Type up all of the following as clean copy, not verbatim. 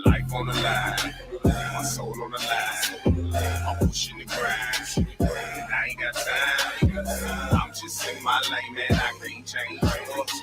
Life on the line, my soul on the line. I'm pushing the grind, I ain't got time. I'm just in my lane, man, I can't change.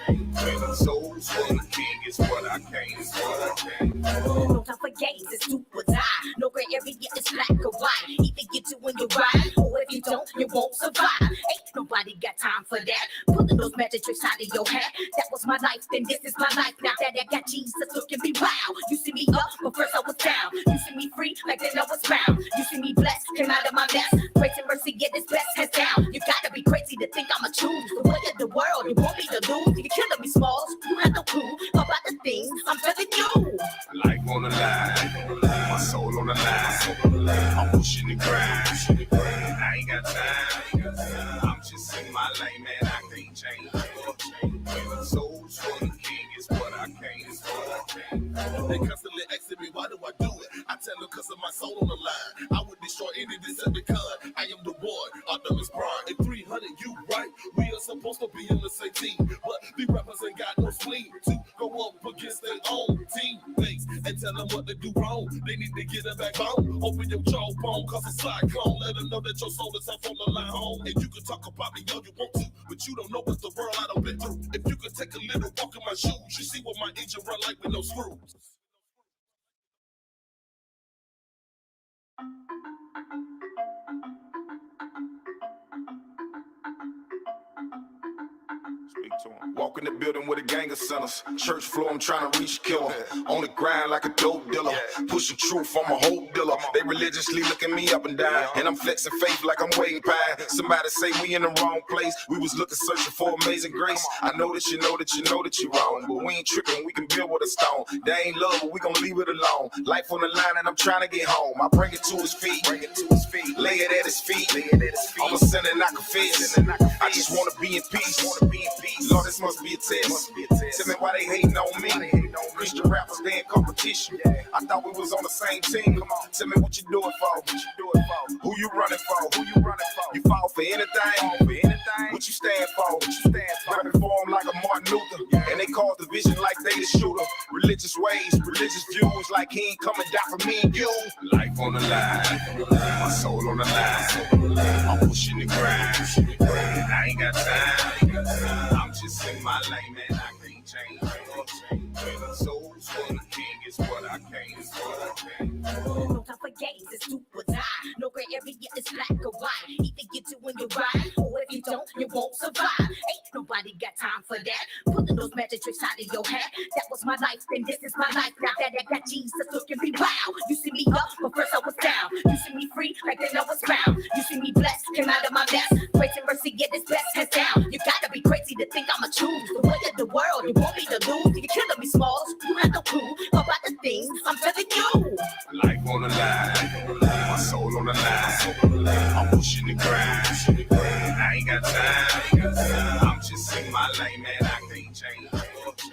When the soul's for the king is what I came for. No time for games, it's do or die. No gray area, it's black or white. Either you do when you ride, or if you don't, you won't survive. Ain't nobody got time for that. Pulling those magic tricks out of your hat. That was my life, then this is my life. Now that I got Jesus, look at me, wow. You see me up, but first I was down. You see me free, like then I was bound. You see me blessed, came out of my mess. Grace and mercy, get this best hands down. You gotta be crazy to think I'ma choose the way of the world. You want me to lose? You're killing me, Smalls. You have no clue about the things I'm telling you. Life on the line, my soul on the line. I'm pushing the grind, I ain't got time. I'm just in my lane, man, I can't change. When the soul's for the king is what I came for. They constantly asking me, why do I do it? I tell them, cause of my soul on the line. I would destroy any Decepticon. I am the one, Optimus Prime. In 300, you right? We are supposed to be in the same team. But these rappers ain't got no spleen to go up against their own teammates and tell them what they do wrong. They need to get it back on. Open your jawbone, cause it's cyclone. Let them know that your soul is up on the line home. And you can talk about me all you want to, but you don't know what the world I done been through. If you could take a little walk in my shoes, you see what my engine run like with no screws. Walk in the building with a gang of sinners. Church floor, I'm trying to reach killer. On the grind like a dope dealer. Pushing truth, I'm a hope dealer. They religiously looking me up and down. And I'm flexing faith like I'm waiting pie. Somebody say we in the wrong place. We was looking, searching for amazing grace. I know that you know that you know that you wrong. But we ain't tripping, we can build with a stone. They ain't love, but we gon' leave it alone. Life on the line and I'm trying to get home. I bring it to his feet. Lay it at his feet. I'm a sinner and I confess. I just wanna be in peace. Lord, this must be a test. Tell me why they hating on me. Christian rappers, they in competition. I thought we was on the same team. Come on, tell me what you do it for. Who you running for? You fall for anything. What you stand for? Rapping for them like a Martin Luther. And they call the vision like they the shooter. Religious ways, religious views, like he ain't coming down for me and you. Life on the line, my soul on the line. I'm pushing the grind, I ain't got time. I'm just in my lane, man, I can't change. When the soul's for the king is what I came for. No time for games, it's do or die. No gray area, it's black or white. Either you do when you ride, or if you don't, you won't survive. Ain't nobody got time for that. Pulling those magic tricks out of your hat. That was my life, then this is my life. Now that I got Jesus, look at me, wow. You see me up, but first I was down. You see me free, like then I was bound. You see me blessed, came out of my mess. Grace and mercy, get this best hands down. You gotta be crazy to think I'ma choose the way of the world. You want me to lose? You're killing me, Smalls. You have no clue about the things I'm telling you. Life on the line, my soul on the line. I'm pushing the grind, I ain't got time. I'm just in my lane, man, I can't change.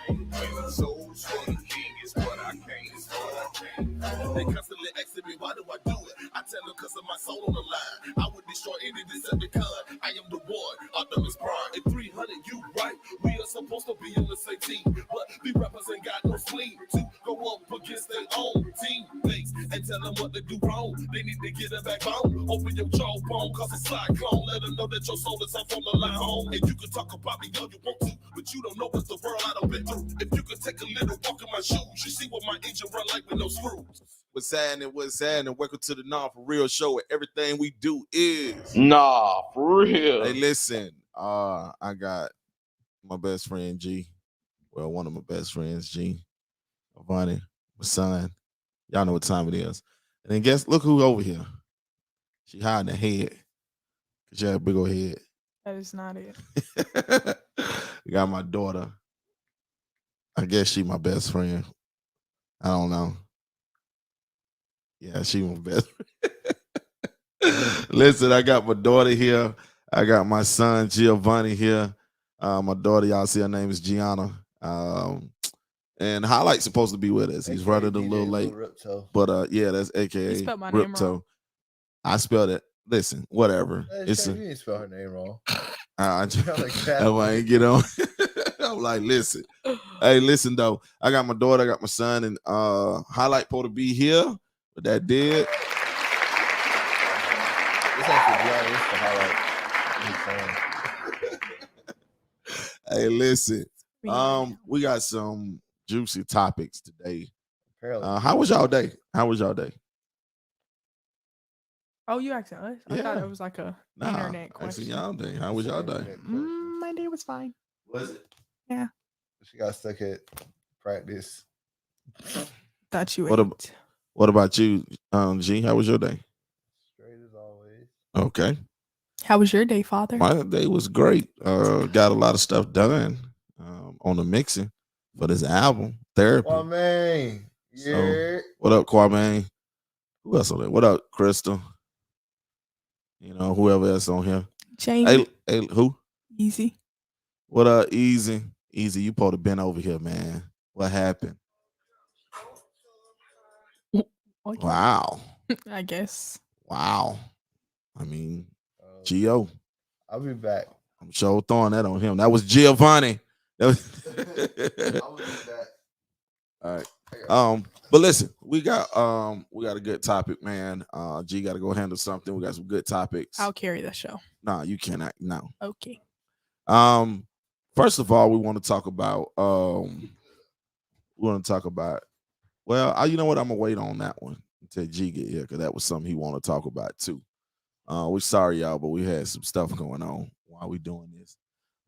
When the soul's for the king is what I came for. They constantly asking me, why do I do it? I tell them, cause of my soul on the line. I would destroy any Decepticon. I am the one, Optimus Prime. In 300, you right? We are supposed to be on the same team. But these rappers ain't got no spleen to go up against their own teammates and tell them what they do wrong. They need to get it back on. Open your jawbone, cause it's cyclone. Let them know that your soul is up on the line home. And you can talk about me all you want to, but you don't know what the world I done been through. If you could take a little walk in my shoes, you see what my engine run like with no screws. What's happening? What's happening? Welcome to the Nah For Real show where everything we do is. Nah, for real. Hey, listen. I got my best friend G. Well, one of my best friends, G. Avani, my son. Y'all know what time it is. And then look who over here. She hiding the head. Cause she had a big old head. That is not it. Got my daughter. I guess she my best friend. I don't know. Yeah, she my best friend. Listen, I got my daughter here. I got my son Giovanni here. My daughter, y'all see her name is Gianna. And Highlight's supposed to be with us. He's running a little late. But yeah, that's AKA You spelled my name Ripto. wrong. I spelled it. Listen, whatever. It's you didn't spell her name wrong. I Like that. I ain't get on. I'm like, listen. Hey, listen though. I got my daughter, I got my son, and Highlight supposed to be here, but that did. It's actually Gianna. Hey, listen. Yeah. We got some juicy topics today. Apparently. How was y'all day? How was y'all day? Oh, you asking us? I thought Yeah. it was like a Nah, internet actually, question. y'all day. How was y'all day? My day was fine. Was it? She got stuck at practice. Thought you What ate. What about you, G? How was your day? Straight as always. Okay. How was your day, Father? My day was great. Got a lot of stuff done on the mixing for this album, Therapy. Oh man. So, Yeah. what up, Kwame? Who else on there? What up, Crystal? You know, whoever else on here. Jamie. Hey, who? Easy. What up, Easy? Easy, you supposed to been over here, man. What happened? Okay. Wow. I guess. Wow. I mean, Uh, Gio. I'll be back. I'm sure throwing that on him. That was Giovanni. That was I'll be back. all right. But listen, we got a good topic, man. G got to go handle something. We got some good topics. I'll carry the show. Nah, you cannot. No. Okay. First of all, we want to talk about well, you know what? I'm gonna wait on that one until G get here because that was something he want to talk about too. We're sorry, y'all, but we had some stuff going on while we doing this.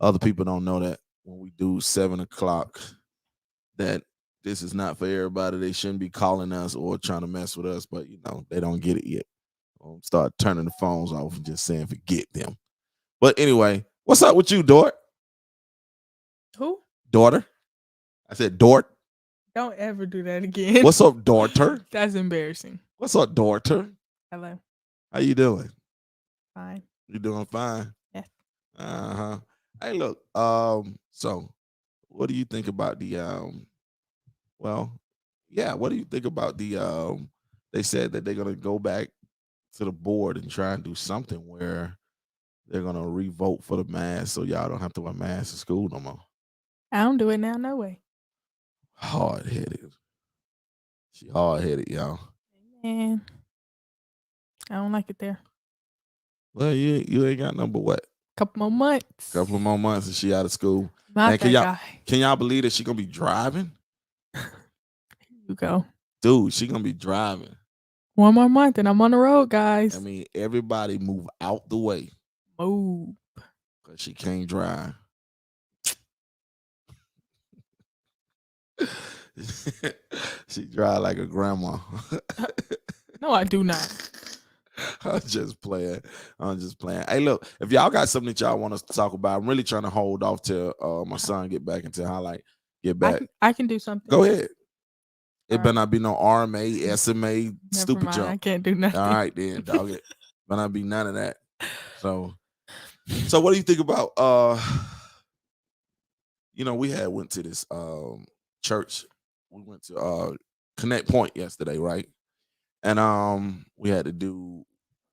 Other people don't know that when we do 7 o'clock, that this is not for everybody. They shouldn't be calling us or trying to mess with us, but you know, they don't get it yet. Start turning the phones off and just saying forget them. But anyway, what's up with you, Dort? Who? Daughter? I said Dort. Don't ever do that again. What's up, daughter? That's embarrassing. What's up, daughter? Hello. How you doing? Fine. You doing fine? Yeah. Uh-huh. Hey, look, so what do you think about the what do you think about the they said that they're gonna go back to the board and try and do something where they're gonna revote for the mask so y'all don't have to wear masks in school no more. I don't do it now. No way. Hard headed. She hard headed, y'all. Man, I don't like it there. Well, you ain't got number what? Couple more months. Couple more months and she out of school. Not Man, that guy. Can y'all believe that she gonna be driving? You go. Dude, she gonna be driving. One more month and I'm on the road, guys. I mean, everybody move out the way Move. because she can't drive. She drive like a grandma. No, I do not. I'm just playing. Hey, look, if y'all got something that y'all want us to talk about, I'm really trying to hold off till my son get back until Highlight get back. I can do something. Go ahead. It All better right. not be no RMA, SMA, Never stupid mind. I jump. can't do nothing. All right, then, dog. It better not be none of that. So what do you think about we had went to this church. We went to Connect Point yesterday, right? And we had to do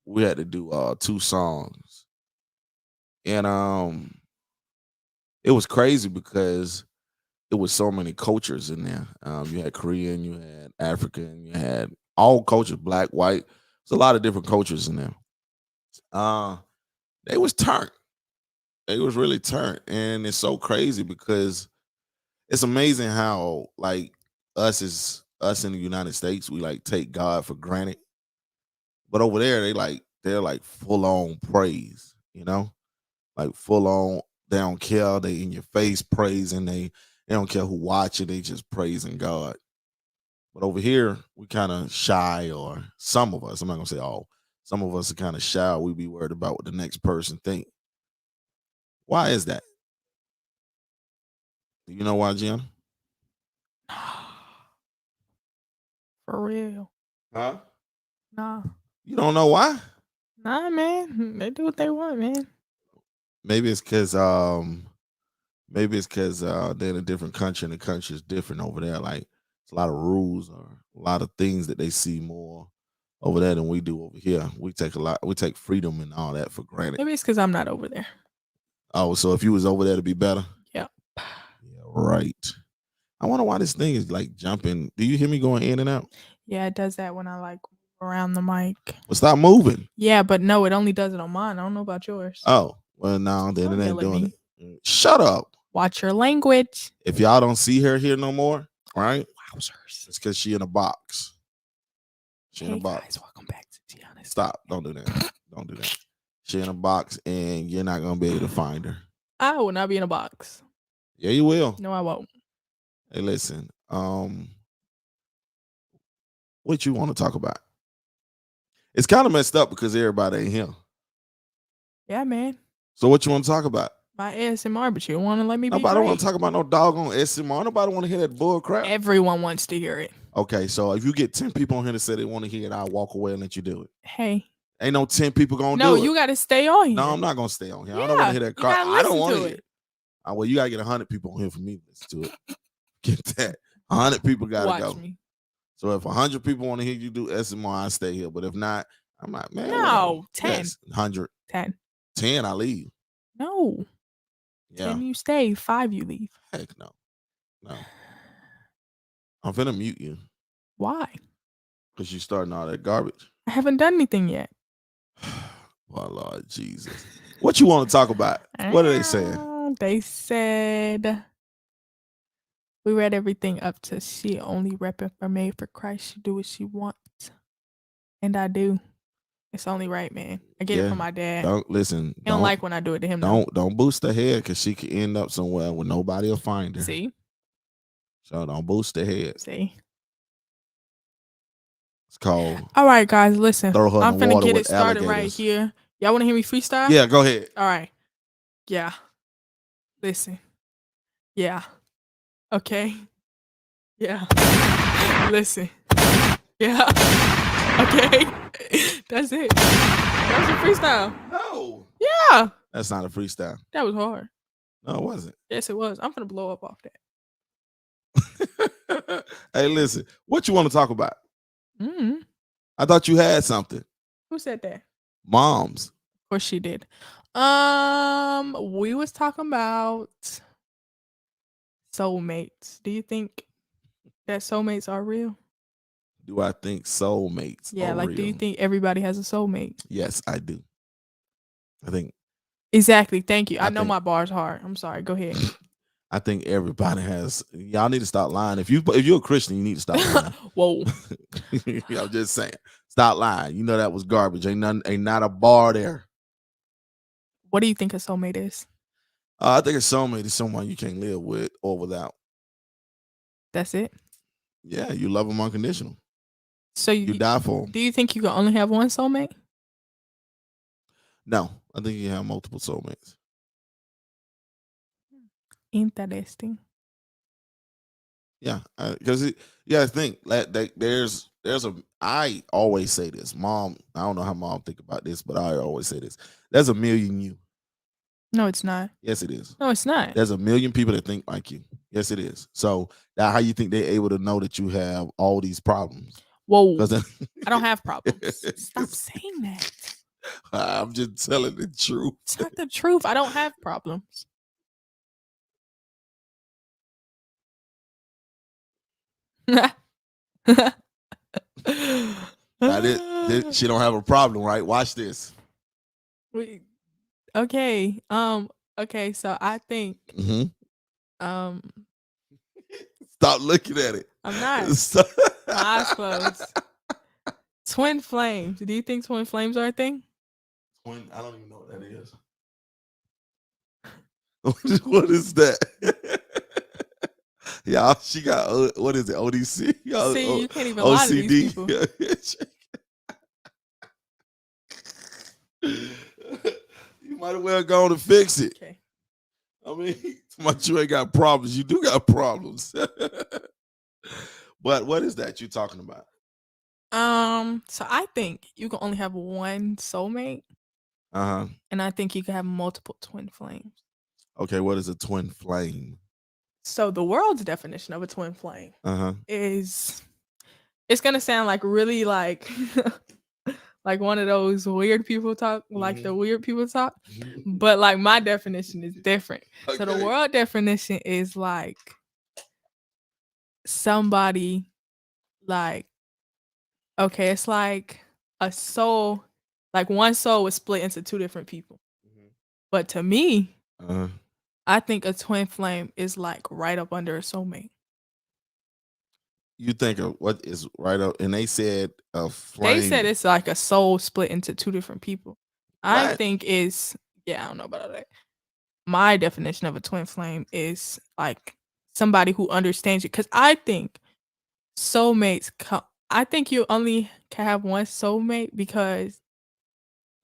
2 songs. And it was crazy because it was so many cultures in there. You had Korean, you had African, you had all cultures, black, white. There's a lot of different cultures in there. They was turned. They was really turned. And it's so crazy because it's amazing how like us as us in the United States, we like take God for granted. But over there, they're like full on praise, you know, like full on. They don't care. They in your face praising. They don't care who watching. They just praising God. But over here, we kind of shy, or some of us. I'm not gonna say all. Some of us are kind of shy. We be worried about what the next person think. Why is that? Do you know why, Gianna? For real. Huh? Nah. You don't know why? Nah, man. They do what they want, man. Maybe it's because they're in a different country and the country is different over there. Like it's a lot of rules or a lot of things that they see more over there than we do over here. We take freedom and all that for granted. Maybe it's because I'm not over there. Oh, so if you was over there to be better? Yep. Yeah, right. I wonder why this thing is like jumping. Do you hear me going in and out? Yeah, it does that when I like around the mic. Well, stop moving. Yeah, but no, it only does it on mine. I don't know about yours. Oh, well, no, then Don't it ain't yell at doing me. it. Shut up. Watch your language. If y'all don't see her here no more, right? Wowzers. It's because she in a box. She in Hey a box. guys, welcome back to Gianna. Stop. Don't do that. Don't do that. She in a box and you're not gonna be able to find her. I will not be in a box. Yeah, you will. No, I won't. Hey, listen. What you want to talk about? It's kind of messed up because everybody ain't here. Yeah, man. So what you want to talk about? My ASMR, but you don't want to let me be Nobody great. want to talk about no doggone SMR. Nobody want to hear that bull crap. Everyone wants to hear it. Okay, so if you get 10 people on here that say they want to hear it, I'll walk away and let you do it. Hey. Ain't no 10 people gonna No, do it. you got to stay on here. No, I'm not gonna stay on here. I don't Yeah, want to hear that you crap. gotta I don't listen want to to hear it. Well, you gotta get 100 people on here for me to listen to it. Get that. 100 people gotta Watch go. me. So if 100 people want to hear you do SMR, I stay here. But if not, I'm not, man. No, whatever. 10. Yes, 100. 10. 10, I leave. No. Yeah. 10 you stay, 5 you leave. Heck no. No. I'm finna mute you Why? because you starting all that garbage. I haven't done anything yet. Oh, Lord Jesus. What you want to talk about? What are they saying? They said we read everything up to she only repping for Made for Christ. She do what she wants. And I do. It's only right, man. I get it Yeah. from my dad. Don't listen. He don't like when I do it to him. though. Don't boost her head because she could end up somewhere where nobody will find her. See? So don't boost her head. See? It's called All right, guys, listen. throw her in I'm the finna water get with it started right alligators. here. Y'all want to hear me freestyle? Yeah, go ahead. All right. Yeah. Listen. Yeah. Okay. Yeah. Listen. Yeah. Okay. That's it. That was a freestyle. No. Yeah. That's not a freestyle. That was hard. No, it wasn't. Yes, it was. I'm gonna blow up off that. Hey, listen. What you want to talk about? Mm-hmm. I thought you had something. Who said that? Of Moms. course she did. We was talking about soulmates. Do you think that soulmates are real? Do I think soulmates? Yeah, are like do you real? think everybody has a soulmate? Yes, I do. I think Exactly. Thank you. I I know think- my bar's hard. I'm sorry. Go ahead. I think everybody has. Y'all need to stop lying. If you're a Christian, you need to stop lying. Whoa. I'm just saying, stop lying. You know that was garbage. Ain't not a bar there. What do you think a soulmate is? I think a soulmate is someone you can't live with or without. That's it. Yeah, you love them unconditional. So You die for them. do you think you can only have one soulmate? No, I think you have multiple soulmates. Interesting. Yeah, because I think that there's a. I always say this, Mom. I don't know how Mom think about this, but I always say this. There's a million you. No, it's not. Yes, it is. No, it's not. There's a million people that think like you. Yes, it is. So that how you think they're able to know that you have all these problems? Whoa. 'Cause I don't have problems. Stop saying that. I'm just telling the truth. It's not the truth. I don't have problems. She don't have a problem, right? Watch this. Okay. Okay, so I think Mhm. um Stop looking at it. I'm not. So- My eyes closed. Twin flames. Do you think twin flames are a thing? I don't even know what that is. What is that? Y'all, she got what is it? ODC? Y'all, See, you can't even lie to these people. You might as well go on and fix it. Okay. I mean, much you ain't got problems. You do got problems. But what is that you're talking about? So I think you can only have one soulmate, Uh-huh. and I think you can have multiple twin flames. Okay, what is a twin flame? So the world's definition of a twin flame Uh-huh. is, it's gonna sound like really like like one of those weird people talk, like the weird people talk. But like my definition is different. So the Okay. world definition is like somebody like, okay, it's like a soul, like one soul was split into two different people. But to me, Uh-huh. I think a twin flame is like right up under a soulmate. You think of what is right up, and they said a flame. They said it's like a soul split into two different people. I What? think is, yeah, I don't know about that. My definition of a twin flame is like somebody who understands you. Because I think soulmates I think you only can have one soulmate because,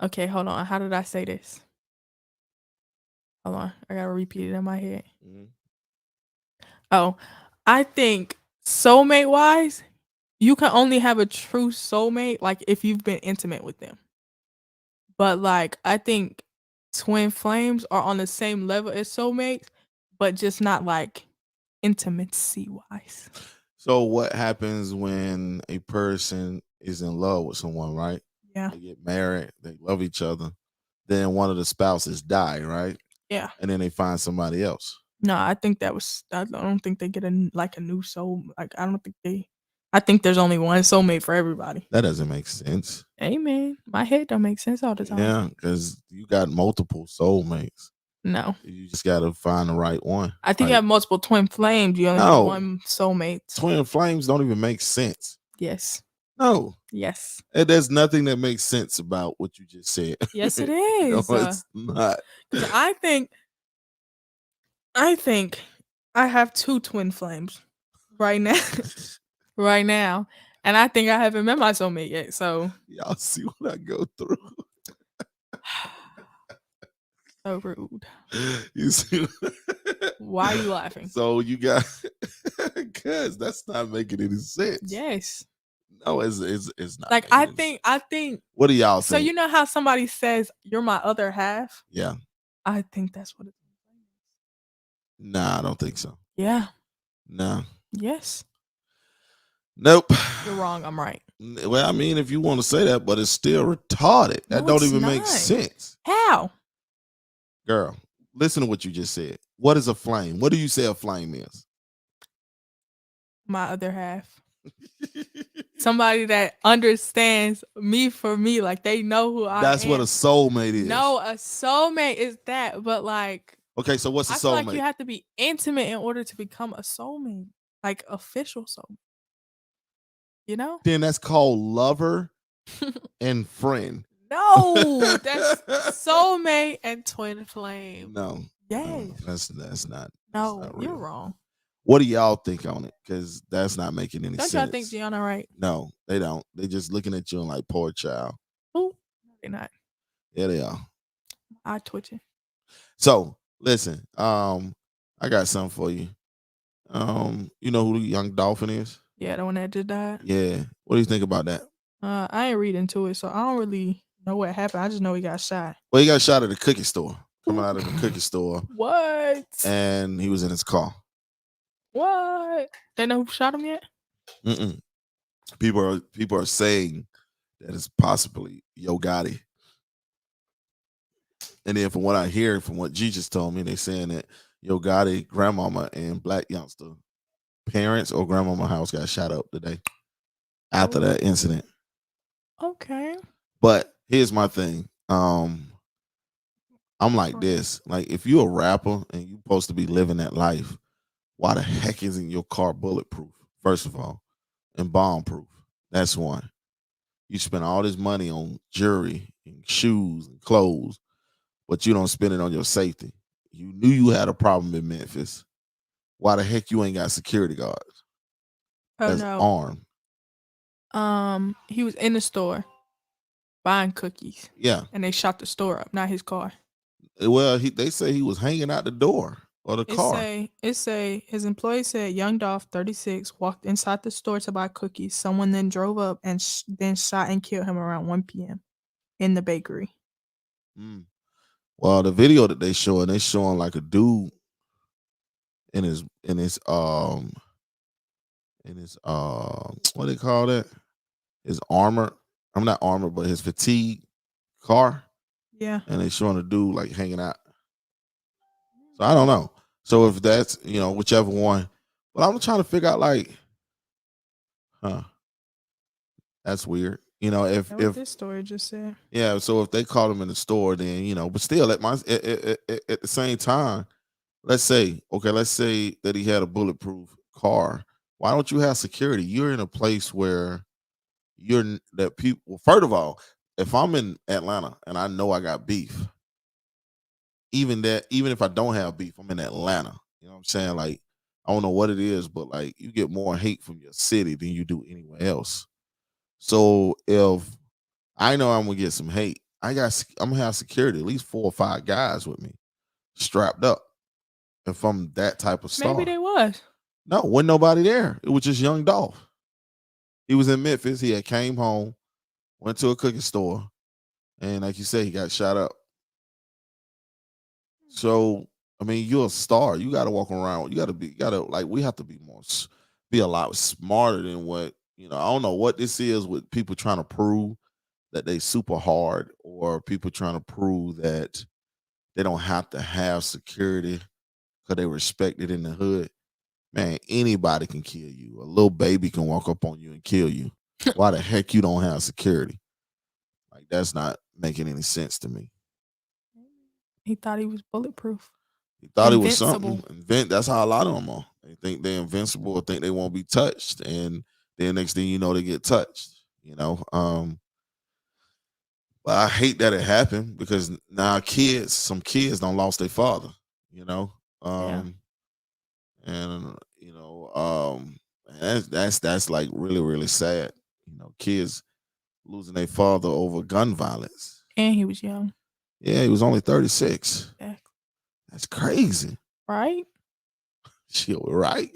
okay, hold on. How did I say this? Hold on. I gotta repeat it in my head. Mhm. Oh, I think soulmate wise, you can only have a true soulmate like if you've been intimate with them. But like I think twin flames are on the same level as soulmates, but just not like intimacy wise. So what happens when a person is in love with someone, right? Yeah. They get married, they love each other. Then one of the spouses die, right? Yeah. And then they find somebody else. No, I think I don't think they get a new soul. Like I think there's only one soulmate for everybody. That doesn't make sense. Hey man, my head don't make sense all the time. Yeah, because you got multiple soulmates. No. You just got to find the right one. I think you Like, have multiple twin flames. You only No. have one soulmate. twin flames don't even make sense. Yes. No, Yes. and there's nothing that makes sense about what you just said. Yes, it No, is. it's not. 'Cause I think I have two twin flames right now. Right now. And I think I haven't met my soulmate yet. So Y'all see what I go through. so rude. You see? Why are you laughing? So you got, because that's not making any sense. Yes. No, it's not. Like making I any think sense. What do y'all so think? you know how somebody says you're my other half? Yeah. I think that's what it is. Nah, I don't think so. Yeah. Nah. Yes. Nope. You're wrong. I'm right. Well, I mean, if you want to say that, but it's still retarded. That No, don't it's even make not. sense. How? Girl, listen to what you just said. What is a flame? What do you say a flame is? My other half. Somebody that understands me for me, like they know who I am. That's what a soulmate is. No, a soulmate is that, but like Okay, so what's a I feel like soulmate? you have to be intimate in order to become a soulmate, like official soulmate. You know? Then that's called lover and friend. No, that's soulmate and twin flame. No. Yes. That's not. No, not you're real. wrong. What do y'all think on it? Because that's not making any Don't sense. y'all think Gianna right? No, they don't. They just looking at you and like, poor child. Ooh, they're not. Yeah, they are. I twitching. So listen, I got something for you. You know who the Young Dolphin is? Yeah, the one that just died. Yeah. What do you think about that? I ain't read into it, so I don't really know what happened. I just know he got shot. Well, he got shot at a cookie store. Coming out of the cookie store, What? and he was in his car. What? They know who shot him yet? Mm-mm. People are saying that it's possibly Yo Gotti. And then from what I hear, from what G just told me, they saying that Yo Gotti grandmama and Black Youngster parents or grandmama house got shot up today after that incident. Okay. But here's my thing. I'm like this. Like, if you're a rapper and you're supposed to be living that life, why the heck isn't your car bulletproof? first of all, and bomb proof. That's one. You spend all this money on jewelry and shoes and clothes, but you don't spend it on your safety. You knew you had a problem in Memphis. Why the heck you ain't got security guards Oh that's no. armed? He was in the store buying cookies, Yeah. and they shot the store up, not his car. Well, they say he was hanging out the door or the car. It say his employee said young Dolph, 36, walked inside the store to buy cookies. Someone then drove up and then shot and killed him around 1 p.m. in the bakery. Mm. Well, the video that they showing like a dude in his what do they call that? His armor. I'm not armor, but his fatigue car. Yeah. And they showing a dude like hanging out. So I don't know. So if that's, whichever one. But I'm trying to figure out like, that's weird. That's what if this story just said. yeah, so if they caught him in the store, then but still at the same time, let's say that he had a bulletproof car. Why don't you have security? You're in a place where people. First of all, if I'm in Atlanta and I know I got beef, even if I don't have beef, I'm in Atlanta. You know what I'm saying? Like, I don't know what it is, but like you get more hate from your city than you do anywhere else. So if I know I'm gonna get some hate, I'm gonna have security, at least 4 or 5 guys with me, strapped up. If I'm that type of star. Maybe they was. No, wasn't nobody there. It was just young Dolph. He was in Memphis. He had came home, went to a cookie store, and like you said, he got shot up. So I mean, you're a star. You got to walk around. We have to be a lot smarter than what I don't know what this is with people trying to prove that they super hard, or people trying to prove that they don't have to have security because they respect it in the hood. Man, anybody can kill you. A little baby can walk up on you and kill you. Why the heck you don't have security? Like, that's not making any sense to me. He thought he was bulletproof. He thought he was something. That's how a lot of them are. They think they're invincible or think they won't be touched. And then next thing you know, they get touched. But I hate that it happened because now some kids don't lost their father, Yeah. and that's like really, really sad. Kids losing their father over gun violence. And he was young. Yeah, he was only 36. Yeah. That's crazy. Right? Shit, right?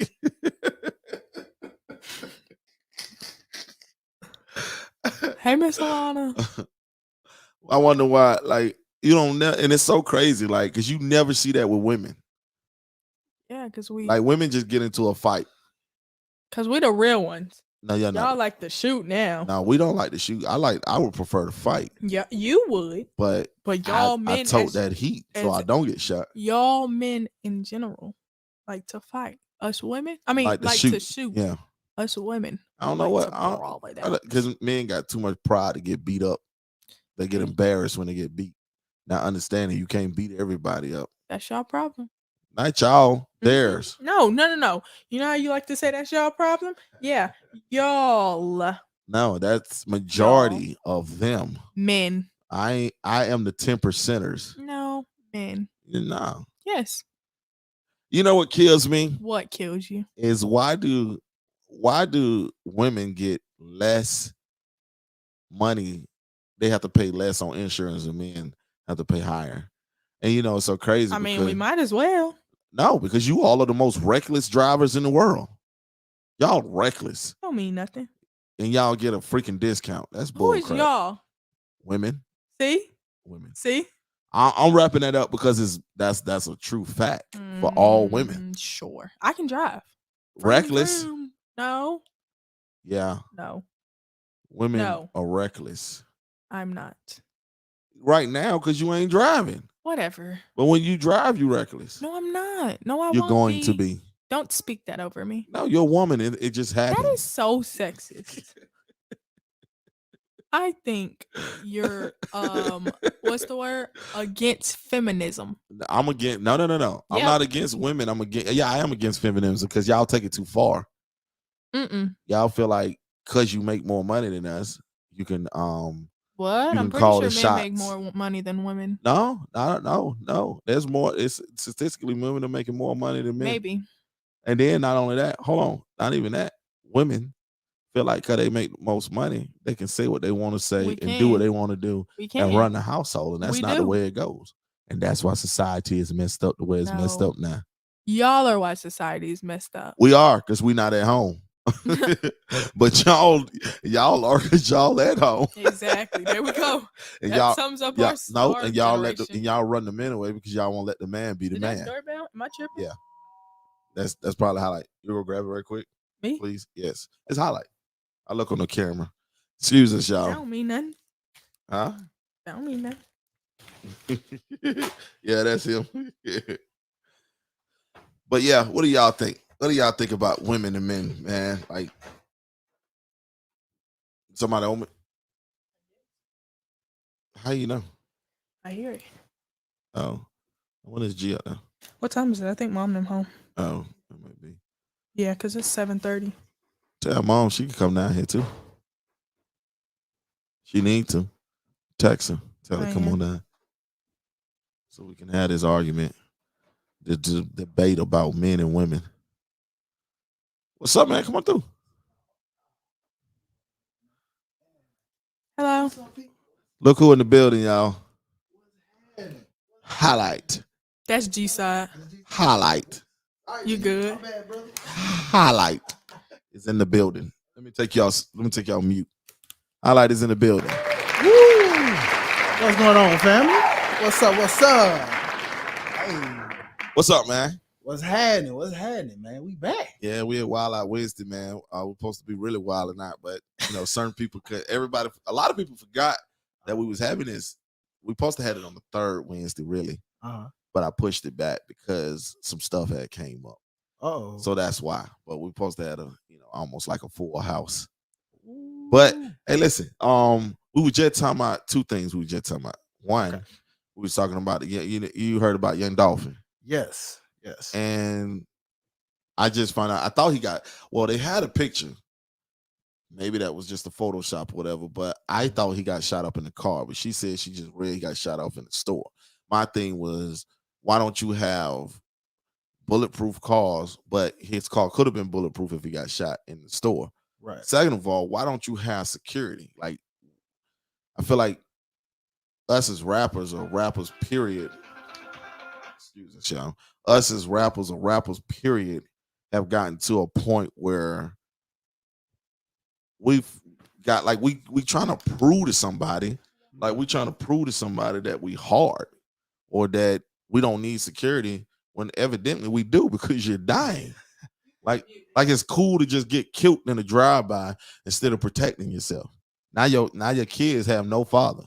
Hey, Miss Alana. I wonder why, like, you don't know, and it's so crazy, like, because you never see that with women. Yeah, because women just get into a fight. Because we the real ones. No, y'all Y'all like to shoot now. No, we don't like to shoot. I would prefer to fight. Yeah, you would. But y'all men, I tote that heat so I don't get shot. Y'all men in general like to fight. Us women, I mean, like to shoot. Yeah. Us women. I don't know what. Because men got too much pride to get beat up. They get embarrassed when they get beat. Not understanding you can't beat everybody up. That's y'all problem. Not y'all, theirs. No. You know how you like to say that's y'all problem? Yeah, y'all. No, that's majority of them. Men. I am the 10%ers. No, men. No. Yes. You know what kills me? What kills you? Is why do women get less money? They have to pay less on insurance and men have to pay higher. And it's so crazy. I mean, we might as well. No, because you all are the most reckless drivers in the world. Y'all reckless. Don't mean nothing. And y'all get a freaking discount. That's bull crap. Who is y'all? Women. See? Women. See? I'm wrapping that up because that's a true fact for all women. Sure. I can drive. Reckless? No. Yeah. No. Women are reckless. I'm not. Right now, because you ain't driving. Whatever. But when you drive, you reckless. No, I'm not. No, I You're won't going be. to be. Don't speak that over me. No, you're a woman. It just happened. That is so sexist. I think you're what's the word? Against feminism. I'm against no. I'm not against women. I am against feminism because y'all take it too far. Y'all feel like because you make more money than us, you can What? You I'm can pretty call sure the men make shots. more money than women. No. There's more. It's statistically women are making more money than men. Maybe. And then not only that, hold on, not even that. Women feel like because they make the most money, they can say what they want to say We and do what can. they want to do We and can. run the household. And that's We not the do. way it goes. And that's why society is messed up the way it's messed No. up now. Y'all are why society is messed up. We are because we're not at home. But y'all are because y'all at home. Exactly. There we go. And That y'all sums up yeah, our no, our and y'all generation. y'all run the men away because y'all won't let the man be the Did man. that doorbell? Am I tripping? Yeah. That's probably highlight. You go grab it right quick, Me? please. Yes, it's highlight. I look on the camera. Excuse us, That y'all. don't mean nothing. Huh? That don't mean nothing. Yeah, that's him. But yeah, what do y'all think? What do y'all think about women and men, man? Like somebody own it? How you know? I hear it. Oh, when is G up now? What time is it? I think mom them home. Oh, that might be. Yeah, because it's 7:30. Tell mom she can come down here too. She need to text her. Tell her I come am. on down, so we can have this argument, the debate about men and women. What's up, man? Come on through. Hello. Look who in the building, y'all. Highlight. That's G side. Highlight. You good? Highlight is in the building. Let me take y'all mute. Highlight is in the building. Woo! What's going on, family? What's up? What's up? Hey, What's up, man? what's happening? What's happening, man? We back. Yeah, we had Wild Out Wednesday, man. We're supposed to be really wild or not, but certain people a lot of people forgot that we was having this. We supposed to have it on the third Wednesday, really. But I pushed it back because some stuff had came up. Oh, So that's why. But we supposed to have almost like a full house. But hey, listen, we were just talking about two things. We were just talking about one, we was talking about you heard about Young Dolphin. yes. And I just found out, I thought they had a picture. Maybe that was just a Photoshop or whatever, but I thought he got shot up in the car. But she said she just really got shot up in the store. My thing was, why don't you have bulletproof cars? But his car could have been bulletproof if he got shot in the store. Right. Second of all, why don't you have security? Like, I feel like us as rappers or rappers, period. Excuse us, y'all. Us as rappers or rappers, period, have gotten to a point where we've got we trying to prove to somebody, that we hard or that we don't need security when evidently we do because you're dying. Like it's cool to just get killed in a drive-by instead of protecting yourself. Now your kids have no father.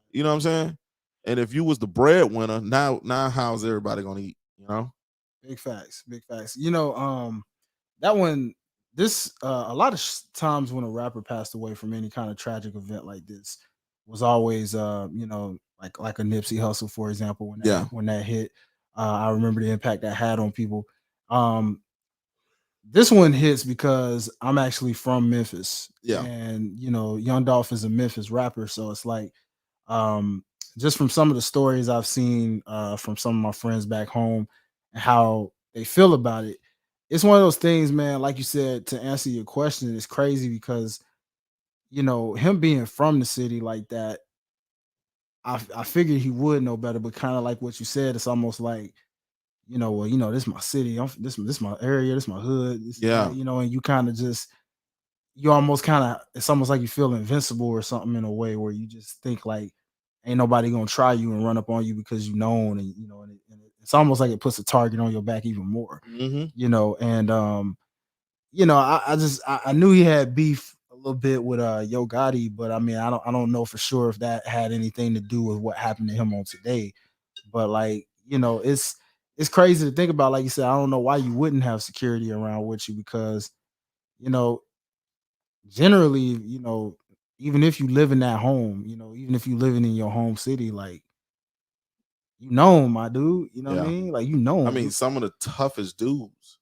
You know what I'm saying? And if you was the breadwinner, now how's everybody gonna eat? Big facts. That one. This a lot of times when a rapper passed away from any kind of tragic event like this was always like a Nipsey Hussle, for example, when that hit. I remember the impact that had on people. This one hits because I'm actually from Memphis. Yeah. And Young Dolph is a Memphis rapper. So it's like just from some of the stories I've seen from some of my friends back home and how they feel about it. It's one of those things, man, like you said, to answer your question, it's crazy because him being from the city like that, I figured he would know better, but kind of like what you said, it's almost like, this is my city, this my area, this my hood, and you kind of it's almost like you feel invincible or something in a way where you just think like ain't nobody gonna try you and run up on you because you known, and it's almost like it puts a target on your back even more. I knew he had beef a little bit with Yo Gotti, but I mean I don't know for sure if that had anything to do with what happened to him on today. But it's crazy to think about. Like you said, I don't know why you wouldn't have security around with you because generally, even if you live in that home, even if you living in your home city, like my dude, what I mean? Like I mean, some of the toughest dudes,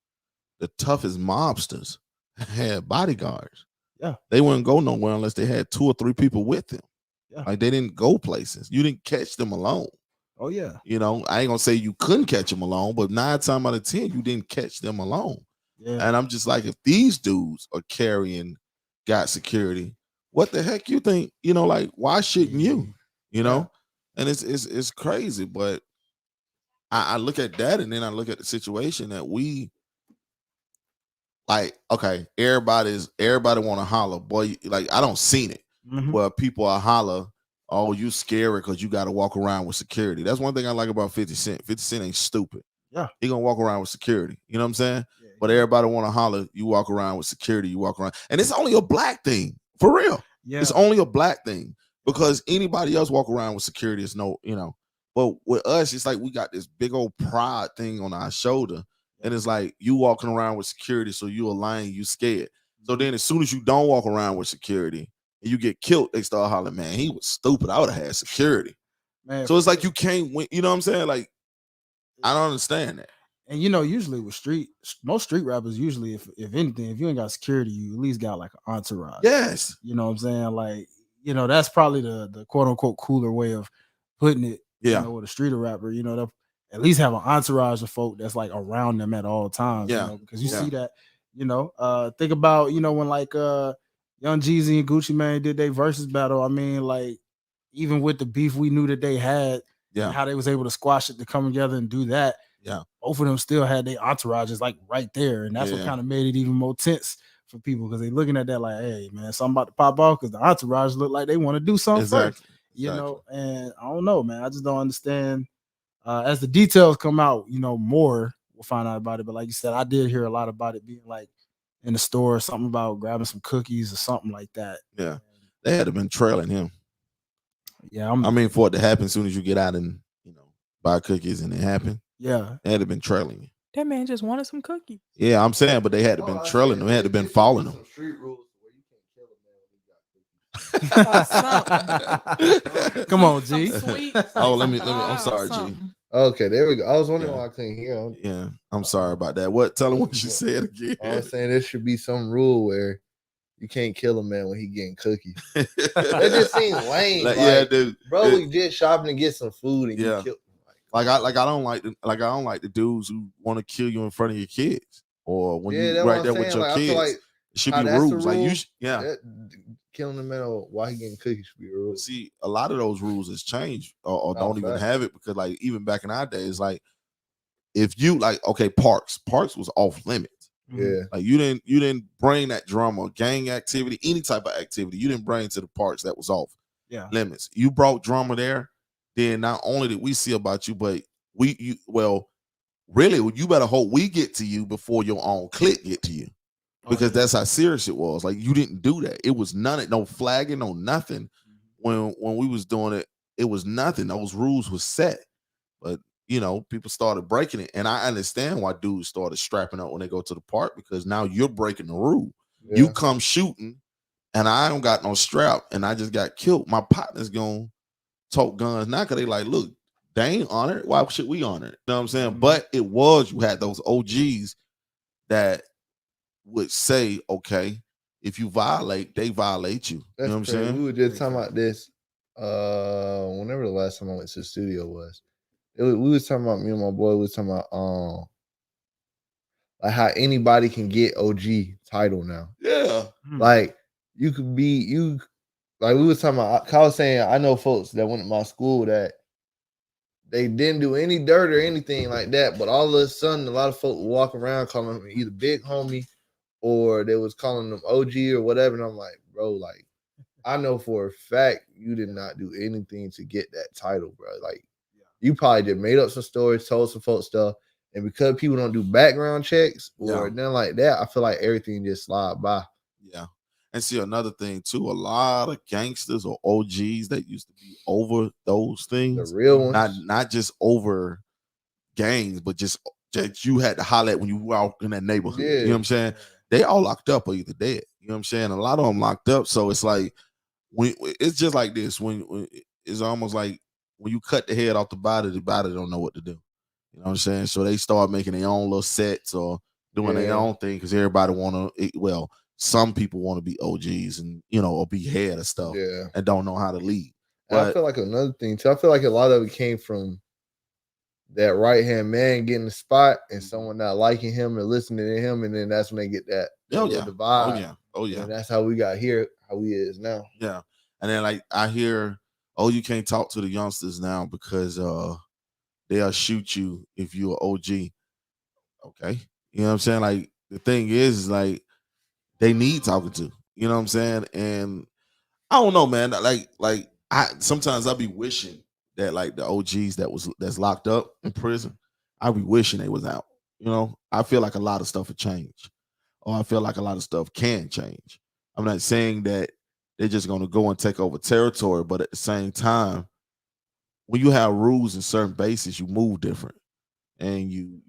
the toughest mobsters had bodyguards. Yeah. They wouldn't go nowhere unless they had 2 or 3 people with them. Yeah. Like they didn't go places. You didn't catch them alone. Oh yeah. You know, I ain't gonna say you couldn't catch them alone, but 9 times out of 10, you didn't catch them alone. Yeah. And I'm just like, if these dudes are got security, what the heck you think? You know, like why shouldn't you? You know, and it's crazy. But I look at that, and then I look at the situation that we like. Okay, everybody want to holler, boy. Like I don't seen it Mhm. where people are holler. Oh, you scary because you got to walk around with security. That's one thing I like about 50 Cent. 50 Cent ain't stupid. Yeah. He gonna walk around with security. You know what I'm saying? Yeah, But everybody want to holler. You walk around with security. You walk around, and it's only a black thing for real. yeah. It's only a black thing because anybody else walk around with security is no, you know. But with us, it's like we got this big old pride thing on our shoulder, and it's like you walking around with security, so you a lion, you scared. So then, as soon as you don't walk around with security and you get killed, they start hollering, "Man, he was stupid. I would have had security." Man, So it's like you can't win. You know what I'm saying? Like I don't understand that. and you know, usually with most street rappers, usually if anything, if you ain't got security, you at least got like an entourage. Yes. You know what I'm saying? Like, you know, that's probably the quote unquote cooler way of putting it. Yeah. You know, with a street rapper, you know, they'll at least have an entourage of folk that's like around them at all times. Yeah. You know, because you Yeah. see that, you know, think about, you know, when like Young Jeezy and Gucci Mane did their versus battle. I mean, like, even with the beef we knew that they had, Yeah. and how they was able to squash it to come together and do that. Yeah. Both of them still had their entourages like right there. And that's what Yeah. kind of made it even more tense for people because they looking at that like, hey, man, something about to pop off because the entourage look like they want to do something first. Exactly. You know, and I don't know, man. I just don't understand. As the details come out, you know, more we'll find out about it. But like you said, I did hear a lot about it being like in the store, something about grabbing some cookies or something like that. Yeah. They had to been trailing him. Yeah, I mean, for it to happen as soon as you get out and, you know, buy cookies and it happened, yeah. they had to been trailing you. That man just wanted some cookies. Yeah, I'm saying, but they had to been trailing them. They had to been following them. Some street rules where you can't kill a man when he got cookies. Come on, G. Some sweet, Oh, let some me. I'm wild, sorry, G. something. Okay, there we go. I was wondering Yeah. why I couldn't hear him. Yeah, I'm sorry about that. What? Tell him what you said again. I was saying there should be some rule where you can't kill a man when he getting cookies. That just seems lame. Like, Like, yeah, dude. bro, we just shopping to get some food and Yeah. you kill. I don't like the dudes who want to kill you in front of your kids or when Yeah, you that's right what there I'm with saying. your Like, I kids. feel like It should how be that's the rules. Like rule, yeah. killing a man while he getting cookies should be a rule. See, a lot of those rules has changed or No, don't even fact. have it because like even back in our days, like if you like parks was off limits. Yeah. Like you didn't bring that drama, gang activity, any type of activity. You didn't bring to the parks that was off Yeah. limits. You brought drama there, then not only did we see about you, but really you better hope we get to you before your own clique get to you. Because that's how serious it was. Like you didn't do that. It was no flagging, no nothing. When we was doing it, it was nothing. Those rules was set. But you know, people started breaking it. And I understand why dudes started strapping up when they go to the park because now you're breaking the rule. Yeah. You come shooting and I don't got no strap and I just got killed. My partner's gonna tote guns now because they like, look, they ain't honored. Why should we honor it? You know what I'm saying? Mhm. But you had those OGs that would say, okay, if you violate, they violate you. That's you know what I'm crazy. saying? We were just talking about this whenever the last time I went to the studio was. We was talking about, me and my boy was talking about like how anybody can get OG title now. Yeah. Like you could be like we was talking about. I was saying I know folks that went to my school that they didn't do any dirt or anything like that, but all of a sudden a lot of folk walk around calling them either big homie or they was calling them OG or whatever. And I'm like, bro, like I know for a fact you did not do anything to get that title, bro. Like you probably just made up some stories, told some folks stuff, and because people don't do background checks or nothing like that, I feel like everything just slide by. Yeah. And see another thing too, a lot of gangsters or OGs that used to be over those things, The real ones. not just over gangs, but just that you had to holler at when you walk in that neighborhood. You know Yeah. what I'm saying? They all locked up or either dead. You know what I'm saying? A lot of them locked up. So it's like it's just like this. When it's almost like when you cut the head off the body don't know what to do. You know what I'm saying? So they start making their own little sets or doing their Yeah. own thing because everybody want to. Well, some people want to be OGs and or be head of stuff Yeah. and don't know how to lead. And I But feel like another thing too. I feel like a lot of it came from that right hand man getting the spot and someone not liking him or listening to him, and then that's when they get that oh little yeah, divide. oh yeah. And that's how we got here, how we is now. Yeah. And then like I hear, oh, you can't talk to the youngsters now because they'll shoot you if you're an OG. Okay. You know what I'm saying? Like the thing is like they need talking to. You know what I'm saying? And I don't know, man. Like I sometimes I be wishing that like the OGs that's locked up in prison, I be wishing they was out. I feel like a lot of stuff have changed. Or I feel like a lot of stuff can change. I'm not saying that they're just going to go and take over territory, but at the same time, when you have rules in certain bases, you move different and you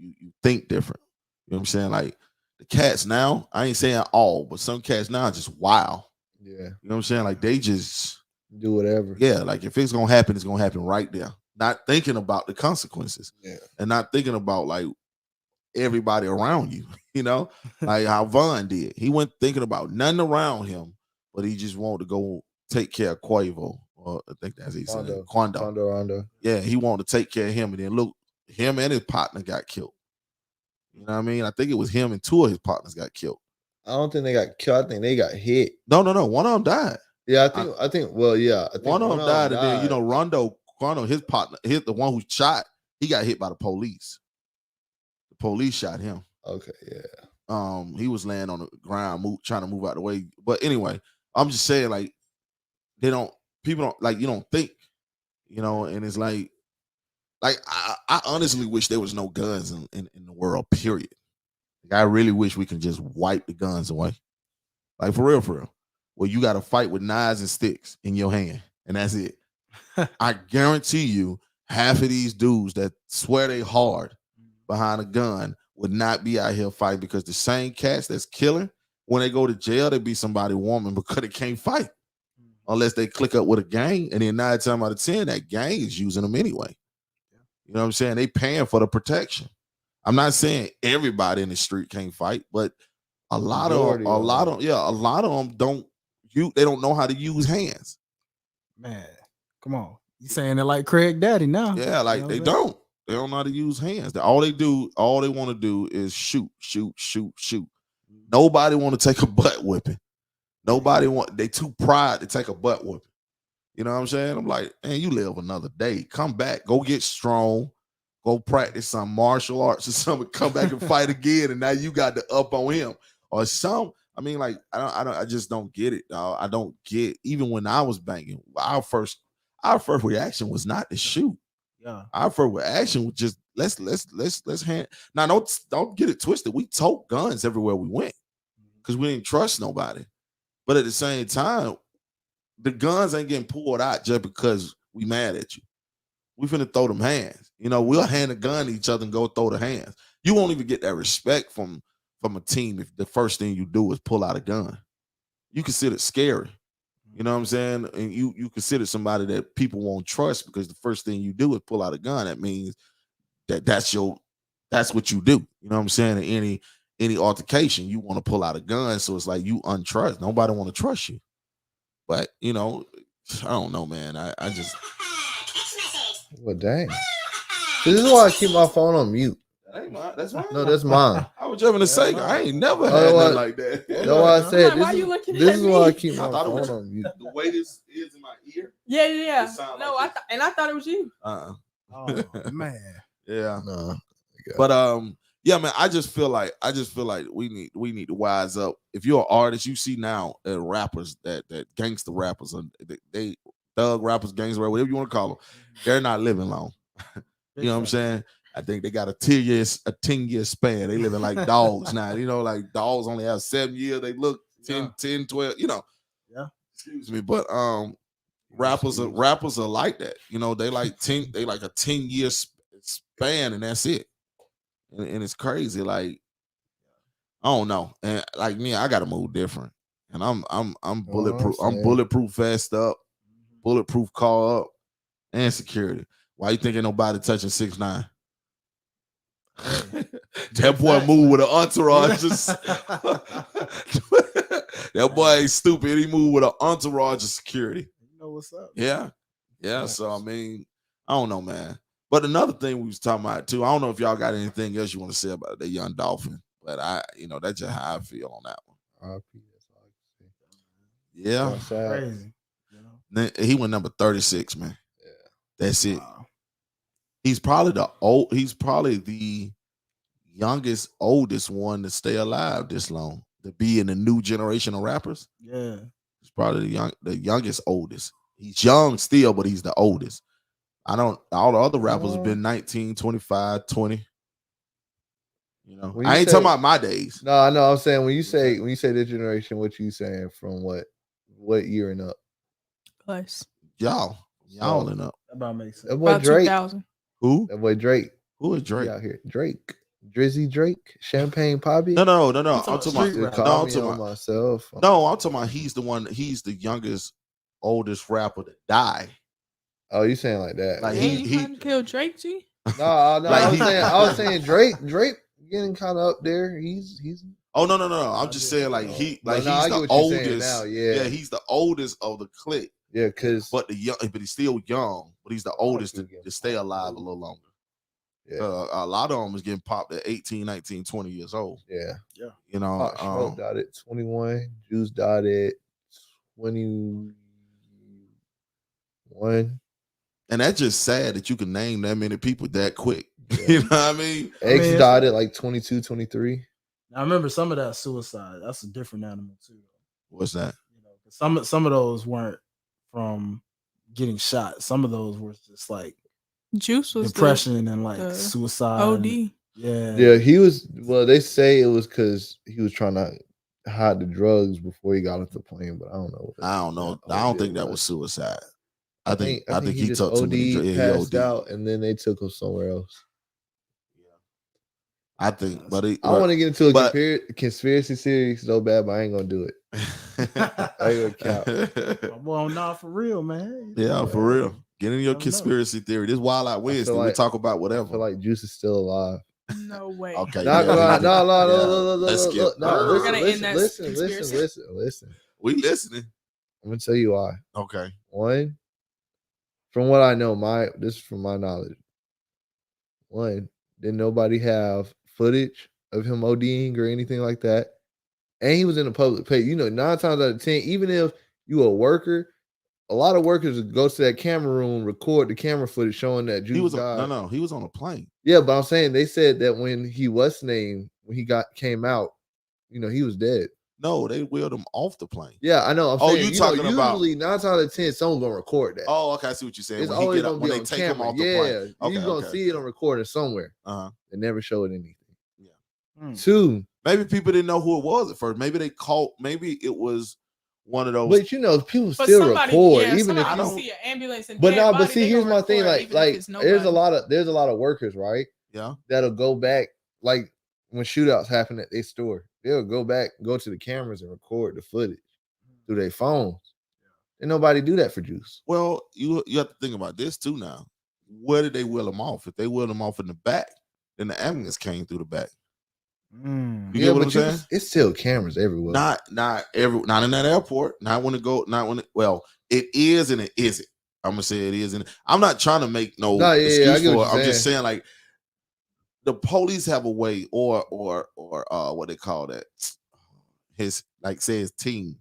think different. You know what I'm saying? Like the cats now, I ain't saying all, but some cats now are just wild. Yeah. You know what I'm saying? Like they just Do whatever. yeah, like if it's gonna happen, it's gonna happen right there. Not thinking about the consequences. Yeah. And not thinking about like everybody around you, like how Von did. He wasn't thinking about nothing around him, but he just wanted to go take care of Quavo. Or I think that's his name. Quando. Rondo. Yeah, he wanted to take care of him, and then look, him and his partner got killed. You know what I mean? I think it was him and two of his partners got killed. I don't think they got killed. I think they got hit. No. One of them died. Yeah, I think. Well, yeah, I think One of them died, and then Quando, his partner, the one who shot, he got hit by the police. The police shot him. Okay, yeah. He was laying on the ground, trying to move out the way. But anyway, I'm just saying, like, people don't like, you don't think, and it's like I honestly wish there was no guns in the world, period. Like, I really wish we can just wipe the guns away. Like for real. Well, you got to fight with knives and sticks in your hand, and that's it. I guarantee you, half of these dudes that swear they hard behind a gun would not be out here fighting because the same cats that's killing, when they go to jail, they be somebody woman because they can't fight unless they click up with a gang, and then 9 times out of 10, that gang is using them anyway. You know what I'm saying? They paying for the protection. I'm not saying everybody in the street can't fight, but a lot of them don't. They don't know how to use hands. Man, come on. You saying it like Craig Daddy now? Yeah, like they don't. They don't know how to use hands. All they want to do is shoot. Nobody want to take a butt whipping. They too pride to take a butt whipping. You know what I'm saying? I'm like, man, you live another day. Come back, go get strong, go practice some martial arts or something, come back and fight again, and now you got the up on him. Or some, I mean, like, I just don't get it, dog. I don't get, even when I was banging, our first reaction was not to shoot. Yeah. Our first reaction was just let's hand. Now don't get it twisted. We tote guns everywhere we went because we didn't trust nobody. But at the same time, the guns ain't getting pulled out just because we mad at you. We finna throw them hands. We'll hand a gun to each other and go throw the hands. You won't even get that respect from a team if the first thing you do is pull out a gun. You consider it scary. You know what I'm saying? And you consider somebody that people won't trust because the first thing you do is pull out a gun. That means that's what you do. You know what I'm saying? In any altercation, you want to pull out a gun. So it's like you untrust. Nobody want to trust you. But I don't know, man. I just Well, dang. This is why I keep my phone on mute. that ain't mine. That's mine. No, that's mine. I was just gonna say I ain't never had Otherwise- nothing like that. That's why I said Like, why this. you looking This at is why I me? keep my I thought it was- phone on mute. The way this is in my ear. Yeah. It sound No, like I thought it was you. Oh man. Yeah. No. But yeah, man, I just feel like we need to wise up. If you're an artist, you see now that rappers, that gangster rappers, they thug rappers, gangster rappers, whatever you want to call them, they're not living long. You know what I'm saying? I think they got a 10-year span. They living like dogs now. Like dogs only have 7 years. They look 10, 12, Yeah. Excuse me. But rappers are like that. They like a 10-year span, and that's it. And it's crazy. Like, I don't know. And like me, I gotta move different. And I'm bulletproof. I'm saying. bulletproof vest up, bulletproof car up, and security. Why you think ain't nobody touching 6'9"? That boy Facts, moved man. with an entourage. That boy ain't stupid. He moved with an entourage of security. You know what's up? Yeah. Yeah. Facts. So I mean, I don't know, man. But another thing we was talking about too, I don't know if y'all got anything else you want to say about the young Dolphin, but that's just how I feel on that one. RP, that's all I can say. Yeah. Outside. Crazy. You know? He went number 36, man. Yeah. That's it. Wow. He's probably the oldest one to stay alive this long, to be in the new generation of rappers. Yeah. He's probably the youngest, oldest. He's young still, but he's the oldest. All the other rappers have been 19, 25, 20. You know, When you I ain't say- talking about my days. No, I know. I'm saying when you say this generation, what you saying from what year and up? Plus Y'all and up. That about makes sense. That boy about Drake. 2000. Who? That boy Drake. Who is He Drake? out here. Drake. Drizzy Drake. Champagne Poppy. No. I'm talking talking about about. street rap. Call No, I'm me talking on about. myself. No, I'm talking about. He's the one. He's the youngest, oldest rapper to die. Oh, you saying like that? Like, Yeah, he- you trying to kill Drake, G? No, Like, I was saying Drake getting kind of up there. He's Oh no. I'm just saying like But he's no, I the get what you're saying oldest. now, yeah. he's the oldest of the clique, because but he's still young. But he's the oldest he's to getting stay popped. alive a little longer. yeah, A lot of them is getting popped at 18, 19, 20 years old. yeah. You know, Pop Smoke died at 21. Juice died at 21. and that's just sad that you can name that many people that quick. Yeah. You know what I mean? X mean, died at like 22, 23. I remember some of that suicide. That's a different animal too. What's that? You know, 'cause some of those weren't from getting shot. Some of those were just like Juice was depression and like the suicide. OD. Yeah. Yeah, he was. Well, they say it was because he was trying to hide the drugs before he got off the plane, but I don't know. I don't know. I don't think that was suicide. I think he just took too many drugs. OD'd, Yeah, he passed OD'd. out, and then they took him somewhere else. I think, but I want to get into a but- conspiracy series so bad, but I ain't gonna do it. I ain't gonna count. Well, nah, for real, man. Yeah, for real. Get in your Never know. conspiracy theory. This Wild Out Wednesday. like- We talk about I whatever. feel like Juice is still alive. No way. Okay. Not gonna lie. No, Let's skip. look. No, We're listen, gonna end that conspiracy. listen. We listening. I'm gonna tell you why. Okay. One, from what I know, this is from my knowledge. One, didn't nobody have footage of him ODing or anything like that, and he was in a public place. You know, 9 times out of 10, even if you a worker, a lot of workers would go to that camera room, record the camera footage showing that Juice He was died. no. He was on a plane. Yeah, but I'm saying they said that when he came out, you know, he was dead. No, they wheeled him off the plane. Yeah, I know. I'm Oh, saying, you know, talking about- usually 9 times out of 10, someone's gonna record that. Oh, okay. I see what you're saying. It's When he always get up, gonna when be they on take camera. him off the Yeah, plane. Okay, you're gonna see it on recording somewhere. Uh-huh. They never showed anything. Hmm. 2, Maybe people didn't know who it was at first. Maybe they called. Maybe it was one of those. but you know, people But still somebody, record, yeah, even if somebody you can see an ambulance and But dead no, body, but see, they here's gonna my thing. record Like, even if it's there's a nobody. lot of workers, right? Yeah. That'll go back, like when shootouts happen at their store, they'll go to the cameras and record the footage through their phones. And nobody do that for Juice. Well, you have to think about this too now. Where did they wheel him off? If they wheeled him off in the back, then the ambulance came through the back. Mm. You get what I'm but saying? it's still cameras everywhere. Not in that airport. Well, it is and it isn't. I'm gonna say it is, and I'm not trying to make no No, yeah, excuse I get for what it. you're I'm just saying, like, the police have a way, or what they call that, his team.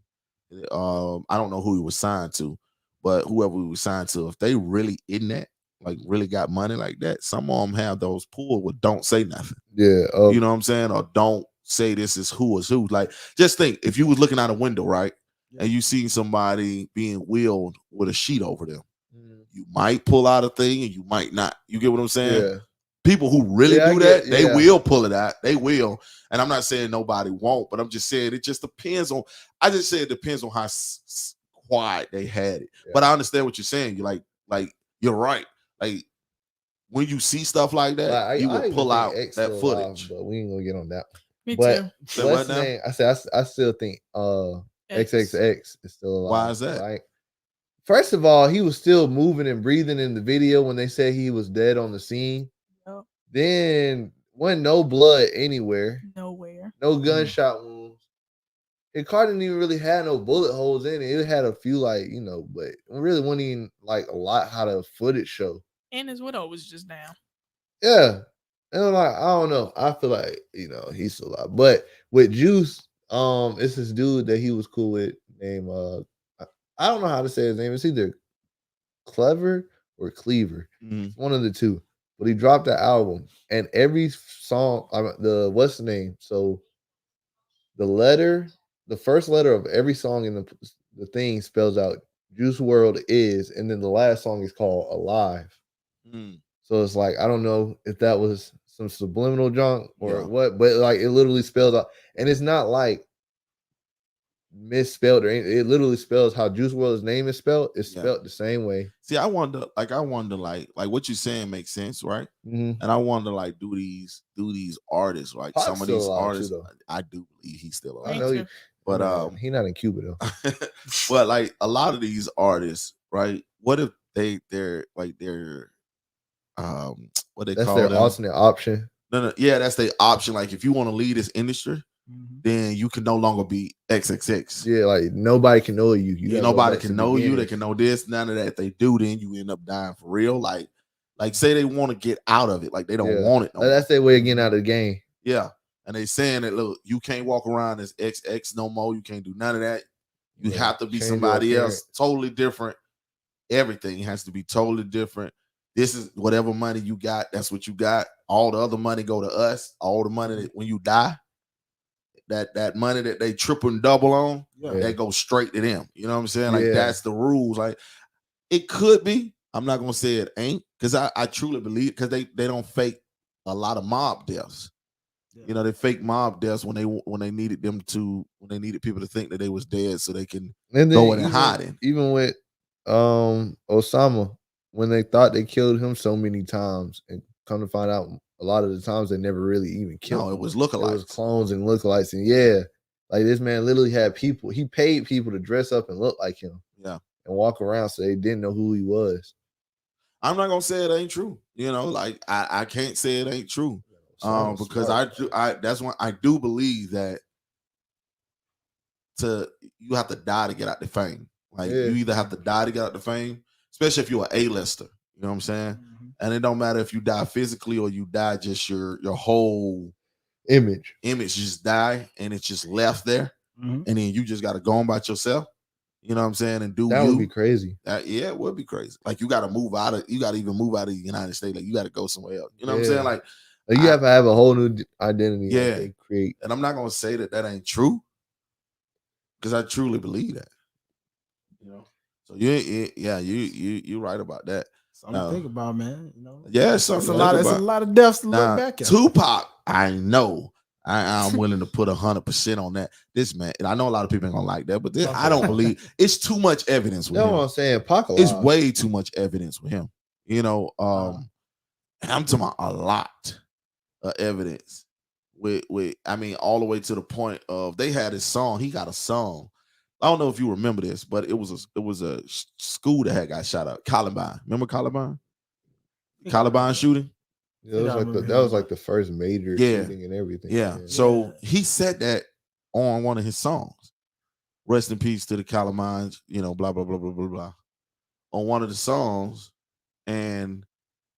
I don't know who he was signed to, but whoever he was signed to, if they really in that, like really got money like that, some of them have those pulled with don't say nothing. Yeah. You know what I'm saying? Or don't say this is who is who. Like, just think if you was looking out a window, right? Yeah. And you seen somebody being wheeled with a sheet over them, Mhm. you might pull out a thing and you might not. You get what I'm saying? Yeah. People who really Yeah, I do get- that, they yeah. will pull it out. They will. And I'm not saying nobody won't, but I'm just saying it just depends on. I just say it depends on how quiet they had it. Yeah. But I understand what you're saying. You're like you're right. Like when you see stuff like that, Like, you I will even pull think out X that still footage. alive, but we ain't gonna get on that. Me But too. Say what what's now? name? I still think XXX is still alive. Why is that? Like, first of all, he was still moving and breathing in the video when they said he was dead on the scene. Yep. Then wasn't no blood anywhere, Nowhere. no gunshot wounds. His car didn't even really have no bullet holes in it. It had a few, like, you know, but it really wasn't even like a lot how the footage show. And his widow was just down. Yeah. And I'm like, I don't know. I feel like, you know, he's still alive. But with Juice, it's this dude that he was cool with named I don't know how to say his name. It's either Clever or Cleaver. Mhm. It's one of the two. But he dropped that album, and every song, what's the name? So the first letter of every song in the thing spells out Juice WRLD is, and then the last song is called Alive. Mm. So it's like, I don't know if that was some subliminal junk or Yeah. what, but like it literally spells out, and it's not like misspelled or anything. It literally spells how Juice WRLD's name is spelled. It's Yeah. spelled the same way. See, I wonder, like what you're saying makes sense, right? Mhm. And I wonder, like, do these artists, like Pac's some of still these alive, too, artists, though. I do believe he's still I alive. know too. you, But he not in Cuba though. but like a lot of these artists, right? What if they're what they That's call their them? alternate option. No, yeah, that's their option. Like if you want to lead this industry, then you can no longer be XXX. Yeah, like nobody can know you. You gotta go Nobody back to can the know you. They beginning. can know this. None of that. If they do, then you end up dying for real. Like say they want to get out of it. Like they don't Yeah. want it. No more. That's their way of getting out of the game. Yeah. And they saying that, look, you can't walk around as XX no more. You can't do none of that. You Yeah, have to be change your somebody appearance. else, totally different. Everything has to be totally different. This is whatever money you got, that's what you got. All the other money go to us. All the money that when you die, that money that they triple and double on, Yeah. that goes straight to them. You know what I'm saying? Like Yeah. that's the rules. Like it could be. I'm not gonna say it ain't, because I truly believe, because they don't fake a lot of mob deaths. You know, they fake mob deaths when they needed people to think that they was dead so they can And go in then and hiding. even with Osama, when they thought they killed him so many times, and come to find out a lot of the times they never really even killed No, him. it was It was lookalikes. clones and lookalikes, and yeah, like this man literally had people. He paid people to dress up and look like him Yeah. and walk around so they didn't know who he was. I'm not gonna say it ain't true. You know, like I can't say it ain't true. Osama's Because smart. I that's when I do believe that you have to die to get out the fame. Like Yeah. you either have to die to get out the fame, especially if you're an A-lister. You know what I'm saying? And it don't matter if you die physically or you die just your whole Image. just die and it's just left there, Mhm. and then you just got to go on about yourself. You know what I'm saying? And do That you. would be crazy. Yeah, it would be crazy. Like you got to even move out of the United States. Like you got to go somewhere else. You know what I'm Yeah. saying? Like, Like you have to have a whole new identity. Yeah. That they create. and I'm not gonna say that ain't true, because I truly believe that. You know, so you're right about that. Something No. to think about, man. You know, Yeah, it's something a to lot. think It's a about. lot of deaths to Now, look back at. Tupac, I know. I'm willing to put 100% on that. This man, and I know a lot of people ain't gonna like that, but I don't believe it's too much evidence with That's him. what I'm saying. Pac It's alive. way too much evidence with him. You know, I'm talking about a lot of evidence with I mean, all the way to the point of they had his song. He got a song. I don't know if you remember this, but it was a school that had got shot up. Columbine. Remember Columbine? Columbine shooting? Yeah, it was I like remember that hearing was like about the first major Yeah. shooting and everything. Yeah. So he said that on one of his songs. Rest in peace to the Columbines, you know, blah, blah, blah, blah, blah, blah. On one of the songs. And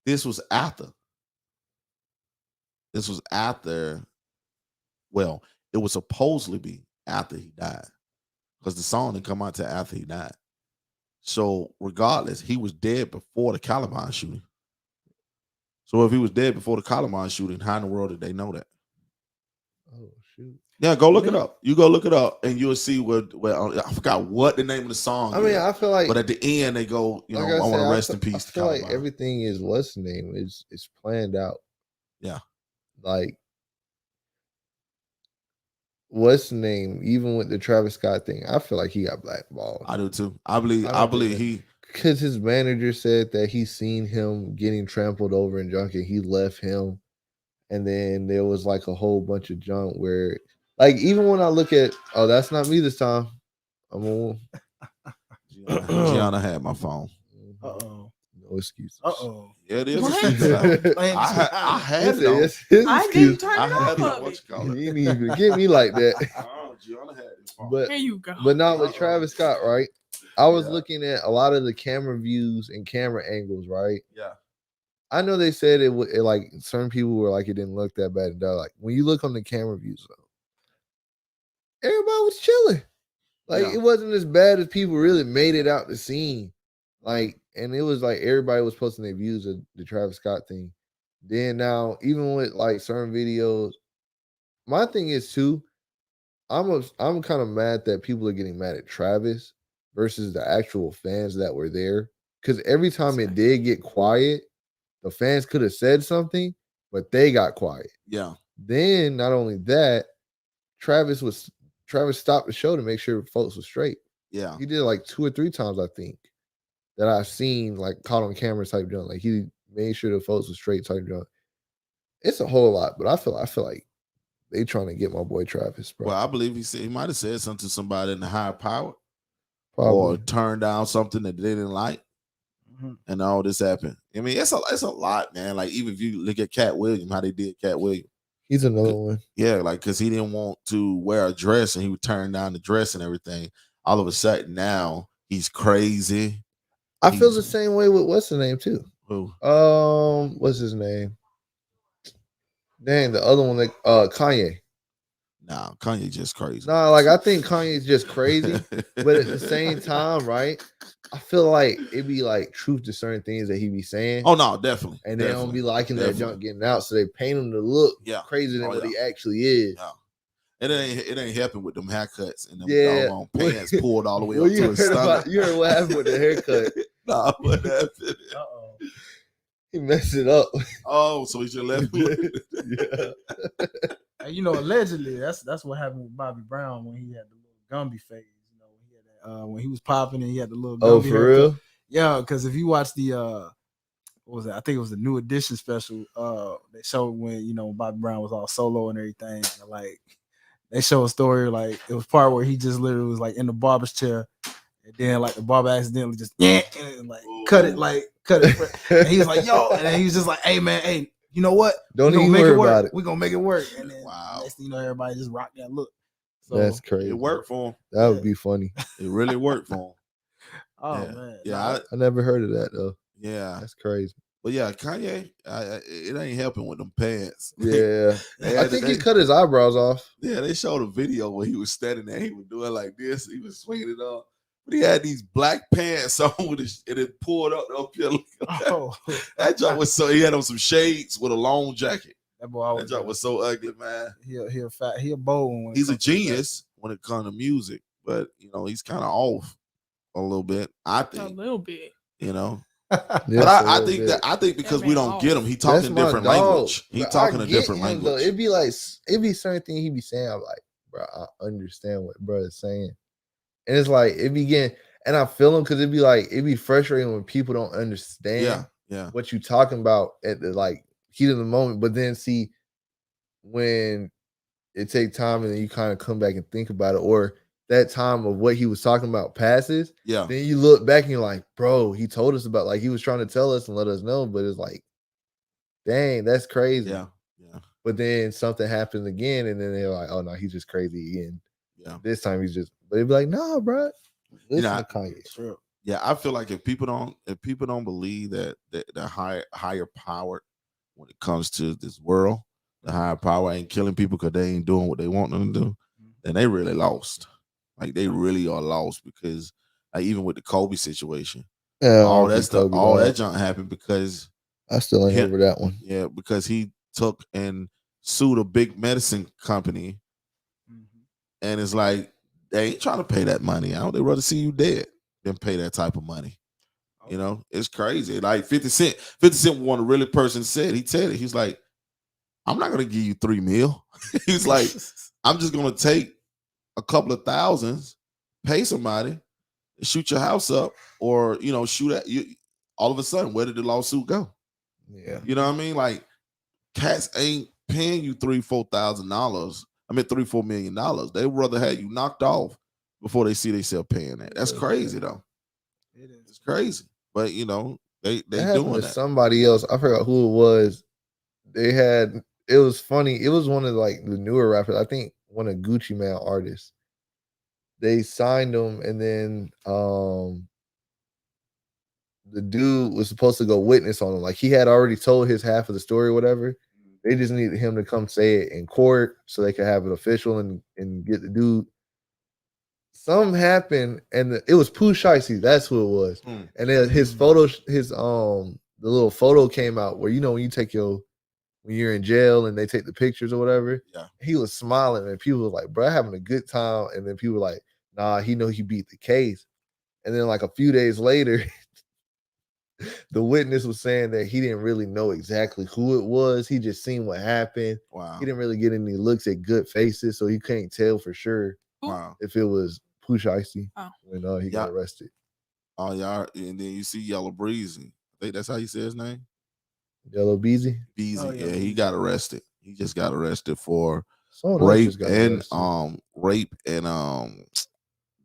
this was after. Well, it was supposedly be after he died. Because the song didn't come out till after he died. So regardless, he was dead before the Columbine shooting. So if he was dead before the Columbine shooting, how in the world did they know that? Oh shoot! Yeah, go look it up. You go look it up, and you'll see where I forgot what the name of the song. I mean, is, I feel like, but at the end they go, you know, like I want said, to rest in peace. I to feel like Columbine. everything is what's the name is planned out. Yeah. Like what's the name? Even with the Travis Scott thing, I feel like he got blackballed. I do too. I believe he. Because his manager said that he seen him getting trampled over in junk and he left him. And then there was like a whole bunch of junk where, like, even when I look at, oh, that's not me this time. I'm on. Gianna had my phone. Uh-oh. No, No excuses. Uh-oh. Yeah, it is. What? I had it on. Yes, his I excuse. didn't turn I it had off it on. of What it. you call You it? didn't even get me like that. Oh, Gianna had it. But Here you go. but not with Uh-oh. Travis Scott, right? I was Yeah. looking at a lot of the camera views and camera angles, right? Yeah. I know they said it would like certain people were like it didn't look that bad. And they're like when you look on the camera views, though, everybody was chilling. Like Yeah. it wasn't as bad as people really made it out the scene. Like, and it was like everybody was posting their views of the Travis Scott thing. Then now, even with like certain videos, my thing is too, I'm kind of mad that people are getting mad at Travis versus the actual fans that were there. Because every time it did get quiet, the fans could have said something, but they got quiet. Yeah. Then not only that, Travis stopped the show to make sure folks were straight. Yeah. He did it like 2 or 3 times, I think, that I've seen like caught on camera type joint. Like he made sure the folks were straight type joint. It's a whole lot, but I feel like they trying to get my boy Travis, bro. Well, I believe he might have said something to somebody in the higher power or Probably. turned down something that they didn't like, and all this happened. I mean, it's a lot, man. Like even if you look at Cat Williams, how they did Cat Williams. He's another one. Yeah, like because he didn't want to wear a dress and he would turn down the dress and everything. All of a sudden now he's crazy. I feel He's- the same way with what's the name too. Who? What's his name? Dang, the other one, like Kanye. Nah, Kanye just crazy. Nah, like I think Kanye's just crazy, but at the same time, right? I feel like it be like truth to certain things that he be saying, Oh no, definitely. and they don't be liking that definitely. junk getting out, so they paint him to look Yeah. crazier than Oh, what yeah. he actually is. Yeah. It ain't helping with them haircuts and them Yeah. doggone pants pulled all the way Well, up to his stomach. you heard what happened with the haircut. Nah, what happened? Uh-oh. He messed it up. Oh, so he just left me. Yeah. And, you know, allegedly, that's what happened with Bobby Brown when he had the little Gumby phase. You know, when he had that, when he was popping and he had the little Gumby Oh, for haircut. real? Yeah, because if you watch the what was it? I think it was the New Edition special. They showed when Bobby Brown was all solo and everything. And, like they show a story like it was part where he just literally was like in the barber's chair, and then like the barber accidentally just and like cut it. And he was like, "Yo," and then he was just like, "Hey man, hey, you know what? Don't We gonna even make worry it work. about it. We're gonna make it work." And then Wow. next thing you know, everybody just rocked that look. So, That's crazy. It worked for him. That would be funny. It really worked for him. oh yeah. man, Yeah, I never heard of that though. yeah. That's crazy. But yeah, Kanye, it ain't helping with them pants. Yeah. They I had- think they- he cut his eyebrows off. Yeah, they showed a video where he was standing there. He was doing like this. He was swinging it up. But he had these black pants on with his, and it pulled up here. oh, That job was so. He had on some shades with a long jacket. that boy That always job was so ugly, man. he a bold one. when it He's a comes to that. genius when it comes to music, but he's kind of off a little bit. I A think, little bit. But Yes, a I little think bit. I think because That we man don't off. get him, he That's talking my different dog. language. He But talking I a get different him, though. language. It'd be certain thing he be saying. I'm like, bro, I understand what bro is saying. And it's like it begin, and I feel him because it'd be frustrating when people don't understand Yeah, yeah, what you talking about at the like heat of the moment. But then see when it take time and then you kind of come back and think about it, or that time of what he was talking about passes, yeah. then you look back and you're like, bro, he told us about like he was trying to tell us and let us know, but it's like, dang, that's crazy. Yeah, yeah, But then something happens again, and then they're like, oh no, he's just crazy again. yeah. This time he's just, but they'd be like, nah, bro. Listen know, to Kanye. True. Yeah, I feel like if people don't believe that the higher power when it comes to this world, the higher power ain't killing people because they ain't doing what they want them to do, then they really lost. Like they really are lost because like even with the Kobe situation, Yeah, all R.I.P. that stuff, Kobe, all dog. that junk happened because I still ain't Yeah. over that one. yeah, because he took and sued a big medicine company, and it's like they ain't trying to pay that money out. They'd rather see you dead than pay that type of money. You know, it's crazy. Like 50 Cent one of the really person said, he said it. He's like, I'm not gonna give you $3 million. He's like, I'm just gonna take a couple of thousands, pay somebody, shoot your house up, or shoot at you. All of a sudden, where did the lawsuit go? Yeah. You know what I mean? Like, cats ain't paying you $3,000-$4,000. I mean, $3-4 million. They would rather have you knocked off before they see themselves paying that. That's crazy though. It is. It's crazy. But They That happened doing to that. somebody else. I forgot who it was. It was funny. It was one of like the newer rappers. I think one of Gucci Mane artists. They signed him, and then the dude was supposed to go witness on him. Like he had already told his half of the story or whatever. They just needed him to come say it in court so they could have it official and get the dude. Something happened, and it was Pooh Shiesty. That's who it was. And then his photo, the little photo came out where when you take when you're in jail and they take the pictures or whatever. Yeah. He was smiling, and people were like, "Bro, having a good time." And then people were like, "Nah, he beat the case." And then like a few days later, the witness was saying that he didn't really know exactly who it was. He just seen what happened. Wow. He didn't really get any looks at good faces, so he can't tell for sure Wow. if it was Pooh Shiesty when he Yeah. got arrested. Oh, y'all, and then you see Yellow Breezy. I think that's how you say his name. Yellow Beezy. Beezy. Oh, Yeah, he got arrested. He just got arrested for Someone else rape just got and arrested. rape and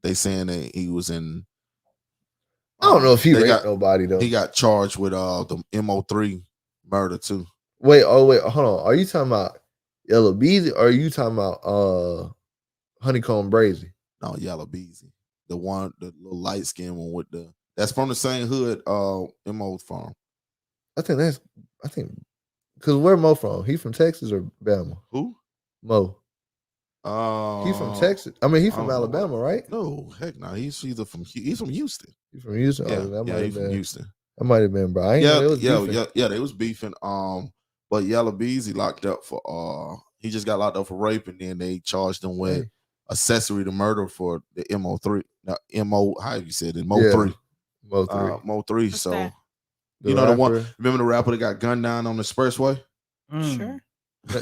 they saying that he was in. I don't know if he they raped nobody though. He got charged with the MO3 murder too. Wait, hold on. Are you talking about Yellow Beezy or are you talking about Honeycomb Brazy? No, Yellow Beezy. The little light skinned one with that's from the same hood, MO farm. I think because where Mo from? He from Texas or Bama? Who? Mo. He from Texas. I mean, he from Alabama, right? No, heck no. He's from Houston. He's from Houston. Yeah, Oh, that might he's have from been Houston. That might have been, bro. I ain't know they was beefing. They was beefing. But Yellow Beezy locked up for he just got locked up for rape, and then they charged him with accessory to murder for the MO3. Now, how you said it? Mo3. Mo3. Mo3. What's So that? you know the one. Remember the rapper that got gunned down on the expressway? Sure.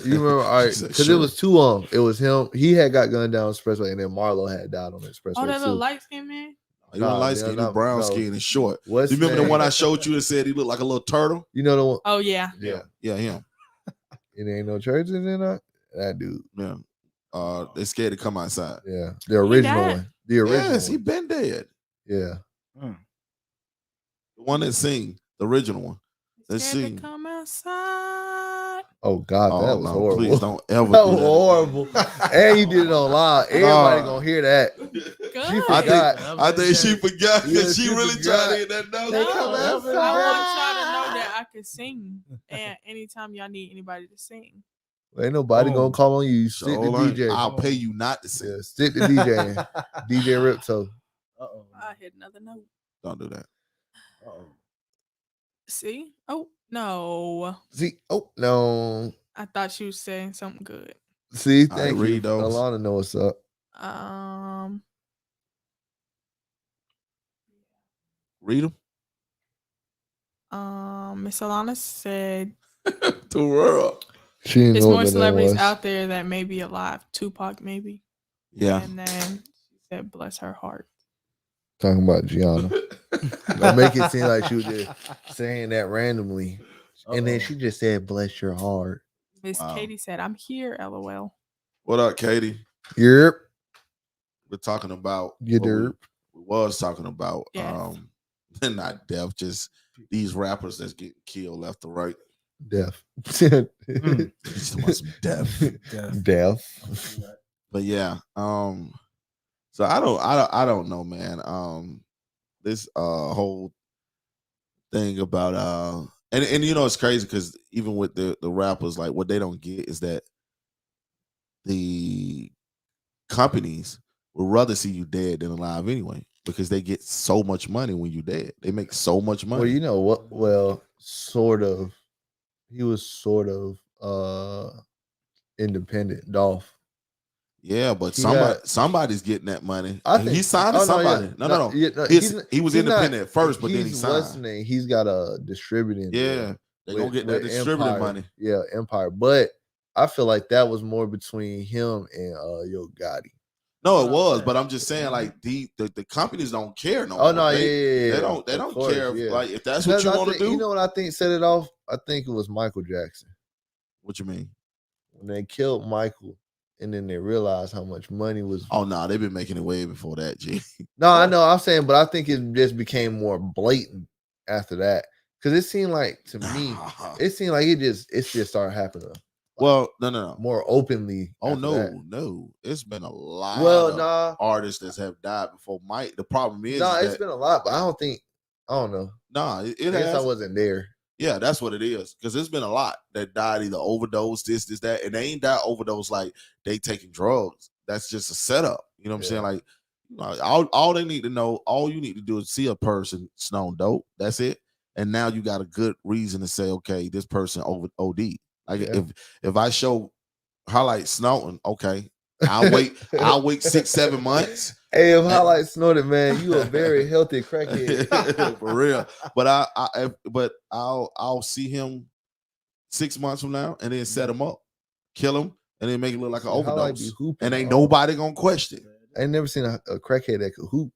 You remember? All right, because it was two of them. It was him. He had got gunned down on the expressway, and then Marlo had died on the expressway. Oh, that little too. light skin man. He was light skin, he was brown skin and short. You What's remember name? the one I showed you that said he looked like a little turtle? You know the one? Oh yeah. Yeah, him. It ain't no churches in that dude. Yeah. They scared to come outside. Yeah, the original died? one. The original. Yes, he one. been dead. Yeah. The one that sing, the original one. Let's Scared see. to come outside. Oh God, that was horrible. Please don't ever That do was that. horrible. And you did it on live. Everybody gonna hear that. Good. She forgot. I think she forgot Yeah, because she she really forgot. tried to hit that note. They come No, I outside. want y'all to know that I can sing. And anytime y'all need anybody to sing. Ain't nobody Oh. gonna call on you. You stick to So learn. DJ. I'll pay you not to sing. Yeah, stick to DJing. DJ Ripto. Uh-oh. I hit another note. Don't do that. Uh-oh. See? Oh no. See, oh no. I thought she was saying something good. See, All right, thank you. read those. Alana know what's up. Read them. Miss Alana said The world. She didn't there's know more what that celebrities was. out there that may be alive. Tupac maybe. Yeah. And then she said, bless her heart. Talking about Gianna. Don't make it seem like she was just saying that randomly. And then she just said, bless your heart. Miss Wow. Katie said, I'm here, LOL. What up, Katie? Yep. We're talking about You what we- derp. we was talking about Yes. not death, just these rappers that's getting killed left or right. Deaf. Just want some death. Deaf. But yeah, so I don't know, man. This whole thing about and you know it's crazy because even with the rappers, like what they don't get is that the companies would rather see you dead than alive anyway, because they get so much money when you dead. They make so much money. Well, you know what? Well, sort of. He was sort of independent, Dolph. Yeah, but He somebody's getting that money. I And think he signed to oh, no, yeah. somebody. No. Yeah, no, He he's was he's independent not- at first, but then he he's signed. listening. He's got a distributing. Yeah, deal they're gonna with- get that with distributed Empire. money. Yeah, Empire. But I feel like that was more between him and Yo Gotti. No, it was, but I'm just saying, like the companies don't care no more. Oh no, They yeah. they Of don't course, care. yeah. Like if that's what Because you I want to think- do. You know what I think set it off? I think it was Michael Jackson. What you mean? When they killed Michael and then they realized how much money was. Oh no, they've been making it way before that, G. No, I know. I'm saying, but I think it just became more blatant after that. Because it seemed like to me, it seemed like it just started happening Well, no. more openly. Oh after that. no. It's been a lot Well, of nah, artists that have died before Mike. The problem is nah, it's that been a lot, but I don't know. it I guess has. I wasn't there. Yeah, that's what it is. Because there's been a lot that died either overdose, this, that, and they ain't died overdose like they taking drugs. That's just a setup. You know what I'm saying? Like, all they need to know, all you need to do is see a person snorting dope. That's it. And now you got a good reason to say, okay, this person over OD. Like if I show highlight snorting, okay, I'll wait 6-7 months. Hey, if Highlight snorted, man, you a very healthy crackhead. For real. But I'll see him 6 months from now and then set him up, kill him, and then make it look like an Highlight be overdose. hooping, And ain't dog. nobody gonna question. I ain't never seen a crackhead that could hoop.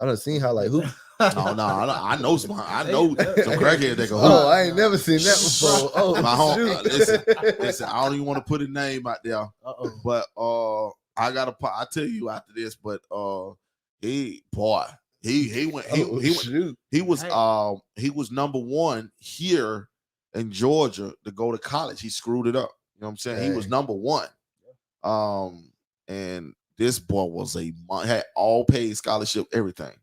I done seen Highlight hoop. No, I know some crackheads that can hoop. Oh, I ain't never seen that before. Oh, My home, shoot. listen, I don't even want to put his name out there. But I tell you after this, but he went he was number one here in Georgia to go to college. He screwed it up. You know what I'm saying? He was Dang. number one. And this boy had all paid scholarship, everything.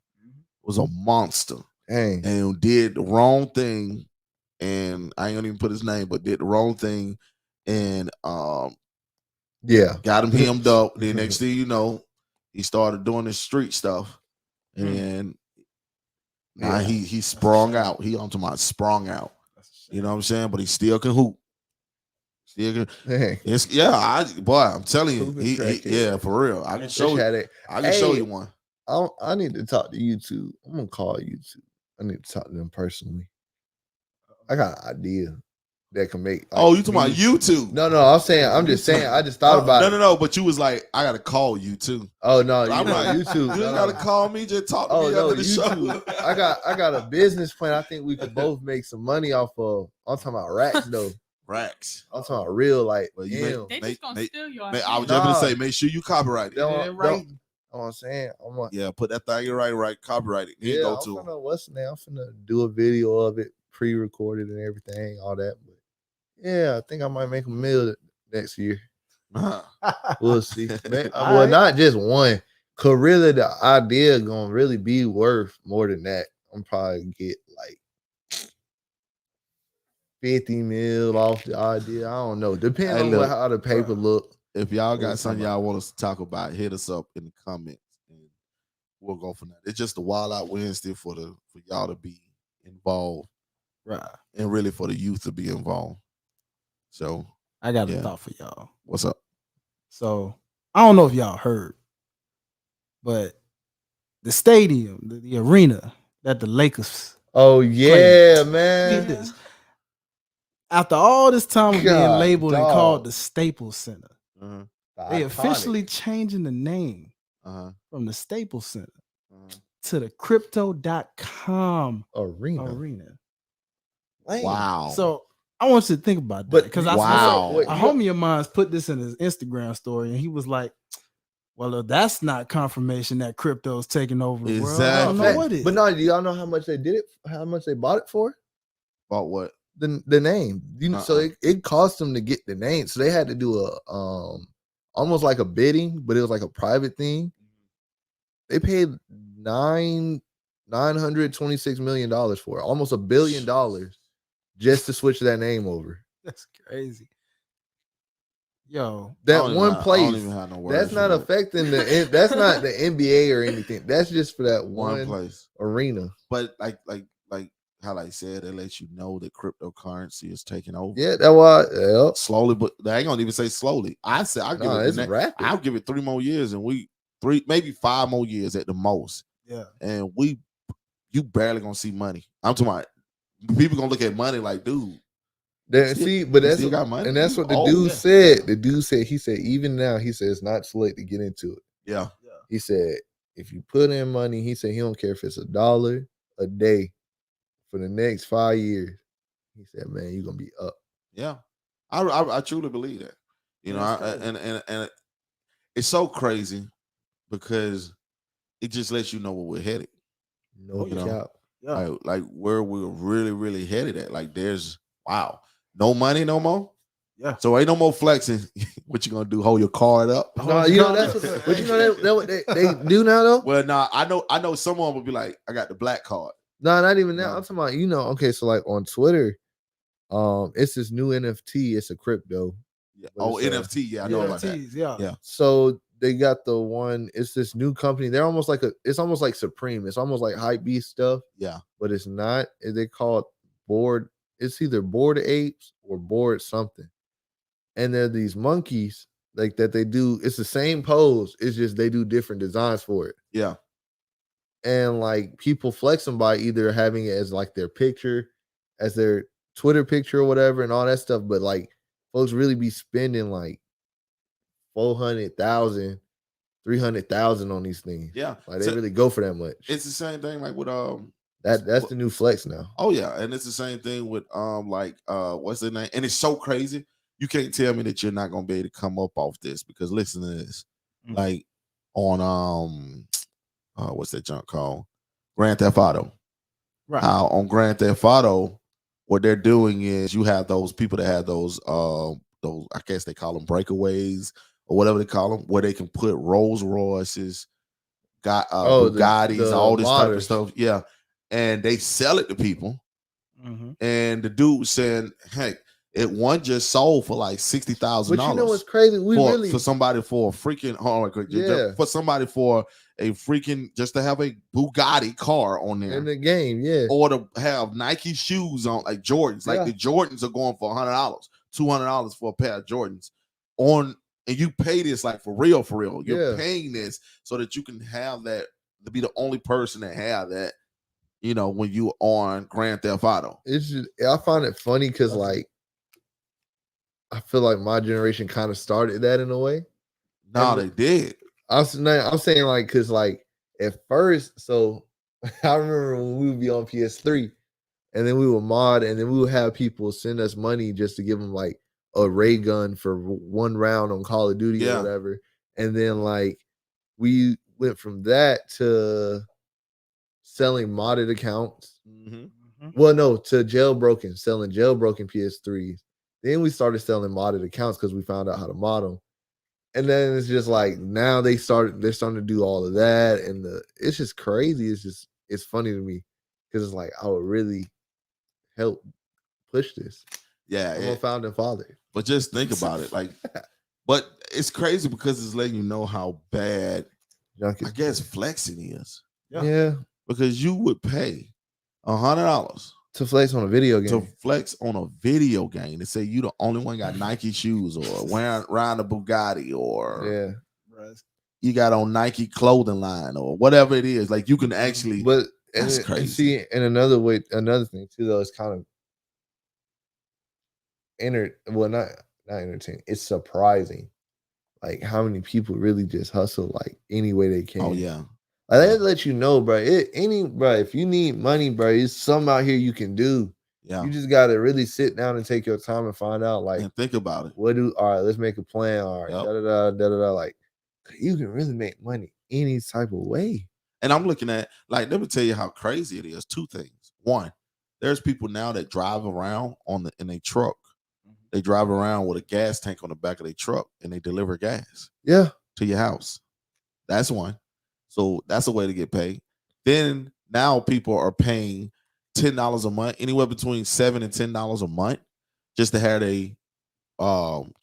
Was a monster. Dang. And did the wrong thing. And I ain't gonna even put his name, but did the wrong thing. And Yeah. got him hemmed up. Then next thing you know, he started doing this street stuff. And now he sprung out. I'm talking about sprung out. You know what I'm saying? But he still can hoop. Still can. Dang. I'm telling you, Hooping crackhead. for real. I can show Had you. it. I can show Hey, you one. I need to talk to YouTube. I'm gonna call YouTube. I need to talk to them personally. I got an idea that can make. Like, You talking about YouTube? No, I'm just saying. I just thought about it. No. But you was like, I gotta call you too. Oh no, I'm like, YouTube. You No, gotta no. call me. Just talk to Oh me no, after the show. YouTube. I got a business plan. I think we could both make some money off of. I'm talking about racks though. Racks. I'm talking about real like. Well, you damn. They just gonna steal your I was idea. just gonna Nah. say, make sure you copyright it. Don't, right. you know what I'm saying? I'm like, Yeah, put that thing right, copyright it. Then yeah, go I'm to finna, what's the name? I'm finna do a video of it, pre-recorded and everything, all that. But yeah, I think I might make a meal next year. him. We'll see. Well, Alright. not just one. Cause really the idea gonna really be worth more than that. I'm probably get like 50 mil off the idea. I don't know. Depending Hey, on look, how the paper look. If y'all got We'll something come y'all want us to talk about, hit us up in the comments and we'll go from there. It's just a Wild Out Wednesday for y'all to be involved Right. and really for the youth to be involved. So I got a Yeah. thought for y'all. what's up? So I don't know if y'all heard, but the stadium, the arena that the Lakers Oh yeah, man. did this. After all this time of being God, labeled and dog. called the Staples Center, Uh-huh. they Iconic. officially changing the name Uh-huh. from the Staples Center Uh-huh. to the Crypto.com arena. arena. Lame. Wow. So I want you to think about that But because Wow. Wait, a homie of mine put this in his Instagram story and he was like, "Well, if that's not confirmation that crypto is taking over the world, I don't know Fact. what is." But no, do y'all know how much they did it? How much they bought it for? About what? The name. You know, so Uh-uh. it cost them to get the name. So they had to do a almost like a bidding, but it was like a private thing. They paid $926 million for it, almost $1 billion just to switch that name over. That's crazy. Yo, That I don't one even place. have no words That's for not that. affecting that's not the NBA or anything. That's just for that one one place. arena. But like how I said, it lets you know that cryptocurrency is taking over. Yeah, that's why. Yeah. Slowly, but they ain't gonna even say slowly. I said I'll give No, it it's rapid. I'll give it 3 more years and maybe 5 more years at the most. yeah. And you barely gonna see money. I'm talking about people gonna look at money like, dude, Then, Still- see, but you that's still got money? and that's what the Oh, dude yeah. said. The dude said he said even now he said it's not too late to get into it. yeah. He said if you put in money, he said he don't care if it's $1 a day for the next 5 years. He said, man, you're gonna be up. Yeah, I truly believe that. You know, That's and it's so crazy because it just lets you know where we're headed. No You know. cap. Yeah. Like where we're really, really headed at. Like there's no money no more. Yeah. So ain't no more flexing. What you gonna do? Hold your card up? No, you know that's what, but you know that what they do now though. Well, nah, I know someone would be like, I got the black card. No, not even that. No. I'm talking about okay, so like on Twitter, it's this new NFT. It's a crypto. Yeah. But Oh, it's, NFT. Yeah, I know about that. NFTs, yeah. Yeah. So they got the one. It's this new company. They're almost like it's almost like Supreme. It's almost like Hypebeast stuff, Yeah. but it's not. They call it Bored. It's either Bored Apes or Bored something. And they're these monkeys like that. They do. It's the same pose. It's just they do different designs for it. Yeah. And like people flex them by either having it as like their picture, as their Twitter picture or whatever, and all that stuff. But like folks really be spending like 400,000, 300,000 on these things. Yeah. Like they So really go for that much. it's the same thing like with That's the new flex now. Oh yeah, and it's the same thing with what's the name? And it's so crazy. You can't tell me that you're not gonna be able to come up off this because listen to this. Mhm. Like on what's that junk called? Grand Theft Auto. Right. How on Grand Theft Auto, what they're doing is you have those people that have those I guess they call them breakaways or whatever they call them, where they can put Rolls Royces, Bugattis, the all this type of modders. stuff. Yeah. And they sell it to people. Mhm. And the dude was saying, heck, one just sold for like $60,000. But you know what's crazy? We really for somebody for a freaking for somebody for a freaking just to have a Bugatti car on there, in the game, yeah. or to have Nike shoes on, like Jordans. Like Yeah. the Jordans are going for $100, $200 for a pair of Jordans and you pay this like for real. You're Yeah. paying this so that you can have that, to be the only person that have that, when you on Grand Theft Auto. It's just I find it funny because like I feel like my generation kind of started that in a way. No, And they did. I'm saying like because like at first, so I remember when we would be on PS3 and then we would mod and then we would have people send us money just to give them like a ray gun for one round on Call of Duty Yeah. or whatever. And then like we went from that to selling modded accounts. Mhm. Well, no, to selling jailbroken PS3s. Then we started selling modded accounts because we found out how to mod them. And then it's just like now they're starting to do all of that, and it's just crazy. It's funny to me because it's like I would really help push this. Yeah, I'm a founding father. but just think about it. Like, but it's crazy because it's letting you know how bad, Junk is I guess, flexing is. yeah. Because you would pay $100 To flex on a video game. to flex on a video game to say you the only one got Nike shoes or riding a Bugatti or yeah. you got on Nike clothing line or whatever it is. Like you can actually, But That's and crazy. see, and another thing too, though, is kind of not entertaining. It's surprising, like how many people really just hustle like any way they can. oh yeah, Like that let you know, bro. If you need money, bro, it's something out here you can do. yeah. You just gotta really sit down and take your time and find out, like, And think about it. all right, let's make a plan. All right, Yep. da-da-da. Like, you can really make money any type of way. And I'm looking at, like, let me tell you how crazy it is. Two things. One, there's people now that drive around in a truck. They drive around with a gas tank on the back of their truck and they deliver gas Yeah. to your house. That's one. So that's a way to get paid. Then now people are paying $10 a month, anywhere between $7 and $10 a month, just to have a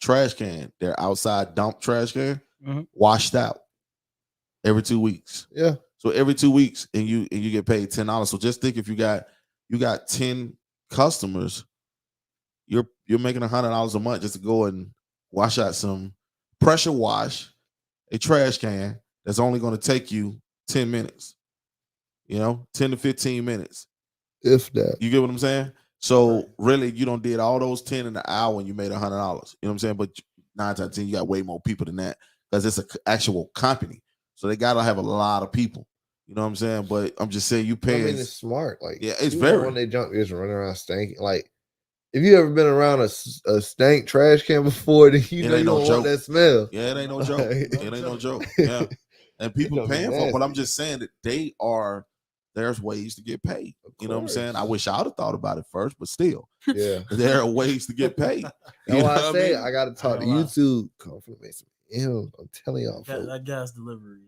trash can, their outside dump trash can, Mhm. washed out every 2 weeks. Yeah. So every 2 weeks, and you get paid $10. So just think if you got 10 customers, you're making $100 a month just to go and wash out some pressure wash a trash can that's only going to take you 10 minutes. 10 to 15 minutes. If that. You get what I'm saying? So really, you don't did all those 10 in the hour and you made $100. You know what I'm saying? But 9 times 10, you got way more people than that because it's an actual company. So they gotta have a lot of people. You know what I'm saying? But I'm just saying, you I pay. mean, it's smart. Like, Yeah, it's you know very. when they junk just running around stinking. Like, if you ever been around a stank trash can before, then you It know ain't you no don't joke. want that smell. Yeah, it ain't no joke. Like, It ain't no joke. Yeah, and people gonna be paying for it. But I'm nasty. just saying that they are there's ways to get paid. You know what I'm saying? I course. wish I would have thought about it first, but still, Yeah. there are ways to get paid. You That's know why what I I say mean? I gotta talk to ain't gonna lie. YouTube. Confirmation. I'm telling y'all, That, folks. that gas delivery.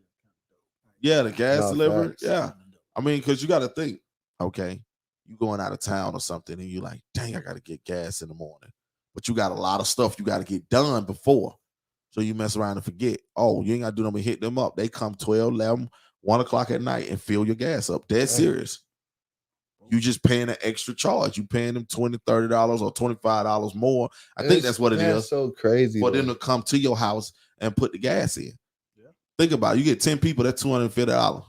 Yeah, the gas No, delivery. facts. Yeah. I mean, because you got to think, okay, you going out of town or something, and you're like, dang, I got to get gas in the morning. But you got a lot of stuff you got to get done before. So you mess around and forget. Oh, you ain't got to do nothing but hit them up. They come 12, 11, 1 o'clock at night and fill your gas up. Dead serious. You just paying an extra charge. You paying them $20, $30 or $25 more. I think that's what it That's is. so crazy. For though. them to come to your house and put the gas in. Yeah. Think about it. You get 10 people, that's $250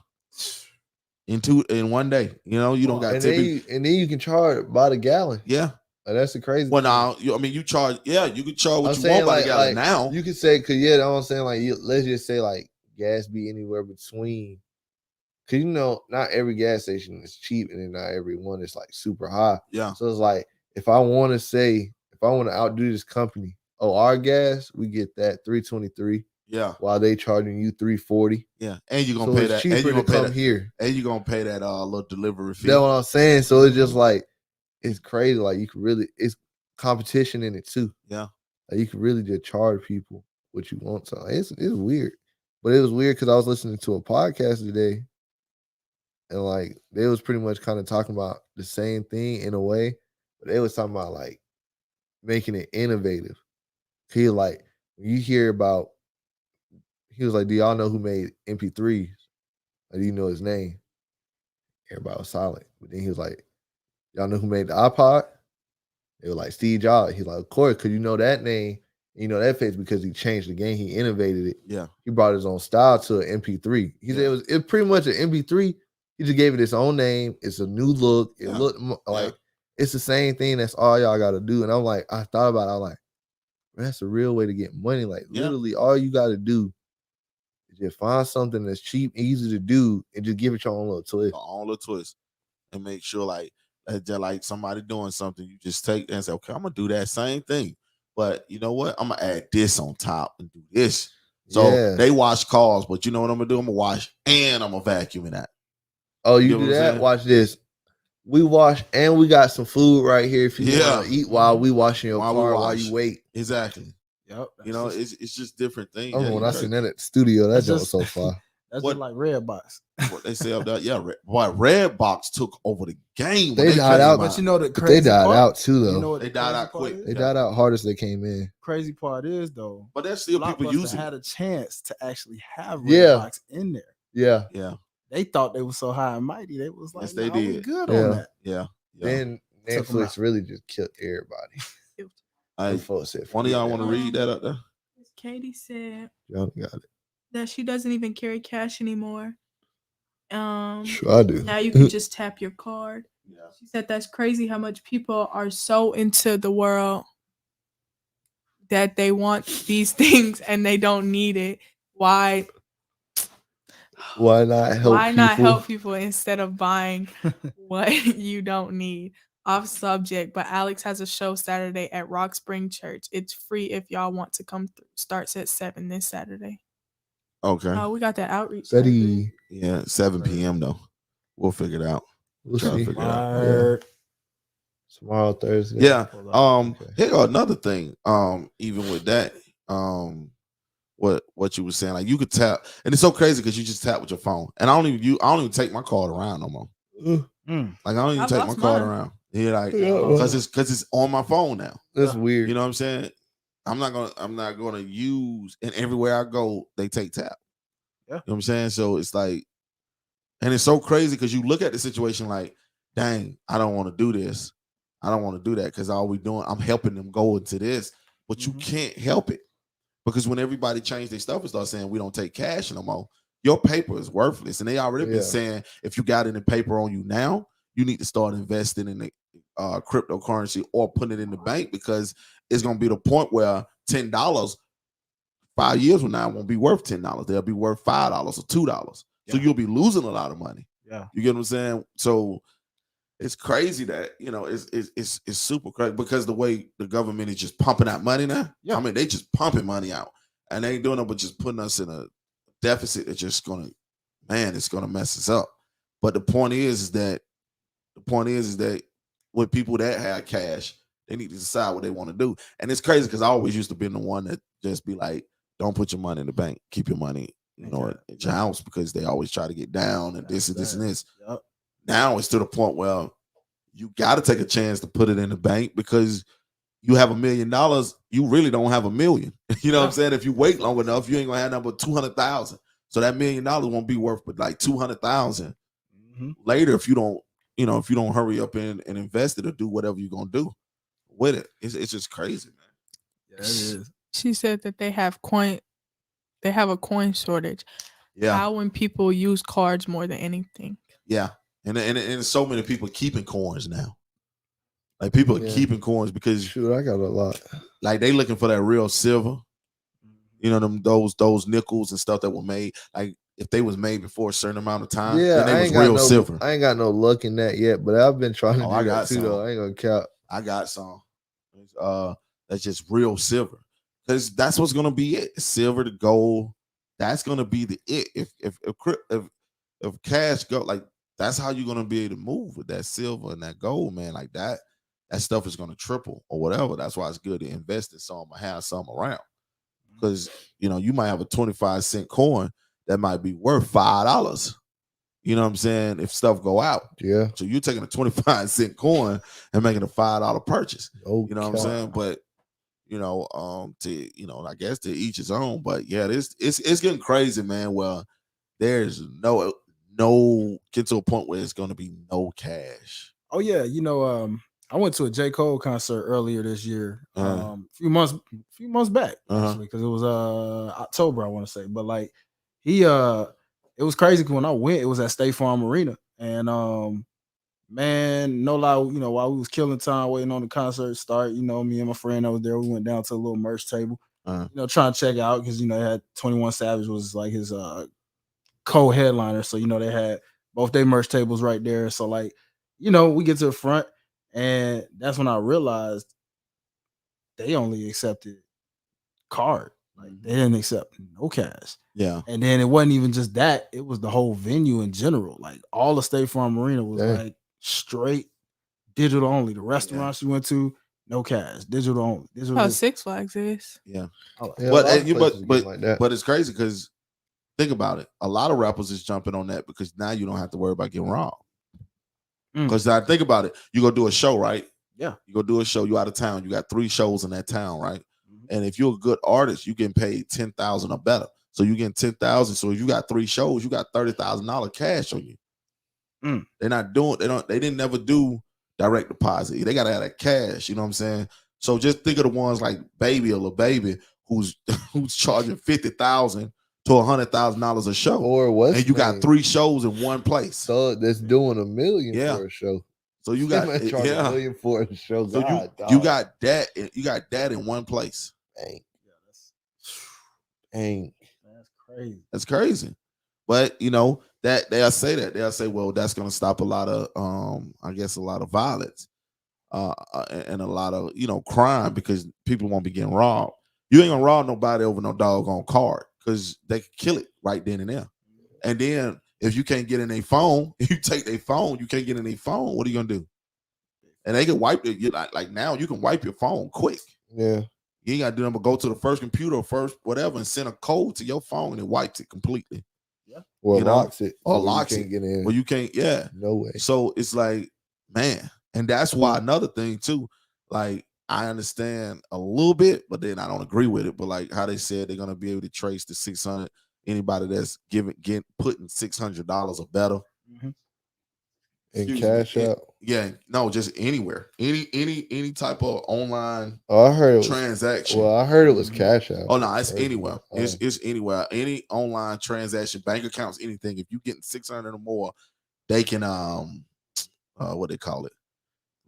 in 1 day. You know, you don't got and 10 then people. you, and then you can charge by the gallon. Yeah. Like, that's the crazy. Well, thing. now, you charge, you can charge what I'm you saying, want by like, the gallon now. you could say, cause yeah, I'm saying, like, let's just say, like, gas be anywhere between. Cause not every gas station is cheap, and then not every one is like super high. Yeah. So it's like, if I want to outdo this company, our gas, we get that $3.23 Yeah. while they charging you $3.40. Yeah. And you're So going to pay it's that. cheaper And you're to going to pay come that. here. And you're going to pay that little delivery fee. That's what I'm saying. So it's just like, it's crazy. Like, you can really, it's competition in it too. Yeah. Like, you can really just charge people what you want. So it's weird. But it was weird because I was listening to a podcast today, and like they was pretty much kind of talking about the same thing in a way, but they was talking about like making it innovative. He like, when you hear about, he was like, do y'all know who made MP3s? Like, do you know his name? Everybody was silent. But then he was like, y'all know who made the iPod? They were like, Steve Jobs. He's like, of course, because you know that name, you know that face because he changed the game. He innovated it. Yeah. He brought his own style to an MP3. He said it pretty much an MP3. He just gave it its own name. It's a new look. It looked like it's the same thing. That's all y'all got to do. And I'm like, I thought about it. I'm like, man, that's a real way to get money. Like, literally, all you got to do is just find something that's cheap, easy to do, and just give it your own little twist. Your own little twist. And make sure, like somebody doing something, you just take and say, okay, I'm going to do that same thing. But you know what? I'm going to add this on top and do this. So they wash cars, but you know what I'm going to do? I'm going to wash and I'm going to vacuum in that. Oh, you know do what I'm that? saying? Watch this. We wash and we got some food right here if you want to eat while we washing your While we car while wash. you wait. Exactly. Yep. You know, it's just different things. Oh, Yeah, when you I right. seen that at the studio, that That's joke was just- so far. That's What- just like Redbox. What they say up there, Redbox took over the game. when They died came out. But you know the But crazy they died part? out too, though. You know what They the died crazy out part quick. is? They died out hardest they came in. Crazy part is though, But there's still people Blockbuster using had it. a chance to actually have Yeah. Redbox in there. Yeah. Yeah, They thought they were so high and mighty. They was like, Yes, they nah, we did. good Yeah. on that. yeah. Then Took 'em Netflix out. really just killed everybody. Hey, Them folks said, one of y'all want to "Forget read that up there? Katie said that." Y'all got it. that she doesn't even carry cash anymore. Sure, I do. Now you can just tap your card. Yeah. She said that's crazy how much people are so into the world that they want these things and they don't need it. Why Why not help why people? not help people instead of buying what you don't need? Off subject, but Alex has a show Saturday at Rock Spring Church. It's free if y'all want to come through. Starts at 7 this Saturday. Okay. Oh, we got that outreach. Steady. Yeah, 7 p.m. though. We'll figure it out. We'll Try to see. figure it out. Word. Tomorrow, Thursday. Yeah. Okay. Here go another thing. Even with that, what you were saying, like you could tap, and it's so crazy because you just tap with your phone. And I don't even take my card around no more. Mm. Like I don't even I've take my lost card mine. around. Yeah, like Yeah. because it's on my phone now. That's weird. You know what I'm saying? I'm not gonna use, and everywhere I go, they take tap. Yeah. You know what I'm saying? So it's like, and it's so crazy because you look at the situation like, dang, I don't want to do this. I don't want to do that because all we doing, I'm helping them go into this, but you Mhm. can't help it because when everybody changed their stuff and start saying we don't take cash no more, your paper is worthless, and they already Yeah. been saying if you got any paper on you now, you need to start investing in the cryptocurrency or put it in the bank because it's gonna be the point where $10 5 years from now won't be worth $10. They'll be worth $5 or $2. So Yeah. you'll be losing a lot of money. Yeah. You get what I'm saying? So it's crazy that it's super crazy because the way the government is just pumping out money now. Yeah. I mean, they just pumping money out and they ain't doing it but just putting us in a deficit that's just gonna, man, it's gonna mess us up. But the point is that with people that have cash, they need to decide what they want to do. And it's crazy because I always used to be the one that just be like, don't put your money in the bank. Keep your money, at your house, because they always try to get down and this and this and this. Yep. Now it's to the point where you got to take a chance to put it in the bank, because you have $1 million, you really don't have $1 million. You know what I'm saying? If you wait long enough, you ain't gonna have number 200,000. So that $1 million won't be worth but like 200,000 later if you don't hurry up and invest it or do whatever you're gonna do with it. It's just crazy, man. Yeah, it is. She said that they have a coin shortage. Yeah, How when people use cards more than anything. yeah. And so many people keeping coins now. Like people are Yeah. keeping coins because Shoot, I got a lot. like they looking for that real silver. Those nickels and stuff that were made. Like if they was made before a certain amount of time, Yeah, then they I was ain't got real no silver. I ain't got no luck in that yet, but I've been trying to Oh, do I that got too, some. though. I ain't gonna count. I got some. That's just real silver, because that's what's gonna be it. Silver to gold. That's gonna be the it. If cash go, like that's how you're gonna be able to move with that silver and that gold, man. Like that stuff is gonna triple or whatever. That's why it's good to invest in some or have some around, because you might have a 25-cent coin that might be worth $5. You know what I'm saying? If stuff go out. Yeah. So you're taking a 25-cent coin and making a $5 purchase. Oh, You know what I'm saying? But I guess to each his own. But yeah, it's getting crazy, man. Well, there's no get to a point where it's gonna be no cash. Oh yeah, I went to a J. Cole concert earlier this year, a few months back, actually, because it was October, I want to say. But like it was crazy 'cause when I went, it was at State Farm Arena. And man, no lie, while we was killing time waiting on the concert to start, me and my friend that was there, we went down to a little merch table, trying to check out because they had 21 Savage was like his co-headliner. So they had both their merch tables right there. So like, we get to the front, and that's when I realized they only accepted card. Like they didn't accept no cash. Yeah. And then it wasn't even just that, it was the whole venue in general. Like all the State Farm Arena was like straight digital only. The restaurants you went to, no cash, digital only. How Six Flags is. Yeah. Yeah, a lot of places but get like that. but it's crazy because think about it. A lot of rappers is jumping on that because now you don't have to worry about getting robbed. Because I think about it, you go do a show, right? Yeah. You go do a show, you out of town, you got 3 shows in that town, right? And if you're a good artist, you getting paid $10,000 or better. So you getting $10,000. So if you got 3 shows, you got $30,000 cash on you. They're not doing. They didn't never do direct deposit. They gotta have that cash. You know what I'm saying? So just think of the ones like Baby or Lil Baby, who's charging $50,000 to $100,000 a show, Or West and you got Main. 3 shows in one place. So that's doing $1 million Yeah. for a show. So you got $1 million for a show. So God, you dog. got that. You got that in one place. Dang. That's crazy. That's crazy. But that they'll say, well, that's gonna stop a lot of I guess a lot of violence and a lot of crime, because people won't be getting robbed. You ain't gonna rob nobody over no doggone card, because they can kill it right then and there. And then if you can't get in their phone, you take their phone, you can't get in their phone, what are you gonna do? And they can wipe it. Like now you can wipe your phone quick. Yeah. You ain't gotta do nothing but go to the first computer or first whatever and send a code to your phone and it wipes it completely. Or You know? locks it. Or so you locks can't it. get in. Well, you can't, yeah. No way. So it's like, man, and that's why another thing too, like I understand a little bit, but then I don't agree with it. But like how they said they're gonna be able to trace the 600, anybody that's putting $600 or better. And Excuse cash me. out. Yeah, no, just anywhere, any type of online Oh, I heard it was, transaction. well, I heard it was cash out. Oh no, it's Heard anywhere. it. It's anywhere. Any online transaction, bank accounts, anything. If you getting 600 or more, they can what they call it,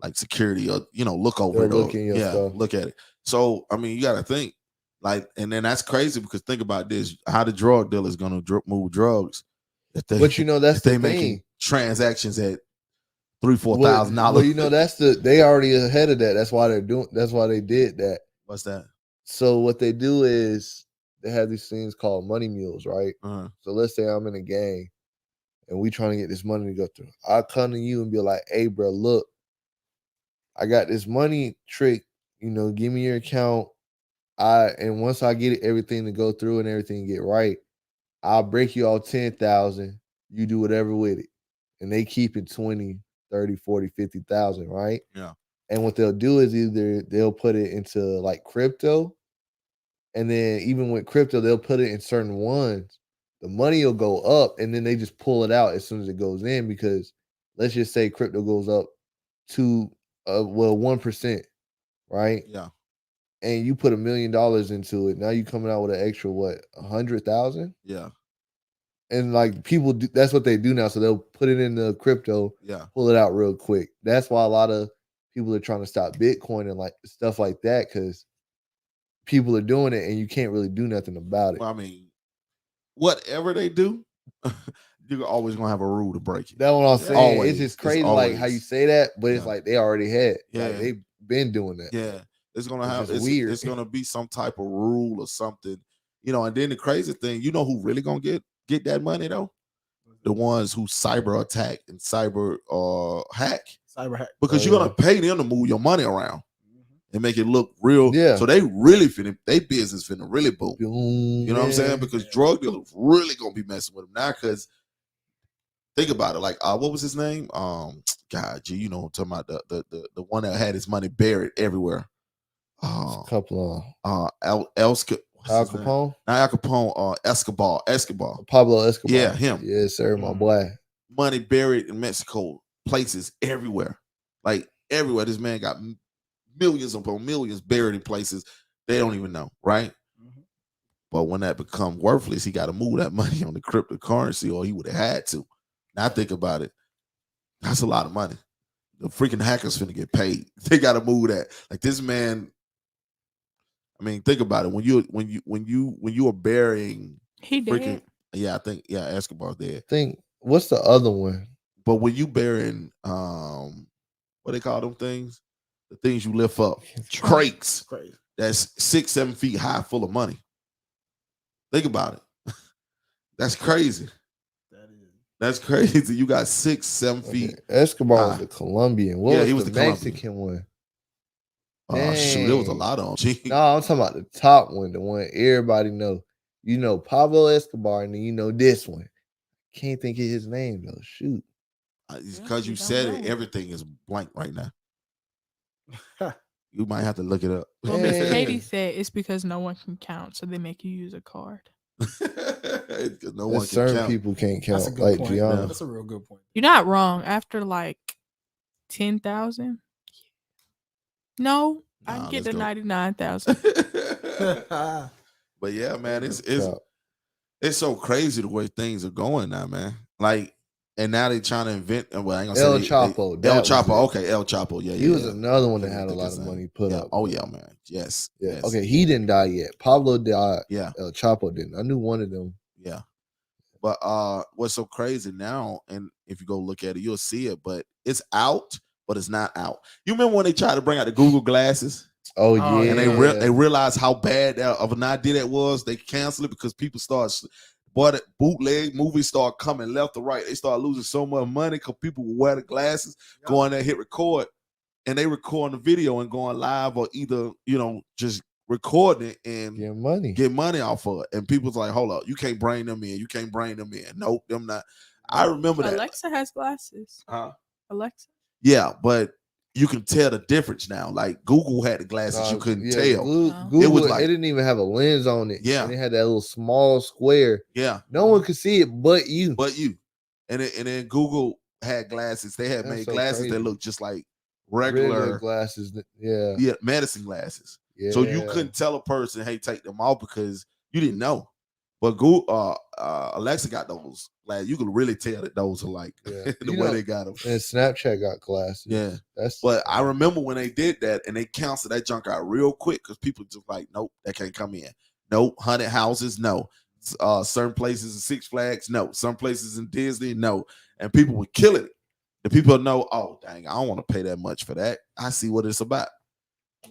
like security, or look over They're it. Or, looking your yeah, stuff. look at it. So I mean, you got to think like, and then that's crazy because think about this: how the drug dealer is gonna move drugs. If they, But that's if they the making thing. transactions at $3,000-$4,000. Well, they already ahead of that. That's why they did that. What's that? So what they do is they have these things called money mules, right? Uh-huh. So let's say I'm in a gang and we trying to get this money to go through. I come to you and be like, hey, bro, look, I got this money trick. You know, give me your account. And once I get everything to go through and everything get right, I'll break you all 10,000. You do whatever with it. And they keep it 20, 30, 40, 50,000, right? Yeah. And what they'll do is either they'll put it into like crypto, and then even with crypto, they'll put it in certain ones. The money will go up, and then they just pull it out as soon as it goes in, because let's just say crypto goes up to 1%, right? Yeah. And you put $1 million into it. Now you coming out with an extra 100,000? Yeah. And like people do, that's what they do now. So they'll put it in the crypto, Yeah. pull it out real quick. That's why a lot of people are trying to stop Bitcoin and like stuff like that, because people are doing it and you can't really do nothing about it. Well, I mean, whatever they do, you're always gonna have a rule to break it. That's what I'm saying. Always. It's just It's crazy, like how you always. say that, but it's Yeah. like they already had. Yeah. Like they've been doing that. Yeah, it's gonna It's have just it's, weird. it's gonna be some type of rule or something, you know. And then the crazy thing, you know, who really gonna get that money though? The ones who cyber attack and cyber hack, Cyber hack. because Oh, you're gonna pay them to move your money around and make it look real. Yeah. So they really they business finna really boom. Boom, You know what I'm saying? yeah. Because drug dealers really gonna be messing with them now. Because think about it, like what was his name? God, gee, you know, I'm talking about the one that had his money buried everywhere. It's a couple of Al Capone, not Al Capone, Escobar. Pablo Escobar. Yeah, him. Yes, sir, my Mm. boy. Money buried in Mexico, places everywhere, like everywhere. This man got millions upon millions buried in places they don't even know, right? Mhm. But when that becomes worthless, he got to move that money on the cryptocurrency, or he would have had to. Now think about it. That's a lot of money. The freaking hackers finna get paid. They got to move that. Like this man. I mean, think about it. When you are burying He did. freaking, I think Escobar's dead. What's the other one? But when you burying what they call them things? The things you lift up. Crates. Crazy. That's 6-7 feet high, full of money. Think about it. That's crazy. That is. That's crazy. You got 6-7 feet. Okay, Escobar was high. the Colombian. What Yeah, was he was the the Colombian. Mexican one? Oh shoot, there was a Dang. lot of them. No, I'm talking about the top one, the one everybody know. You know Pablo Escobar, and then you know this one. Can't think of his name though. Shoot. Because you you don't said it, know. everything is blank right now. You might have to look it up. Well, Miss Yeah. Katie said it's because no one can count, so they make you use a card. Because no There's one can certain count. people can't count, That's a good like point. Gianna. That's a real good point. You're not wrong. After like 10,000, no, I Nah, can get let's to go. 99,000. But yeah, man, Yeah. it's so crazy the way things are going now, man. Like, and now they're trying to invent. Well, I ain't gonna El say Chapo, El that was Chapo. it. Okay, El Chapo. Yeah, He yeah, was yeah. another one that Couldn't had a think lot his of name. money put Yeah. up. Oh yeah, man. Yes. Yeah. Yes. Okay, he didn't die yet. Pablo died. Yeah. El Chapo didn't. I knew one of them. Yeah. But what's so crazy now, and if you go look at it, you'll see it, but it's out, but it's not out. You remember when they tried to bring out the Google glasses? Oh, Oh, yeah. And they realized how bad of an idea that was. They canceled it because people the bootleg movies start coming left or right. They start losing so much money because people will wear the glasses, go on there, hit record, and they record the video and going live, or either just recording it and Get money. get money off of it. And people's like, hold up, you can't bring them in. You can't bring them in. Nope, them not. I remember that. Alexa has glasses. Huh? Alexa. Yeah, but you can tell the difference now. Like Google had the glasses, you couldn't tell. Google, It was like- it didn't even have a lens on it. Yeah. And it had that little small square. Yeah, No one could see it but you. but you. And then Google had glasses. They had That's made so glasses that crazy. looked just like regular regular glasses. Yeah. medicine glasses. Yeah. So you couldn't tell a person, hey, take them off, because you didn't know. But Google, Alexa got those. Like you could really tell that those are like Yeah. the You way know, they got them. And Snapchat got glasses. Yeah. That's But I remember when they did that and they canceled that junk out real quick because people just like, nope, that can't come in. Nope, haunted houses, no. Certain places in Six Flags, no. Some places in Disney, no. And people were killing it. The people know, oh, dang, I don't want to pay that much for that. I see what it's about.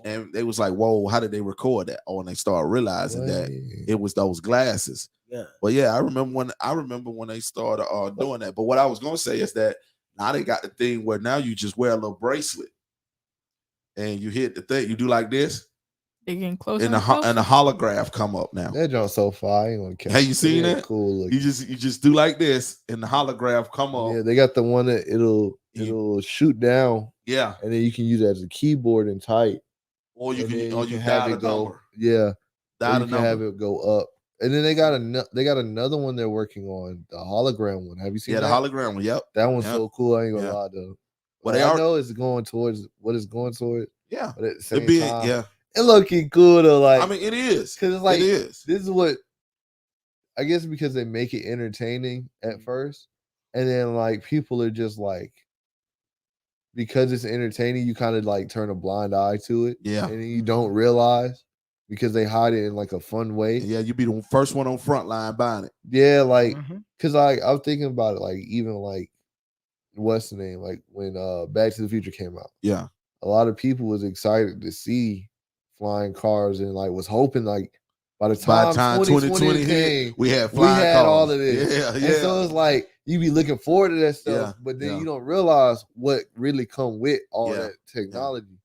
And they was like, whoa, how did they record that? Oh, and they started realizing that Right. it was those glasses. Yeah. But yeah, I remember when they started doing that. But what I was gonna say is that now they got the thing where now you just wear a little bracelet and you hit the thing, you do like this, They're getting closer and and the closer. holograph come up now. That joint so far. I ain't gonna catch. Have you it. seen It ain't that? Cool looking. You just do like this, and the holograph come up. Yeah, they got the one that You- it'll shoot down, Yeah. and then you can use it as a keyboard and type. Or you and can then or you have dial it a go. number. Yeah, Dial or a you can have number. it go up. And then they got another one they're working on, the hologram one. Have you seen Yeah, the that? hologram one. Yep. That one's Yep. so cool. I ain't gonna Yeah. lie though. Well, Like, they I are. know it's going towards what it's going towards, Yeah. but at the It same be time, yeah. it looking cool though. Like, I mean, it is. because it's like it is. this is what I guess because they make it entertaining at first, and then like people are just like because it's entertaining, you kind of like turn a blind eye to it, Yeah. and then you don't realize because they hide it in like a fun way. Yeah, you be the first one on front line buying it. Yeah, like Mhm. because I'm thinking about it, like even like what's the name, like when Back to the Future came out, Yeah. a lot of people was excited to see flying cars and like was hoping like by the By time, the time 2020 hit, came, we had we flying had all cars. of this. Yeah, And yeah. so it's like you be looking forward to that stuff, Yeah, but then yeah. you don't realize what really come with all Yeah, that technology.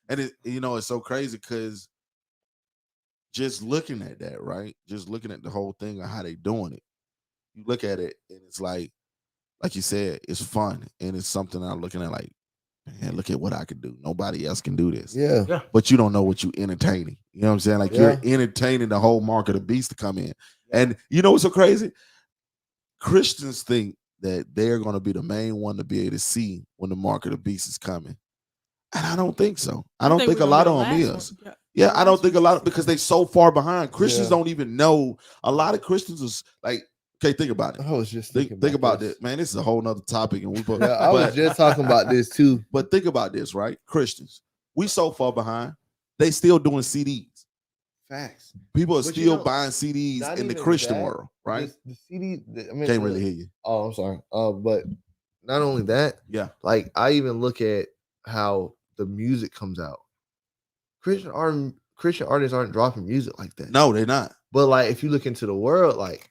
And it's so crazy because just looking at that, right? Just looking at the whole thing and how they doing it. You look at it and it's like you said, it's fun. And it's something I'm looking at like, man, look at what I can do. Nobody else can do this. Yeah. But you don't know what you entertaining. You know what I'm saying? Like you're entertaining the whole mark of the beast to come in. And you know what's so crazy? Christians think that they're going to be the main one to be able to see when the mark of the beast is coming. And I don't think so. I don't think we're a lot gonna of be them the is. last one. Yeah, I don't think a lot because they so far behind. Christians Yeah. don't even know. A lot of Christians is like, okay, think about it. I was just Think thinking about this. that, man. This is a whole nother topic, and we put. Yeah, I was just talking about this too. But think about this, right? Christians, we so far behind. They still doing CDs. Facts. People are But you still know, buying CDs not in the even Christian that, world, right? The CD, I mean, Can't really hear you. Oh, I'm sorry. But not only that, Yeah, like I even look at how the music comes out. Christian artists aren't dropping music like that. no, they're not. But like if you look into the world, like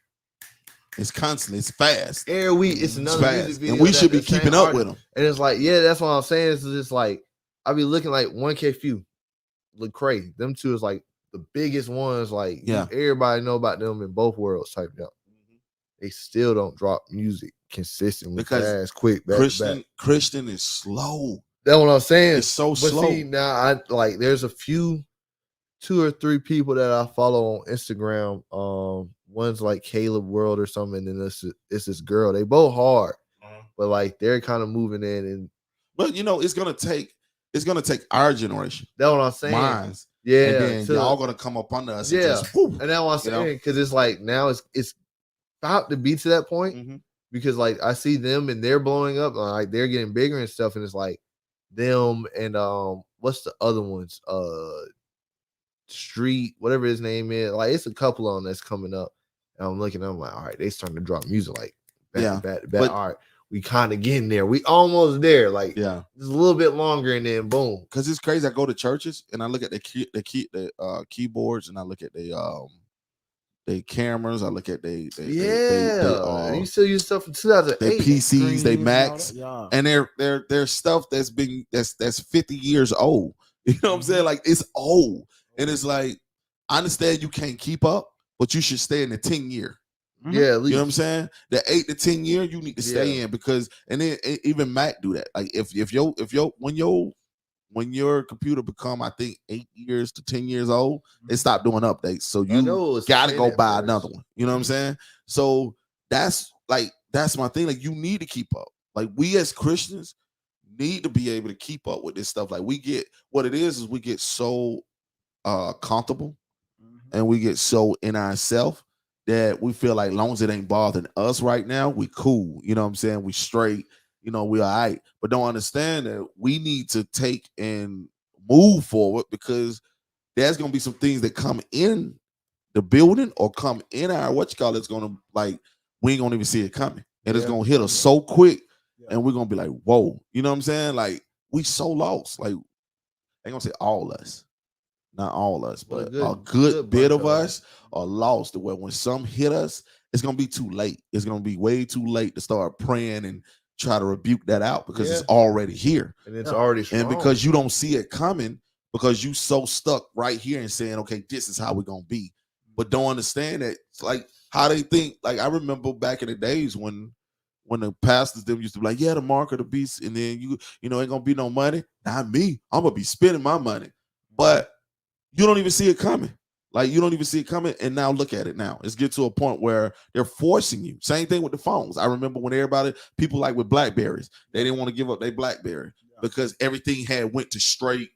It's constant. It's fast. every week it's It's another fast, music video. and we that should be the same keeping up artist- with them. And it's like, yeah, that's what I'm saying. It's just like I be looking like 1K Few, Lecrae. Them two is like the biggest ones. Like Yeah. everybody know about them in both worlds typed up. They still don't drop music consistently, Because fast, quick, back to back. Christian is slow. That's what I'm saying. It's so But slow. see, now I like there's a few, 2 or 3 people that I follow on Instagram. One's like Caleb World or something, and then it's this girl. They both hard, but like they're kind of moving in, and But you know, it's gonna take our generation, that's what I'm saying. minds, Yeah, and then to- y'all gonna come up under us. And Yeah. just, whoo. and that's what I'm you know? saying because it's like now it's about to be to that point Mhm. because like I see them and they're blowing up, like they're getting bigger and stuff, and it's like them and what's the other ones? Street, whatever his name is. Like it's a couple of them that's coming up. And I'm looking, I'm like, all right, they starting to drop music like back Yeah, to back to back. but- All right, we kind of getting there. We almost there. Like Yeah, just a little bit longer, and then boom. because it's crazy. I go to churches and I look at the keyboards and I look at the cameras. I look at they Yeah, and you still use stuff from 2008. their PCs, they Screens and all Macs, that. Yeah. and they're stuff that's 50 years old. You know what I'm saying? Like it's old, and it's like I understand you can't keep up, but you should stay in the 10-year. Yeah, at You least. know what I'm saying? The 8 to 10 year, you need to stay Yeah. in because, and then even Mac do that. Like if when your computer become, I think 8 years to 10 years old, they stop doing updates. So I know it you was gotta 10 go at buy first. another one. You know what I'm saying? So that's my thing. Like you need to keep up. Like we as Christians need to be able to keep up with this stuff. Like we get what it is we get so comfortable and we get so in ourselves that we feel like long as it ain't bothering us right now, we cool. You know what I'm saying? We straight, you know, we all right. But don't understand that we need to take and move forward because there's gonna be some things that come in the building or come in our it's gonna like we ain't gonna even see it coming. And it's Yeah. gonna hit us so quick Yeah. and we're gonna be like, whoa, you know what I'm saying? Like we so lost. Like I ain't gonna say all us. not all us, But but a a good good bit bunch of of us are lost. To where when some hit us, it's gonna be too late. It's gonna be way too late to start praying and try to rebuke that out because it's Yeah. already here. and it's Yeah. already strong. And because you don't see it coming, because you so stuck right here and saying, okay, this is how we're gonna be, but don't understand that it's like how they think. Like I remember back in the days when the pastors them used to be like, yeah, the mark of the beast, and then you know ain't gonna be no money. Not me. I'm gonna be spending my money, but you don't even see it coming. Like you don't even see it coming. And now look at it now. It's get to a point where they're forcing you. Same thing with the phones. I remember when people like with Blackberries, they didn't want to give up their Blackberry because everything had went to straight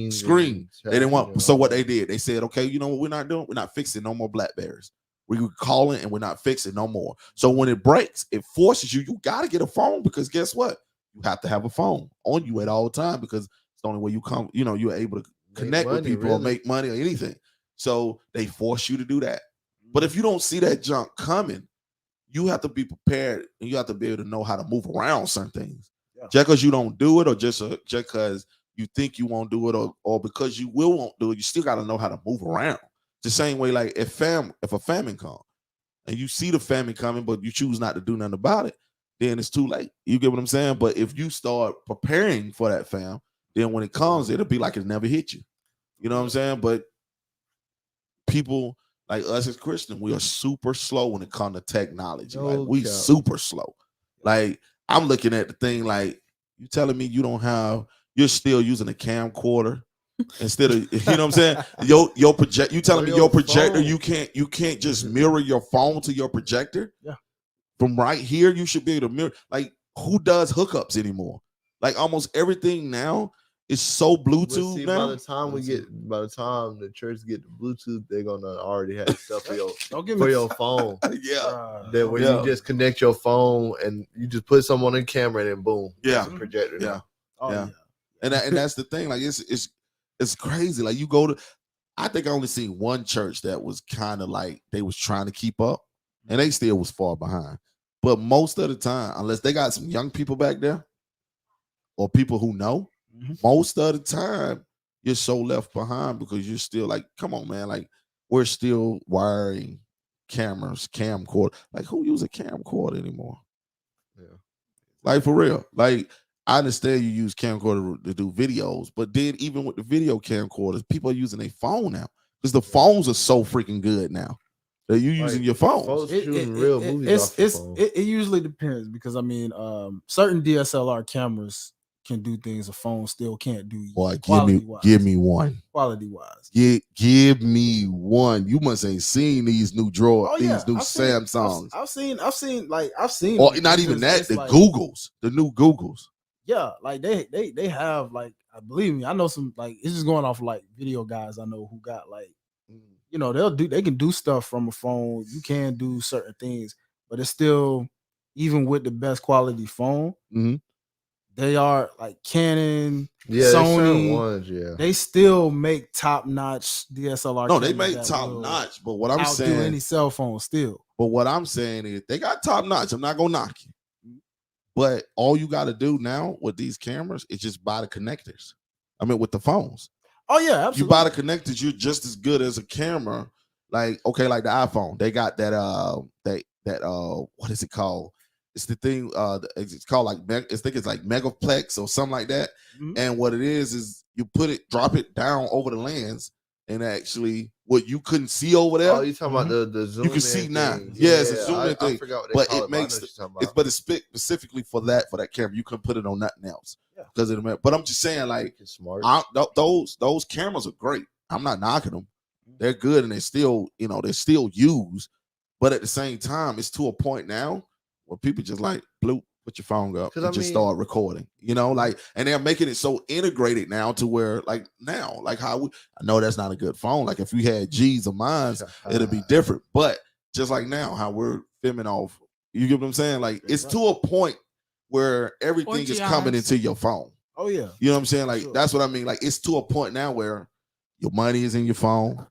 screen. They didn't want. So what they did, they said, okay, you know what we're not doing? We're not fixing no more Blackberries. We were calling and we're not fixing no more. So when it breaks, it forces you. You got to get a phone because guess what? You have to have a phone on you at all time because it's the only way you come. You know, you're able to connect with people or make money or anything. So they force you to do that. But if you don't see that junk coming, you have to be prepared and you have to be able to know how to move around certain things. Yeah. Just because you don't do it or just because you think you won't do it or because you won't do it, you still got to know how to move around. The same way, like if a famine comes and you see the famine coming, but you choose not to do nothing about it, then it's too late. You get what I'm saying? But if you start preparing for that famine, then when it comes, it'll be like it never hit you. You know what I'm saying? But people like us as Christians, we are super slow when it comes to technology. No like we cap. super slow. Like I'm looking at the thing like you telling me you're still using a camcorder instead of you know what I'm saying? Your project you telling me your projector, phone. you can't just mirror your phone to your projector? Yeah. From right here, you should be able to mirror. Like who does hookups anymore? Like almost everything now is so Bluetooth See, now. by the time the church get the Bluetooth, they're gonna already have stuff for your phone. Yeah. That where you just connect your phone and you just put someone on the camera and then boom, Yeah. it's a projector. Yeah. now. Oh, Yeah. yeah. And that's the thing. Like it's crazy. Like you go to, I think I only seen one church that was kind of like they was trying to keep up, and they still was far behind. But most of the time, unless they got some young people back there or people who know, most of the time you're so left behind because you're still like, come on, man. Like we're still wiring cameras, camcorder. Like who use a camcorder anymore? Yeah. Like for real. Like I understand you use camcorder to do videos, but then even with the video camcorders, people are using a phone now because the phones are so freaking good now that you're using your phone. Folks shooting real movies off your phone. It usually depends because I mean, certain DSLR cameras can do things a phone still can't do. Boy, give me one. Quality wise, give me one. You must ain't seen these new these new Samsungs. I've seen. Or not even that. The like, Googles, the new Googles. Yeah, like they have like believe me, I know some like it's just going off like video guys I know who got like you know they can do stuff from a phone. You can do certain things, but it's still even with the best quality phone. They are like Canon, Sony. Ones, they still make top notch DSLR. No, they make top notch. But what I'm saying, any cell phone still. But what I'm saying is they got top notch. I'm not gonna knock you. But all you got to do now with these cameras is just buy the connectors. I mean, with the phones. Oh yeah, absolutely. You buy the connectors, you're just as good as a camera. Like okay, like the iPhone, they got that what is it called? It's the thing. It's called like I think it's like Megaplex or something like that. And what it is you drop it down over the lens, and actually what you couldn't see over there. Oh, you talking about the zoom? You can see now. Thing. Yeah, it's a zoom in I thing. forgot what they But call it makes it's specifically for that camera. You couldn't put it on nothing else because of the. But I'm just saying, like, it's smart. Those cameras are great. I'm not knocking them. They're good and they're still used. But at the same time, it's to a point now where people just like bloop, put your phone up and start recording. You know, like, and they're making it so integrated now to where, like, now, like how I know that's not a good phone. Like if we had G's or mines, it'd be different. But just like now, how we're filming off, you get what I'm saying? Like it's to a point where everything is coming into your phone. Oh yeah, you know what I'm saying? Like that's what I mean. Like it's to a point now where your money is in your phone.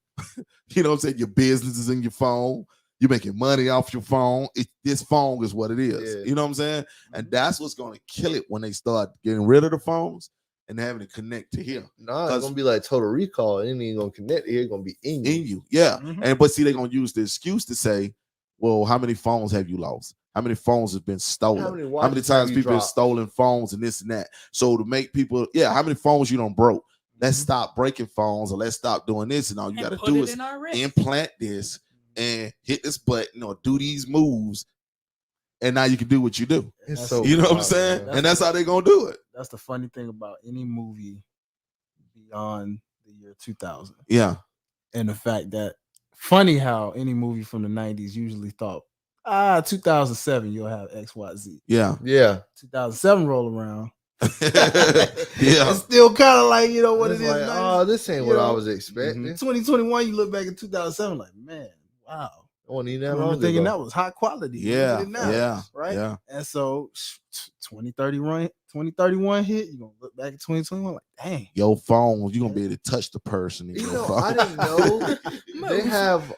You know what I'm saying? Your business is in your phone. You're making money off your phone. This phone is what it is. Yeah. You know what I'm saying? And that's what's going to kill it when they start getting rid of the phones and having it connect to here. Nah, it's 'Cause- gonna be like Total Recall. It ain't gonna connect here. It's gonna be in you. In you, yeah. Mhm. And but see, they're gonna use the excuse to say, well, how many phones have you lost? How many phones have been stolen? How many How many watches have times you people have dropped? stolen phones and this and that? So to make people, how many phones you don't broke? Let's stop breaking phones, or let's stop doing this. And all you And got to put do it is in our wrist. implant this and hit this button or do these moves, and now you can do what you do. It's That's- so You know what I'm wild, saying? man. And that's how they're gonna do it. That's the funny thing about any movie beyond the year 2000, Yeah, and the fact that funny how any movie from the 90s usually thought, 2007 you'll have XYZ. yeah, Yeah. 2007 roll around. yeah. It's still kind of like, you know what It's it is. like, man. oh, this ain't You what I know, was expecting. 2021, you look back at 2007, like, man, wow. I wasn't even I that remember long thinking ago. that was high quality. Look at Yeah, it now, yeah, right? yeah. And so 2031 hit, you're gonna look back at 2021 like, dang. Your phone, you're gonna be able to touch the person in You your know, phone. I didn't know they Move. have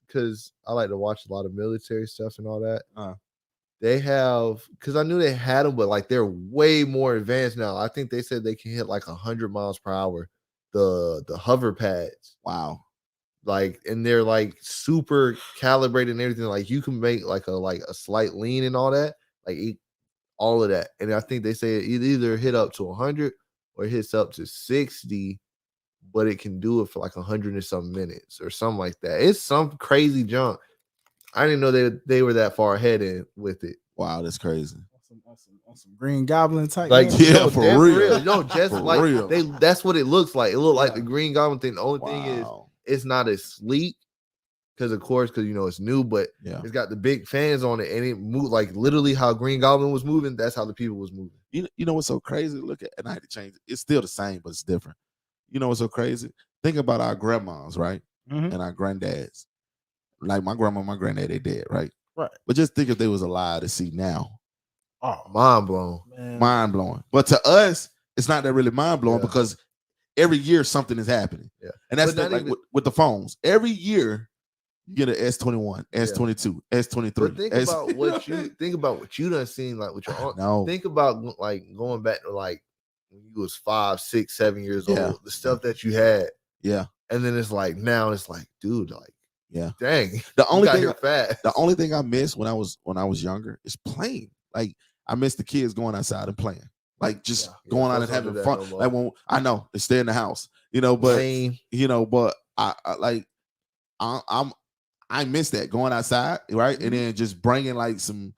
because I like to watch a lot of military stuff and all that. They have, because I knew they had them, but like they're way more advanced now. I think they said they can hit like 100 miles per hour. The hover pads, Wow. like, and they're like super calibrated and everything. Like you can make like a slight lean and all that, like all of that. And I think they say it either hit up to 100 or it hits up to 60, but it can do it for like 100 and some minutes or something like that. It's some crazy junk. I didn't know they were that far ahead in with it. Wow, that's crazy. On some Green Goblin type. Like, game. Yeah, no, for damn real. No, just For like real. that's what it looks like. It looked like Yeah. the Green Goblin thing. The only thing is Wow. it's not as sleek because you know it's new, but Yeah. it's got the big fans on it and it moved like literally how Green Goblin was moving. That's how the people was moving. You know what's so crazy? Look at, and I had to change it. It's still the same, but it's different. You know what's so crazy? Think about our grandmas, right? Mhm. And our granddads. Like my grandma, my granddad, they dead, right? Right. But just think if they was alive to see now. Oh, Mind blown. man. Mind blowing. But to us, it's not that really mind blowing Yeah. because every year something is happening. Yeah. And that's But not like even- with the phones. Every year you get an S21, S22, S23. But think about what you done seen like with your own. No. Think about like going back to like when you was 5, 6, 7 years Yeah. old, the stuff that you had, Yeah. and then it's like now it's like, dude, like, Yeah. dang, The you only got thing here fast. the only thing I missed when I was younger is playing. Like I miss the kids going outside and playing. Like just Yeah, going out and folks don't having do that fun. no more. Like when I know they stay in the house, but Same. but I like I miss that going outside, right? And then just bringing like some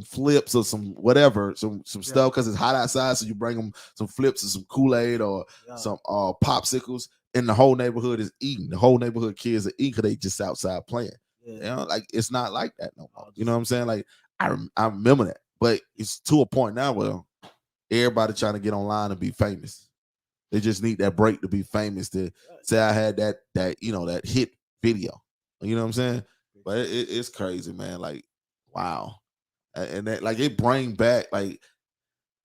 flips or some whatever, some stuff because it's hot outside. So you bring them some flips and some Kool-Aid or Yeah. some popsicles, and the whole neighborhood is eating. The whole neighborhood kids are eating because they just outside playing. Yeah. You know, like it's not like that no more. No, You know what I'm saying? Like I remember that, but it's to a point now where everybody trying to get online and be famous. They just need that break to be famous to say I had that that hit video. You know what I'm saying? But it's crazy, man. Like wow, and that like it bring back like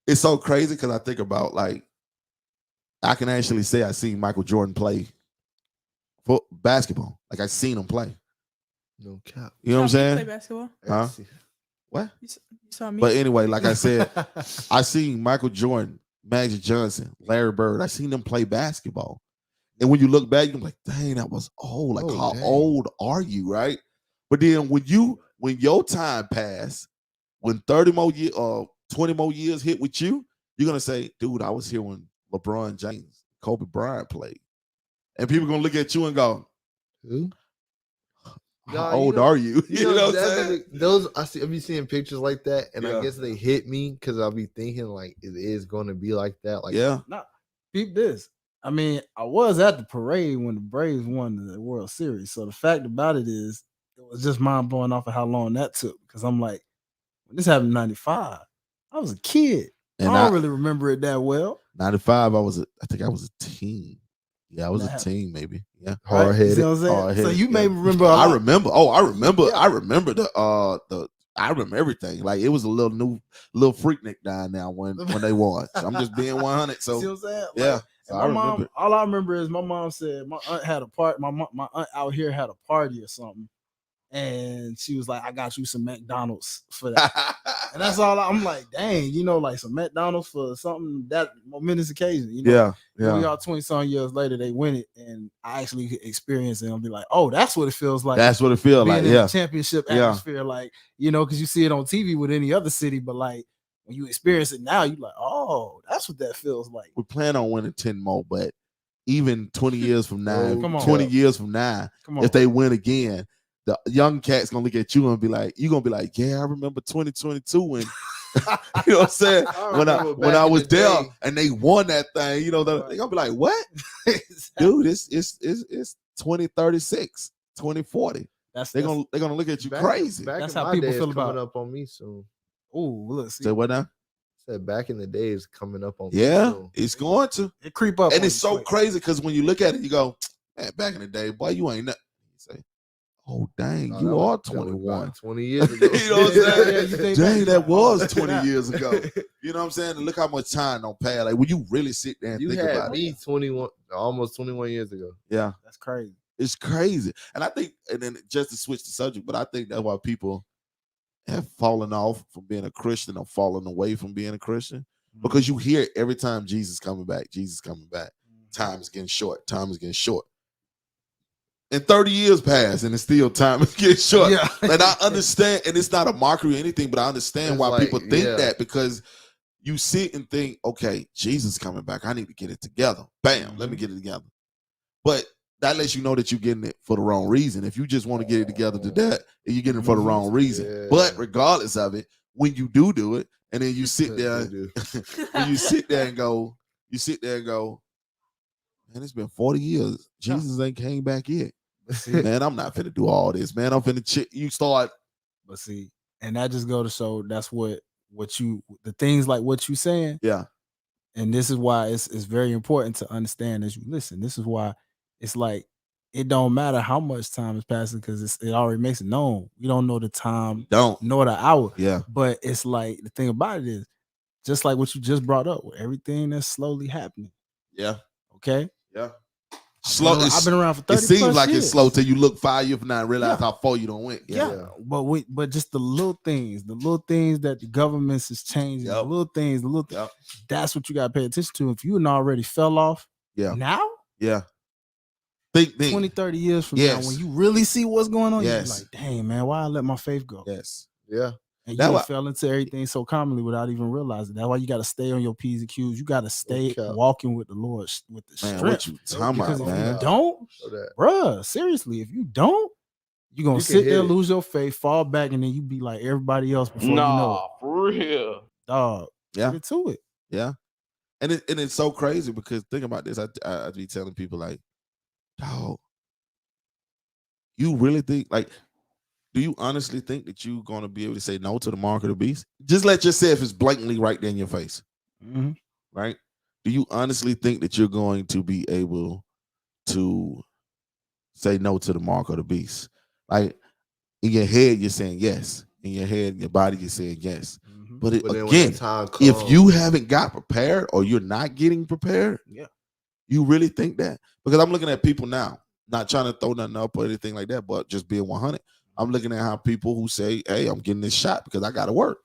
it's so crazy because I think about like I can actually say I seen Michael Jordan play for basketball. Like I seen him play. No cap. You know what I'm Saw me play saying? basketball. Huh? What? You saw me. But anyway, like I said, I seen Michael Jordan, Magic Johnson, Larry Bird. I seen them play basketball. And when you look back, you're like, dang, that was old. Like, Oh, how dang. old are you, right? But then when your time passed, when 30 more years 20 more years hit with you, you're gonna say, dude, I was here when LeBron James, Kobe Bryant played. And people gonna look at you and go, Who? how Nah, you old know- are you? You know, what I'm that saying? those I be seeing pictures like that, and Yeah. I guess they hit me because I'll be thinking like it is going to be like that. Like, Yeah. Peep this. I mean, I was at the parade when the Braves won the World Series. So the fact about it is, it was just mind blowing off of how long that took. Because I'm like, when this happened in '95, I was a kid. And I don't really remember it that well. 95, I think I was a teen. Yeah, I was a Nah. teen, maybe. Yeah. hard You see headed. what I'm saying? So Hard-headed, you yeah. may remember. I remember. Oh, I remember. Yeah. I remember I remember everything. Like it was a little freaknik down now when they won. So I'm just being 100. So See what I'm saying? Like, yeah. So and I my mom, remember. all I remember is my mom said my aunt had a part. My aunt out here had a party or something, And she was like, I got you some McDonald's for that. And that's all I'm like, dang, like some McDonald's for something that momentous occasion. Yeah, Here we yeah. are 20-some years later, they win it, and I actually could experience it and be like, oh, that's what it feels like. That's what it feels being like. in Yeah. the championship Yeah. atmosphere, like, because you see it on TV with any other city, but like when you experience it now, you're like, oh, that's what that feels like. We plan on winning 10 more, but even 20 years from now, Oh, come on. 20 years from now, Come on. if they win again, the young cat's gonna look at you and be like, you're gonna be like, yeah, I remember 2022 when you know what I'm saying? When remember I back in was the there day. and they won that thing, they're gonna be like, what? Dude, it's 2036, 2040. That's They're gonna look at you Back- crazy. Back That's in how my people day, feel it's coming about- up on me soon. Oh, look, see, Say what now? Said back in the day is coming up on me Yeah, soon. it's going to. it creep up, And on it's you so quick. crazy because when you look at it, you go, man, back in the day, boy, you ain't nothing. You say, oh, dang, No, you that are was- that was 21. about 20 years ago. You know what I'm saying? Yeah, you think Dang, back, that like, was oh, 20 yeah. years ago. You know what I'm saying? And look how much time don't pass. Like when you really sit there and You think had about me it. 21, almost 21 years ago. Yeah, That's crazy. it's crazy. And I think, and then just to switch the subject, but I think that's why people have fallen off from being a Christian or fallen away from being a Christian. Because you hear it every time Jesus coming back, Jesus coming back. Time is getting short. Time is getting short. And 30 years pass and it's still time is getting short. Yeah. And I understand, and it's not a mockery or anything, but I understand It's why like, people think yeah. that because you sit and think, okay, Jesus coming back. I need to get it together. Bam, let me get it together. But that lets you know that you're getting it for the wrong reason. If you just want to get it together to that, you're getting it for the wrong reason. Yeah. But regardless of it, when you do it, and then you sit there, when you sit there and go, man, it's been 40 years. Jesus ain't came back yet. Man, I'm not finna do all this, man. I'm finna you start. But see, and that just go to show that's what you, the things like what you saying. Yeah. And this is why it's very important to understand as you listen. This is why it's like it don't matter how much time is passing because it already makes it known. We don't know the time, Don't. nor the hour. Yeah. But it's like the thing about it is just like what you just brought up with everything that's slowly happening. Yeah. Okay. Yeah. Slow. I've been around for 30 It seems plus like years. it's slow till you look 5 years from now and realize Yeah. how far you don't went. Yeah. But just the little things that the governments is changing, Yep. the little things, Yep. that's what you gotta pay attention to. If you already fell off Yeah. now, Yeah. Think. 20, 30 years from Yes. now, when you really see what's going on, Yes. you're like, dang, man, why I let my faith go? Yes. Yeah. And That you why- fell into everything so commonly without even realizing. That's why you got to stay on your P's and Q's. You got to stay cap. walking with the Lord with the Man, strength. what you talking Because about, if man? you don't, So that bruh, seriously, if you don't, you're gonna You can sit there, hit it. lose your faith, fall back, and then you be like everybody else before you know Nah, for real. it. Dog, Yeah. get to it. Yeah. And it's so crazy because think about this. I be telling people like, dog, you really think like, do you honestly think that you're gonna be able to say no to the mark of the beast? Just let yourself it's blatantly right there in your face, Mhm. right? Do you honestly think that you're going to be able to say no to the mark of the beast? Like in your head, you're saying yes. In your head, in your body, you're saying yes. Mhm. But, then when again, the time if comes, you haven't got prepared or you're not getting prepared, Yeah. you really think that? Because I'm looking at people now, not trying to throw nothing up or anything like that, but just being 100. I'm looking at how people who say, "Hey, I'm getting this shot because I got to work."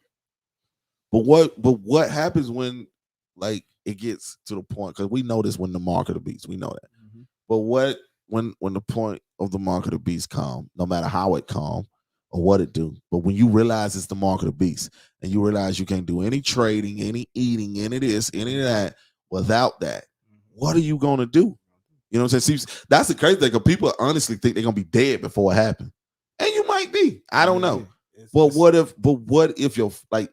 But what happens when like it gets to the point? Because we know this when the mark of the beast, we know that. Mhm. But what when the point of the mark of the beast come, no matter how it come or what it do, but when you realize it's the mark of the beast and you realize you can't do any trading, any eating, any of this, any of that without that, what are you gonna do? You know what I'm saying? See, that's the crazy thing. Because people honestly think they're gonna be dead before it happens, and you might be. I don't know. It's- But it's- what if you're like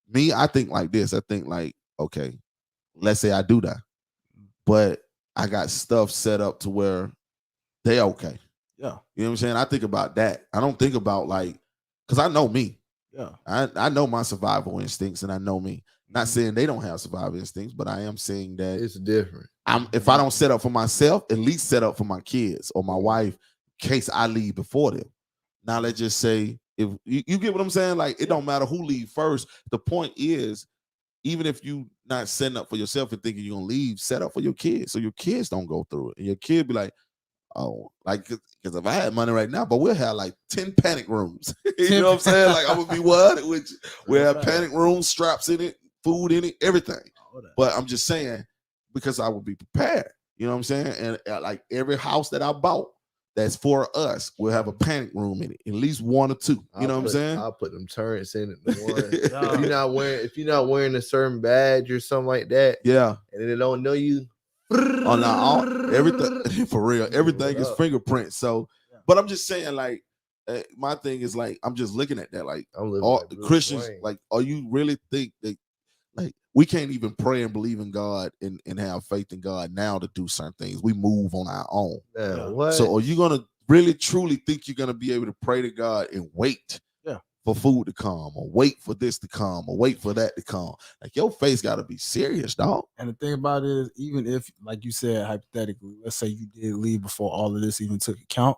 me? I think like this. I think like, okay, let's say I do that, but I got stuff set up to where they okay. Yeah. You know what I'm saying? I think about that. I don't think about like, because I know me. Yeah. I know my survival instincts, and I know me. Not saying they don't have survival instincts, but I am saying that it's different. if I don't set up for myself, at least set up for my kids or my wife in case I leave before them. Now let's just say if you get what I'm saying, like it don't matter who leave first. The point is, even if you not setting up for yourself and thinking you're gonna leave, set up for your kids so your kids don't go through it. And your kid be like, Oh, like because if I had money right now, but we'll have like 10 panic rooms. You know what I'm saying? Like I would be what? Which we have panic rooms, straps in it, food in it, everything. But I'm just saying because I would be prepared. You know what I'm saying? And like every house that I bought that's for us will have a panic room in it, at least one or two. You know what I'm saying? I'll put them turrets in it. The one. if you're not wearing a certain badge or something like that, Yeah. and they don't know you. On everything for real, everything is fingerprints. So, but I'm just saying, like, my thing is like, I'm just looking at that, like, all the Christians, like, are you really think that, like, we can't even pray and believe in God and have faith in God now to do certain things? We move on our own. What? So, are you gonna really truly think you're gonna be able to pray to God and wait? For food to come, or wait for this to come, or wait for that to come? Like your face got to be serious, dog. And the thing about it is, even if, like you said, hypothetically, let's say you did leave before all of this even took account,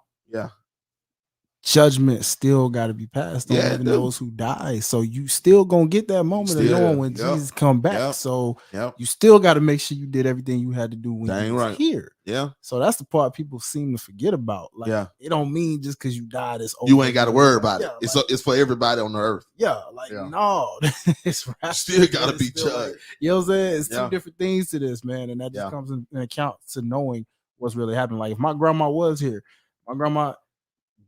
judgment still got to be passed on even those who die. So you still gonna get that moment of knowing when Jesus come back. So you still got to make sure you did everything you had to do when you was here. So that's the part people seem to forget about. Like it don't mean just because you died, it's over. You ain't got to worry about it. It's for everybody on the earth. No, it's still got to be judged. Like, you know what I'm saying? It's two different things to this, man, and that just comes in account to knowing what's really happening. Like if my grandma was here, my grandma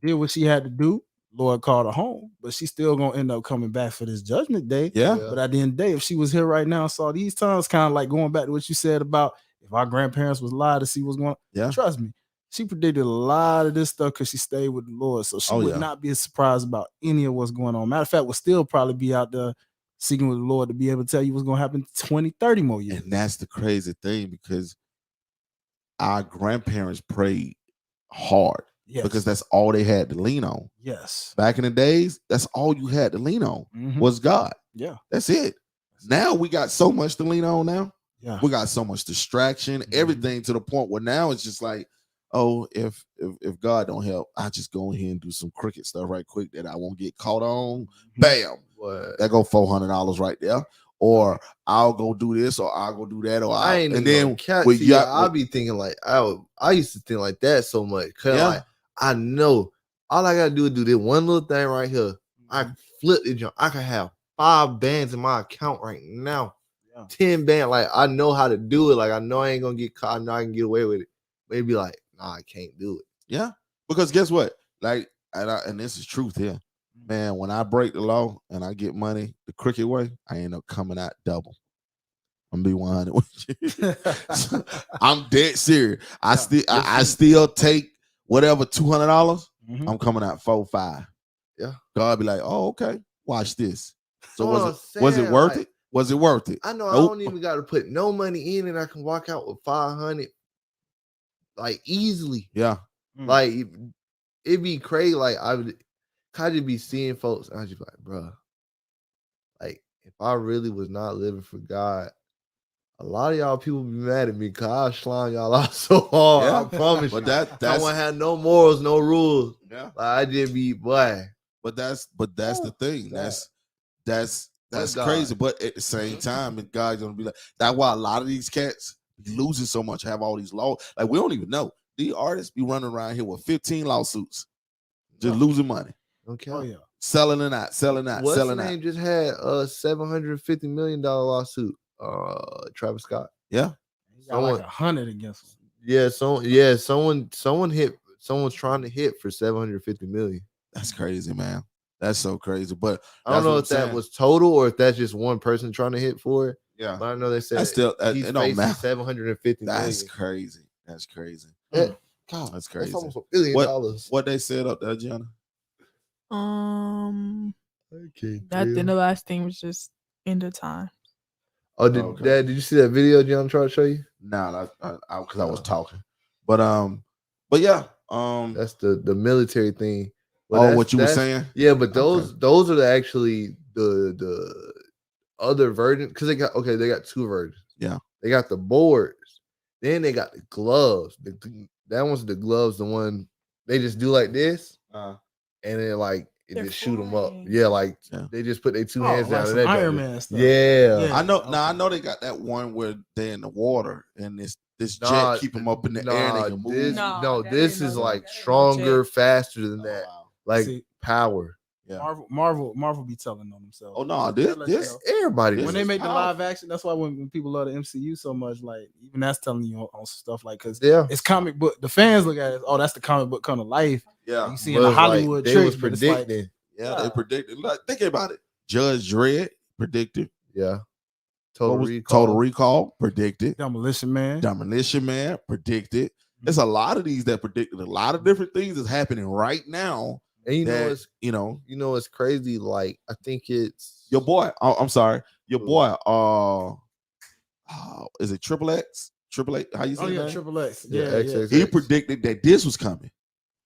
did what she had to do. Lord called her home, but she's still gonna end up coming back for this judgment day. But at the end of the day, if she was here right now and saw these times, kind of like going back to what you said about if our grandparents was alive to see what's going on. Trust me, she predicted a lot of this stuff because she stayed with the Lord. So she would not be surprised about any of what's going on. Matter of fact, would still probably be out there seeking with the Lord to be able to tell you what's gonna happen 20, 30 more years. And that's the crazy thing, because our grandparents prayed hard. Because that's all they had to lean on. Back in the days, that's all you had to lean on was God. That's it. Now we got so much to lean on now. We got so much distraction, everything, to the point where now it's just like, oh, if God don't help, I just go in here and do some cricket stuff right quick that I won't get caught on. Bam. That go $400 right there. Or I'll go do this, or I'll go do that, or I ain't and then I'll be thinking like I used to think like that so much. Like I know all I gotta do is do this one little thing right here. I flip it, I can have 5 bands in my account right now. 10 bands. Like I know how to do it. Like I know I ain't gonna get caught. I know I can get away with it. Maybe like, nah, I can't do it. Yeah, because guess what? Like, and this is truth here, man. When I break the law and I get money the cricket way, I end up coming out double. I'm gonna be 100 with you. I'm dead serious. I still take whatever $200, I'm coming out 4-5. God be like, oh, okay, watch this. So was it worth it? Was it worth it? I know I don't even got to put no money in, and I can walk out with 500, like easily. Like it'd be crazy. Like I just be seeing folks, and I just be like, bro, like if I really was not living for God, a lot of y'all people be mad at me because I slime y'all out so hard. I promise you. But I won't have no morals, no rules. Like I just be boy. But that's the thing. That's crazy. But at the same time, and God's gonna be like, that's why a lot of these cats be losing so much, have all these laws. Like we don't even know. These artists be running around here with 15 lawsuits, just losing money. Okay. Selling and out. What's the name just had a $750 million lawsuit. Travis Scott. He got like 100 against him. Someone's trying to hit for $750 million. That's crazy, man. That's so crazy. But I don't know if that was total or if that's just one person trying to hit for it. But I know they said he's facing $750 million. That's crazy. That's crazy. God, that's crazy. That's almost $1 billion. What they said up there, Gianna? Nothing. The last thing was just end of time. Oh, Dad, did you see that video John tried to show you? No, because I was talking. But yeah. That's the military thing. What you were saying? Yeah, but those are actually the other version, because they got 2 versions. Yeah. They got the boards, then they got the gloves. That one's the gloves, the one they just do like this, and then like it just shoot them up. They just put their 2 hands down. Like Iron Man stuff. Yeah. I know. Now I know they got that one where they're in the water and this Nah, jet keep them up in the air and they can move. this, No, no, that this ain't is no- like that ain't no stronger, jet. faster than Oh, that. wow. Like See, power. Yeah. Marvel be telling on themselves. Oh no, They'll let you this know. Everybody. This When knows. they is make the powerful. live action, that's why when people love the MCU so much, like even that's telling you on stuff like because Yeah. it's comic book. The fans look at it, oh, that's the comic book come to life. yeah, You see But in the it's like, Hollywood they trick, was but it's like, predicting. yeah, they Yeah. predicted. Like, think about it. Judge Dredd predicted. Yeah. What Total was Recall. Total Recall predicted. Demolition Man. Demolition Man predicted. There's a lot of these that predicted a lot of different things that's happening right now. And you know That it's you know it's crazy. Like I think it's your boy. I'm sorry, your Who? boy. Is it Triple X? Triple X? How you say Oh yeah, that? Triple X. Yeah, Yeah, yeah. XX. He predicted that this was coming.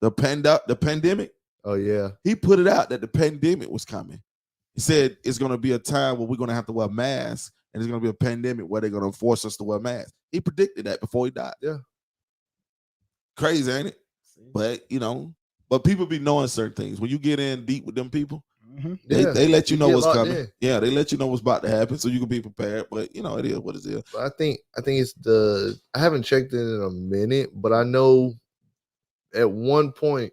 The pandemic. Oh yeah. He put it out that the pandemic was coming. He said it's going to be a time where we're going to have to wear masks, and it's going to be a pandemic where they're going to force us to wear masks. He predicted that before he died. Yeah. Crazy, ain't it? But but people be knowing certain things. When you get in deep with them people, Mhm. they let you know get what's locked coming. in. Yeah, they let you know what's about to happen, so you can be prepared. But it is what it is. But I think it's I haven't checked it in a minute, but I know at one point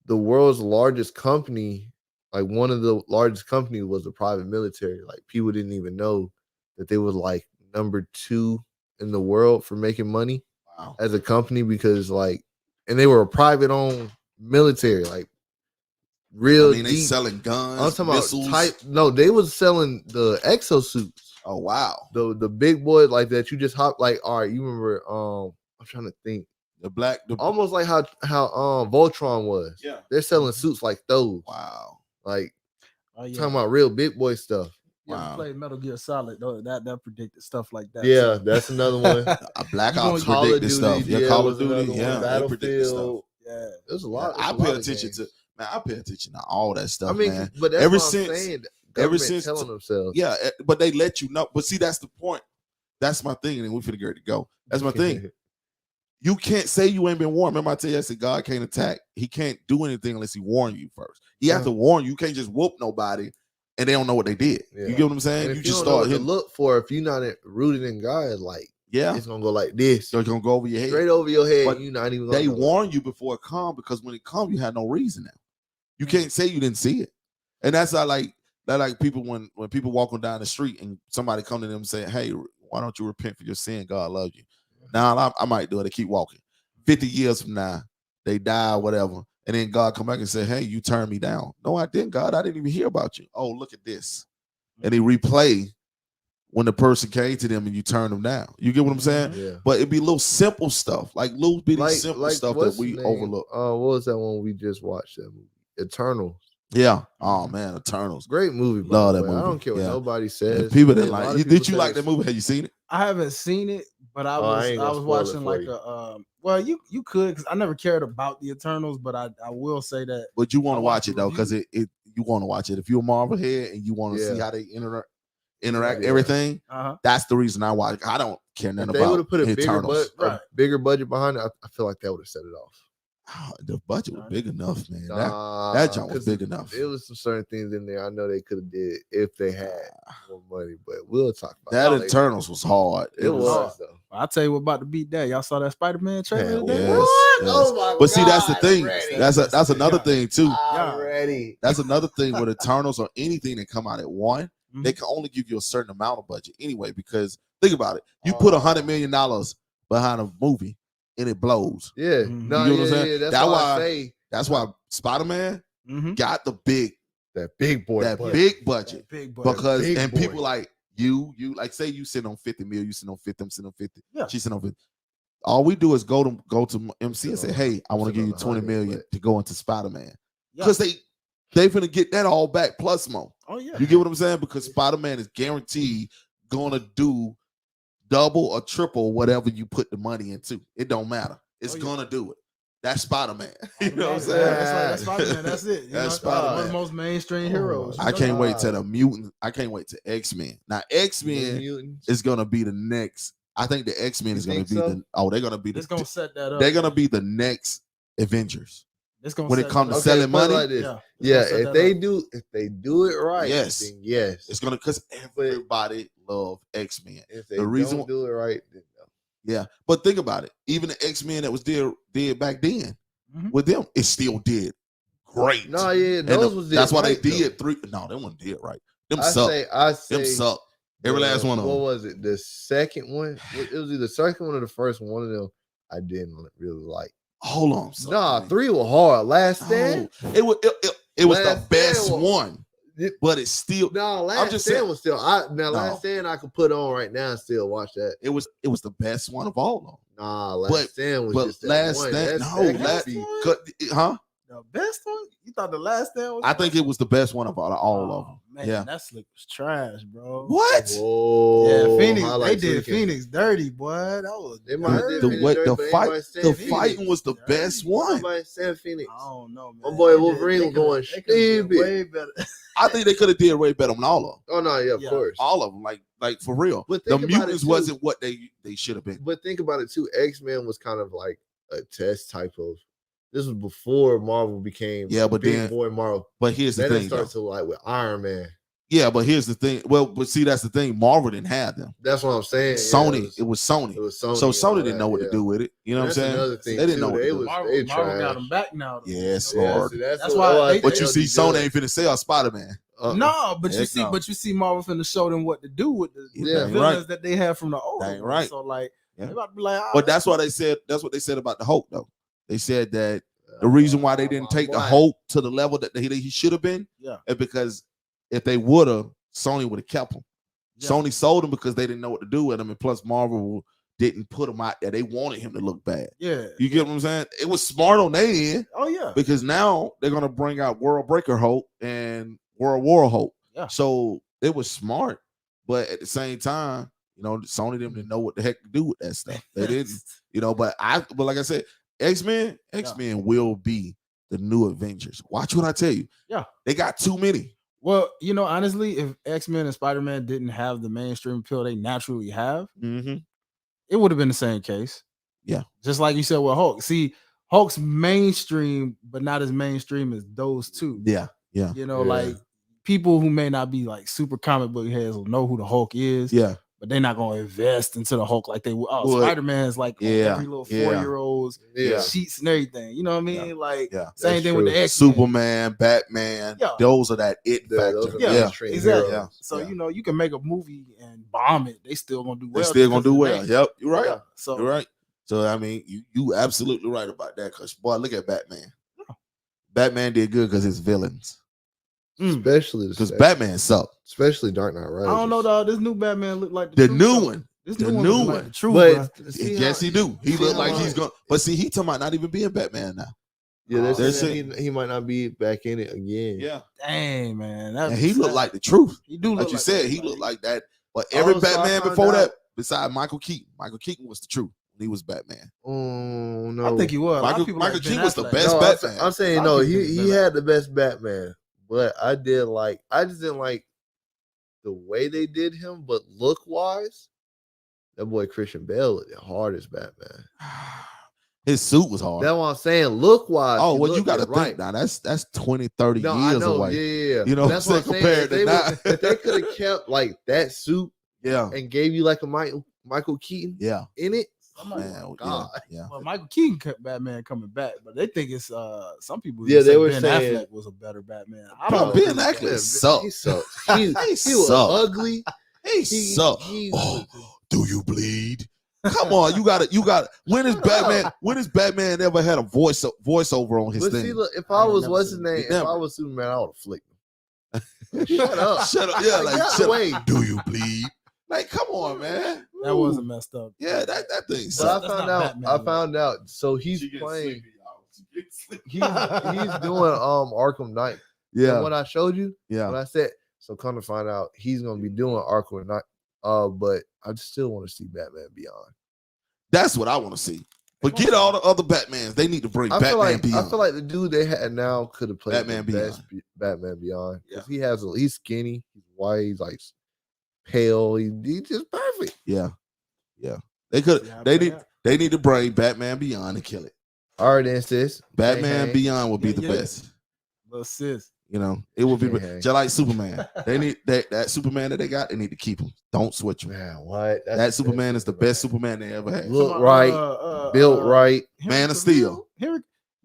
the world's largest company, like one of the largest companies, was the private military. Like people didn't even know that they was like number 2 in the world for making money Wow. as a company because and they were a private owned military, like real They deep. selling guns, I'm talking missiles. about no, they was selling the exosuits. Oh wow, The big boy like that you just hop like all right, you remember I'm trying to think. the Almost like how Voltron was. yeah. They're selling suits like those. Wow. Like Oh yeah. talking about real big boy stuff. You ever Wow. played Metal Gear Solid? Though that predicted stuff like that. Yeah, too. that's another one. A Black You Ops going- Call of predicted Duty, stuff. Yeah, Call of was another Duty. one. Yeah, they predicted stuff. Battlefield. Yeah. There's a Yeah, lot. I there's a pay lot of attention games. to I pay attention to all that stuff, I mean, man. but that's Ever what I'm since- saying. ever Government since- telling themselves. Yeah, but they let you know. But see, that's the point. That's my thing, and we finna get ready to go. That's my thing. You can't say you ain't been warned. Remember, I tell you, I said God can't attack. He can't do anything unless he warn you first. He has Yeah. to warn you. You can't just whoop nobody and they don't know what they did. Yeah. You get what I'm saying? And You if just don't know start what to hitting. look for, if you're not rooted in God, like Yeah, it's gonna go like this, so it's gonna go over your head. straight over your head. But And you're not even. Gonna They know. warn you before it come because when it come, you had no reason now. You can't say you didn't see it, and that's how like people when people walking down the street and somebody come to them and say, "Hey, why don't you repent for your sin? God loves you." Now I might do it. They keep walking. 50 years from now, they die or whatever, and then God come back and say, "Hey, you turned me down." No, I didn't, God. I didn't even hear about you. Oh, look at this, and they replay when the person came to them and you turned them down. You get what I'm saying? Yeah. But it'd be little simple stuff, like little bitty simple stuff that what's we the name? overlook. What was that one we just watched? That movie, Eternals. Yeah. Oh man, Eternals. Great movie. by Love the that way. I movie. don't care what Yeah. nobody And says. people A that lot like. of Did people you say like that it's- movie? Have you seen it? I haven't seen it, but I Oh, I ain't was gonna was spoil it watching for like you. well, you could because I never cared about the Eternals, but I will say that But you want I to watched watch it the though, because review. you want to watch it. If you're a Marvel head and you want to see Yeah. how they interact Yeah. everything, uh-huh. that's the reason I watch. I don't care If nothing they would about have put a Eternals. bigger budget behind it, I feel like that would have set it off. Oh, the budget was big enough, man. Nah, that joint was 'cause big enough. There was some certain things in there I know they could have did if they had more money, but we'll talk about That later. Eternals was hard. It was though. I'll tell you what about to beat that. Y'all saw that Spider-Man trailer Man, today? Yes, what? yes. Oh my But see, that's the God, thing. already. That's another Yeah. thing too. Already. That's another thing with Eternals or anything that come out at one. Mhm. They can only give you a certain amount of budget anyway. Because think about it, you put $100 million behind a movie and it blows. Yeah. Mhm. No, You know what I'm yeah, saying? yeah. That's That why why- I say That's why Spider-Man Mm-hmm. got the big that big boy. that budget. big budget Big boy. because big and boy. people like you like say you sitting on 50 mil, you sitting on 50, I'm sitting on 50. Yeah. She's sitting on 50. All we do is go to MC and Sit say, on- "Hey, I I'm want to sitting give you on 20 100, million but- to go into Spider-Man." Yeah. Because they finna get that all back plus more. Oh yeah. You get what I'm saying? Because Spider-Man is guaranteed gonna do double or triple whatever you put the money into. It don't matter. It's Oh, yeah. gonna do it. That's Spider-Man. You know what I'm saying? That's Spider-Man. That's it. You That's know, one of Spider-Man. the most mainstream heroes. I can't wait to the mutant. I can't wait to X-Men. Now X-Men Mutants. is gonna be the next. I think the X-Men You is gonna think be so? they're gonna be It's gonna set that up. they're gonna be the next Avengers. It's gonna when it set comes that to up. selling put it money, like this. Yeah. Yeah, It's gonna set if that they do it right, Yes. then yes. It's gonna because everybody love X-Men. If they the reason- don't do it right, then no. Yeah, but think about it. Even the X-Men that was did back then Mhm. with them, it still did great. No, yeah, And those was that's why right, they though. did 3. No, they weren't did right. Them I suck. say Them suck. Every last one of What them. was it? The second one? It was either the second one or the first one. One of them I didn't really like. Hold on. son, Nah, man. 3 was hard. Last Stand. No, it was the Last best Stand one, but it's still. No, Last just Stand saying- was still. Last Stand I could put on right now and still watch that. It was the best one of all of them. Nah, Last But- Stand was But just that Last one. Stand, That's- no, that last, could be- huh? The best one? You thought the last stand was? I think it was the best one of all of them. Man, Yeah. that slick was trash, bro. What? Whoa, Yeah, Phoenix. They highlights did weekend. Phoenix dirty, boy. That was. They might have dirty. did The Phoenix way dirty, the but ain't fight, nobody the saying Phoenix. fighting was the best one. Nobody saying Phoenix. I don't know, man. My boy They Wolverine they was going coulda- they coulda did stupid. Way better. I think they could have did way better than all of them. Oh no, yeah, of Yeah. course. All of them, like for real. But The think about it, mutants too. wasn't what they should have been. But think about it too. X-Men was kind of like a test type of. This was before Marvel became But big then boy Marvel. But here's the Then it thing, though. starts to like with Iron Man. Yeah, but here's the thing. Well, but see, that's the thing. Marvel didn't have them. That's what I'm saying. Sony, it was Sony. was Sony. So and Sony all didn't that, know what to yeah. do with it. You know what I'm That's saying? another thing, They didn't too. know what to They do. was- Marvel, they Marvel got trash. them back now. though. Yes, You know? Lord. see, That's what- why oh, I they- think But you they'll see, be Sony good. ain't finna sell Spider-Man. No, but Heck no. you see Marvel finna show them what to do with the, Yeah, the villains that they have from the old. Dang ones. right. So like, Yeah. they about to be like, But that's why they said. That's what they said about the Hulk, though. They said that the reason why they didn't take the Why? Hulk to the level that he should have been, Yeah. is because if they would have, Sony would have kept him. Yeah. Sony sold him because they didn't know what to do with him, and plus Marvel didn't put him out there. They wanted him to look bad. yeah. You get what I'm saying? It was smart on their end Oh yeah. because now they're gonna bring out World Breaker Hulk and World War Hulk. Yeah. So it was smart, but at the same time, Sony didn't know what the heck to do with that stuff. They didn't, But like I said, X-Men will be the new Avengers. Watch what I tell you. Yeah. They got too many. Well, honestly, if X-Men and Spider-Man didn't have the mainstream appeal they naturally have, Mm-hmm. it would have been the same case. Yeah. Just like you said with Hulk. See, Hulk's mainstream, but not as mainstream as those two. Yeah. Yeah. Like people who may not be like super comic book heads will know who the Hulk is. Yeah. But they're not gonna invest into the Hulk like they would. Oh, Would. Spider-Man's like on Yeah, every little yeah. 4-year-old's Yeah. sheets and everything. You know what I mean? Like Yeah. same That's thing with true. the X. Superman, Batman, Yeah. those are that it Yeah, those factor. are Yeah, mainstream exactly. heroes. So Yeah. you can make a movie and bomb it. They still gonna do well. They still gonna because do of the well. name. Yep, you're right. Yeah. So You're right. So I mean, you absolutely right about that. Cause boy, look at Batman. Batman did good because his villains. Especially Because Batman sucked. especially Dark Knight Rises. I don't know, dog. This new Batman look like The truth, new though. one. This the new new one. one. Like the truth, But bro. see Yes, how- he do. He see look how like I- he's going. But see, he talking about not even being Batman now. Yeah, they're They're saying he might not be back in it again. Yeah, Dang, man. and he looked like the truth. he do Like look you like said, that, he like- looked like that. But every Also, I Batman found before out- that, besides Michael Keaton, Michael Keaton was the truth when he was Batman. Oh no, I think he was. A lot of Michael- people Michael like Ben Keaton was the Affleck. best No, Batman. I'm saying A lot no. of people He think Ben had the best Batman, but I just didn't like the way they did him. But look wise, that boy Christian Bale looked the hardest Batman. His suit was hard. That's what I'm saying. Look wise. Oh, he well, you looked got to it think right. now. That's 20, 30 No, I years know. away. Yeah. You know That's what I'm what I'm saying? saying. Compared to now. If they could have kept like that suit Yeah, and gave you like a Michael Keaton yeah, in it, man, God. yeah. Well, Michael Keaton Batman coming back, but they think it's some people. Yeah, say they were Ben saying- Affleck was a better Batman. I Bro, don't Ben know. Affleck Yeah, sucked. He sucked. He He was sucked. ugly. He sucked. he- Oh, do you bleed? Come on, you got to. When is Batman? When has Batman ever had a voiceover on his But thing? see, look, if I I ain't was never what's his seen name, it. if Never. I was Superman, I would have flicked him. Shut up. Shut up. Yeah, Like, like get out shut the up. way. Do you bleed? Like, come on, man. That wasn't messed up. Yeah, that thing But sucked. That's not Batman, I though. found out. So he's playing. He's doing Arkham Knight. And Yeah, what I showed you, yeah. what I said. So come to find out, he's gonna be doing Arkham Knight. But I still want to see Batman Beyond. That's what I want to see. Forget all the other Batmans. They need to bring Batman Beyond. I feel like the dude they had now could have played Batman the best Beyond. Batman Beyond. Yeah. He's skinny, he's white, he's like pale. He's just perfect. Yeah, yeah. They could. Yeah, They but need. yeah. They need to bring Batman Beyond and kill it. All right, then sis. Batman Hey. Beyond would be Yeah, the yeah. best. Little sis. You know, it would be Okay. just like Superman. They need that Superman that they got. They need to keep him. Don't switch him. Man, what? That's That the Superman best is the best Superman they ever had. Look right, built right. Man of Steel.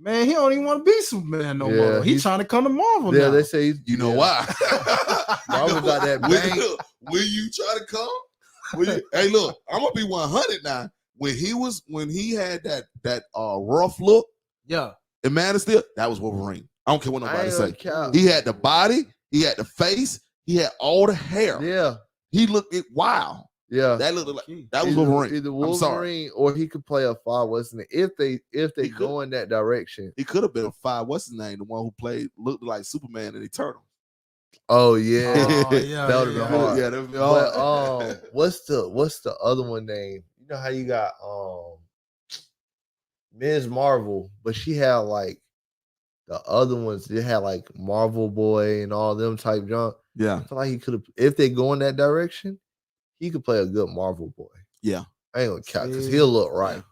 Man, he don't even want to be Superman no Yeah, more. He's he's- trying to come to Marvel Yeah, now. they say You know why? Marvel got that bang. Will you try to come? Hey, look, I'm gonna be 100 now. When he had that rough look Yeah. in Man of Steel, that was Wolverine. I don't care what I nobody ain't say. gonna count. He had the body, he had the face, he had all the hair. Yeah, He looked it wow. yeah. That looked like that was Either- Wolverine. Either I'm sorry. Wolverine or he could play a five. Wasn't it? If they He could. go in that direction. He could have been a five. What's his name? The one who played looked like Superman in Eternal. Oh yeah. Oh, yeah, That would've been hard. Yeah, that'd be But hard. what's the other one name? You know how you got Ms. Marvel, but she had like the other ones. They had like Marvel Boy and all them type junk. Yeah, I feel like he could have, if they go in that direction, he could play a good Marvel Boy. yeah. I ain't gonna count because See? he'll look right.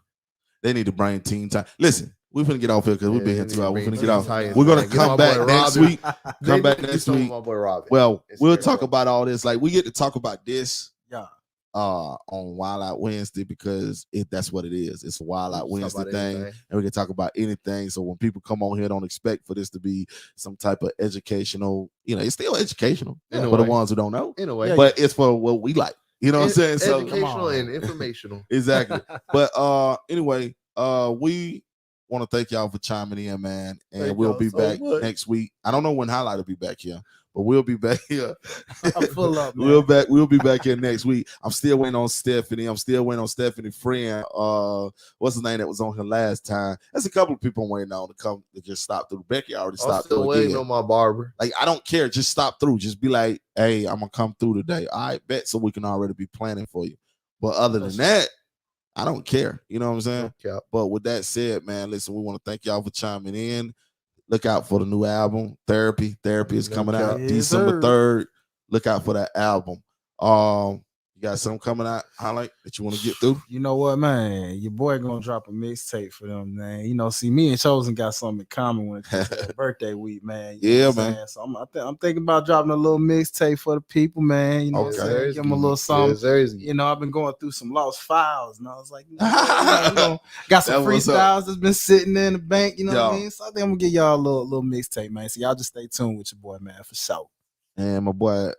They need to bring Teen Titans. Listen, we're finna get off here because we've been Yeah, here they 2 hours. We're need to finna bring get off. Teen Titans, We're gonna man. Get my come boy back next Robin. week. Come back next Get week. my boy Robin. Well, It's we'll fair. talk about all this. Like we get to talk about this Yeah. on Wild Out Wednesday because that's what it is. It's a Wild Out We can talk Wednesday about thing. anything. And we can talk about anything. So when people come on here, don't expect for this to be some type of educational, it's still educational In a for the way. ones who don't know. In a way, But it's for what we like. You know what I'm saying? So educational on. and informational. exactly. But anyway, we want to thank y'all for chiming in, man. And Thank we'll y'all be so back much. next week. I don't know when Highlight will be back here, but we'll be back here. I'm full up, man. We'll be back here next week. I'm still waiting on Stephanie. I'm still waiting on Stephanie friend. What's the name that was on here last time? There's a couple of people I'm waiting on to come to just stop through. Becky already I'm stopped still through waiting again. on my barber. Like I don't care. Just stop through. Just be like, hey, I'm gonna come through today. I bet so we can already be planning for you. But other than that, I don't care. You know what I'm saying? Yeah. But with that said, man, listen, we want to thank y'all for chiming in. Look out for the new album, Therapy. Therapy is coming out Yes, December sir. 3rd. Look out for that album. You got something coming out, Highlight, that you want to get through? You know what, man? Your boy gonna drop a mixtape for them, man. See, me and Chosen got something in common when it comes to that birthday week, man. You know Yeah, what I'm man. saying? So I'm thinking about dropping a little mixtape for the people, man. You know what I'm Okay. saying? Give them a little something. Yes, there's I've been going through some lost files, and I was like, got some That's what's up. freestyles that's been sitting there in the bank. You know what I Yo. mean? So I think I'm gonna give y'all a little mixtape, man. So y'all just stay tuned with your boy, man, for sure. And my boy,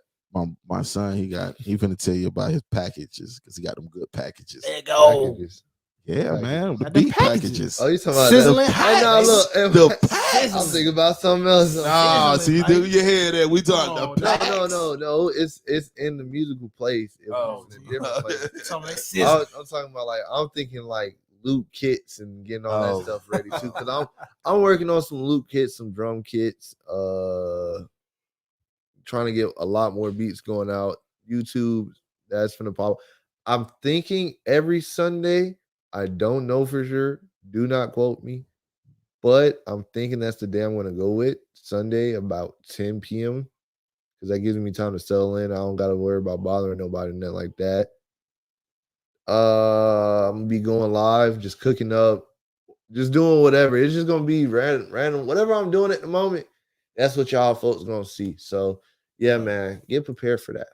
my son, he finna tell you about his packages because he got them good packages. There you go. packages. Yeah, man, the Got them beat packages. packages. Oh, you talking about Sizzling that? hot, Hey, no, baby. look. The I'm thinking about something else. Ah, Sizzling, see, right? do your head there. We talking Oh, the no, packs. No. It's in the musical place. It was in a different place. Something like sizzling. I'm talking about like I'm thinking like loop kits and getting all Oh. that stuff ready too. Cause I'm working on some loop kits, some drum kits. Trying to get a lot more beats going out. YouTube, that's from the pop. I'm thinking every Sunday. I don't know for sure. Do not quote me, but I'm thinking that's the day I'm gonna go with Sunday about 10 p.m. because that gives me time to settle in. I don't gotta worry about bothering nobody, nothing like that. I'm gonna be going live, just cooking up, just doing whatever. It's just gonna be random, whatever I'm doing at the moment. That's what y'all folks gonna see. So yeah, man, get prepared for that.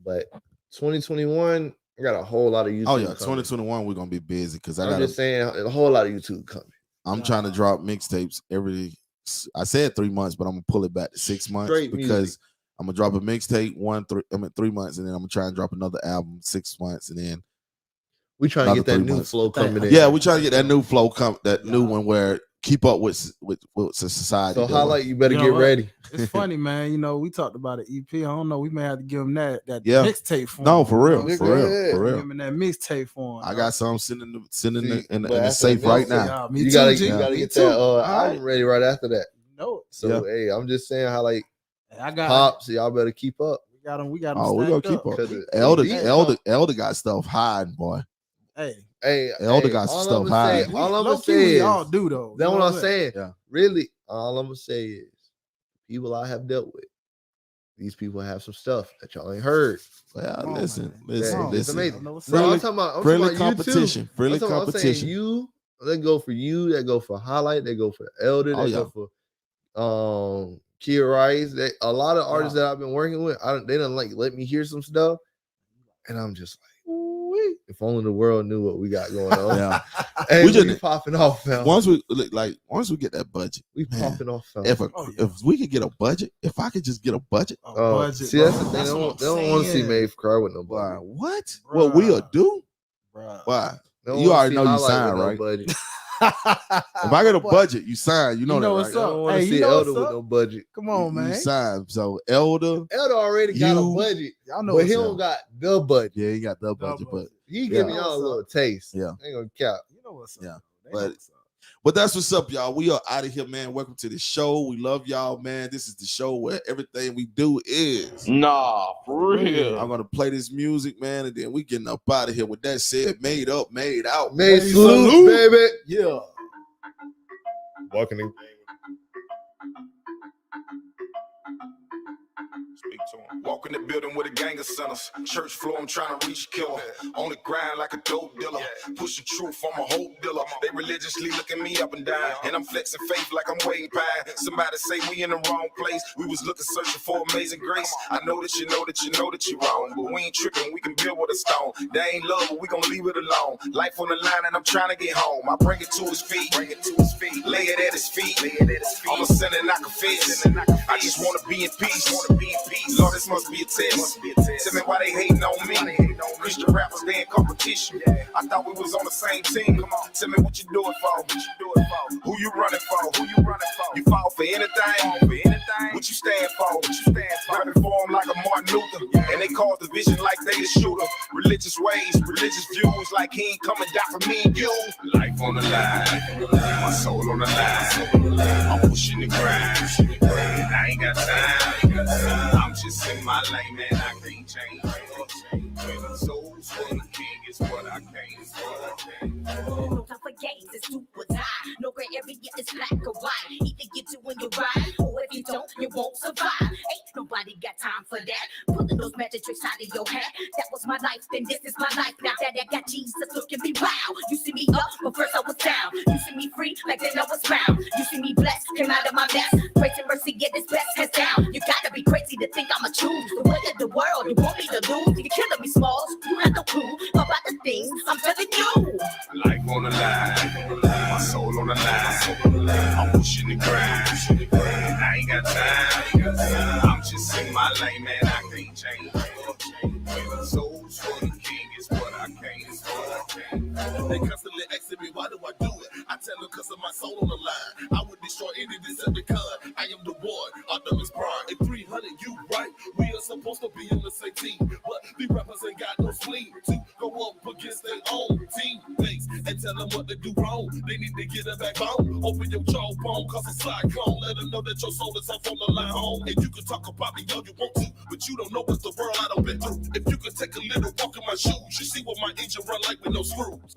But 2021, I got a whole lot of YouTube. Oh yeah, coming. 2021 we're gonna be busy because I'm just saying a whole lot of YouTube coming. I'm trying to drop mixtapes I said 3 months, but I'm gonna pull it back to 6 months Straight because music. I'm gonna drop a mixtape 3 months, and then I'm gonna try and drop another album 6 months, and then We trying to Another get that 3 new months. flow coming in. yeah, we're trying to get that new flow new one where keep up with society. So doing. highlight, you better You know get what? ready. It's funny, man. We talked about an EP. I don't know. We may have to give him that Yeah. mixtape form. No, for real, Nigga, for real, yeah. for Give real. him that mixtape form. I got some sitting in but the after safe that right mixtape, now. Yeah, me You too, gotta, G. you gotta Me get too. that All album right. ready right after that. No, So hey, I'm just saying how like I got pops, y'all better keep up. We got him. We got him. Oh, we gonna stacked keep up. 'Cause the Elder beat- got stuff hiding, boy. Hey, Hey, Elder hey, got all stuff I'ma high. say- all I'm low gonna key, say we is all do though. that's You what know I'm saying. Yeah. Really, all I'm gonna say is people I have dealt with. These people have some stuff that y'all ain't heard. Well, Come on, listen, man. listen, Yeah, it's listen. amazing. I know what's No, up. I'm talking about Friendly you too. competition. Friendly I'm saying competition. you, they go for you, they go for highlight, they go for elder, Oh, they yeah. go for Kid Rice, a lot of artists that I've been working with, they don't like let me hear some stuff, and I'm just like, ooh, if only the world knew what we got going on. Yeah. Hey, We we just- popping off, fam. Once we get that budget, We man, popping off, fam. if we could get a budget, if I could just get a budget, budget, see, that's bro. the thing. That's They what don't I'm want to see saying. Maeve cry with no why? budget. What? What we'll do? Bruh. Why? They don't You wanna already see know you Highlight with signed, no right? budget. If I get a budget, you sign. You know, that, what's right? I up. don't want to Hey, you see know Elder what's with up? no budget. Come on, You man. sign. So Elder, Elder already got a You- budget, Y'all know but what's he up. don't got the budget. yeah, he got the budget, but He giving Yeah. y'all a little taste. Yeah. Ain't gonna count. You know what's up. Yeah, though. They but- know what's up. But that's what's up, y'all. We are out of here, man. Welcome to the show. We love y'all, man. This is the show where everything we do is. Nah, for real. I'm gonna play this music, man, and then we getting up out of here. With that said, made up, made out. May Hey, salute, salute. baby. Yeah. Walking in. Speak to 'em. Walk in the building with a gang of sinners. Church floor, I'm trying to reach killer. On the grind like a dope dealer. Pushing truth, I'm a hope dealer. They religiously looking me up and down. And I'm flexing faith like I'm waiting pie. Somebody say we in the wrong place. We was looking, searching for amazing grace. I know that you know that you know that you're wrong. But we ain't tripping, we can build with a stone. That ain't love, but we gon' leave it alone. Life on the line and I'm trying to get home. I bring it to his feet. Lay it at his feet. I'm a sinner, not confess. I just wanna be in peace. Lord, this must be a test. Tell me why they hating on me. Christian rappers, they in competition. I thought we was on the same team. Come on, tell me what you do it for. Who you running for? You fall for anything. What you stand for? Rapping for 'em like a Martin Luther. And they cause division like they the shooter. Religious ways, religious views, like he ain't coming down for me and you. Life on the line, my soul on the line. I'm pushing the grind. I ain't got time. I'm just in my lane, man. I can't change. Souls for the king is what I came for. No time for games, it's do or die. No gray area, it's black or white. Either you do when you ride, or if you don't, you won't survive. Ain't nobody got time for that. Pulling those magic tricks out of your hat. That was my life, then this is my life. Now that I got Jesus, look at me, wow. You see me up, but first I was down. You see me free, like then I was found. You see me blessed, came out of my mess. Grace and mercy, get this best hands down. You gotta be crazy to think I'ma choose the way of the world. You want me to lose? You're killing me, Smalls. You have no clue about the things I'm telling you. Life on the line, my soul on the line. I'm pushing the grind. I ain't got time. I'm just in my lane, man. I can't change. Souls for the king is what I came for. They constantly asking me, why do I do it? I tell them because of my soul on the line. I would destroy any because I am the one. Optimus Prime. At 300, you right. We are supposed to be on the same team. But these rappers ain't got no spleen to go up against their own teammates and tell them what to do wrong. They need to get it back on. Open your jawbone, cause a cyclone. Let them know that your soul is off on the line home. And you can talk about me all you want to, but you don't know what's the world I done been through. If you could take a little walk in my shoes, you see what my engine run like with no screws.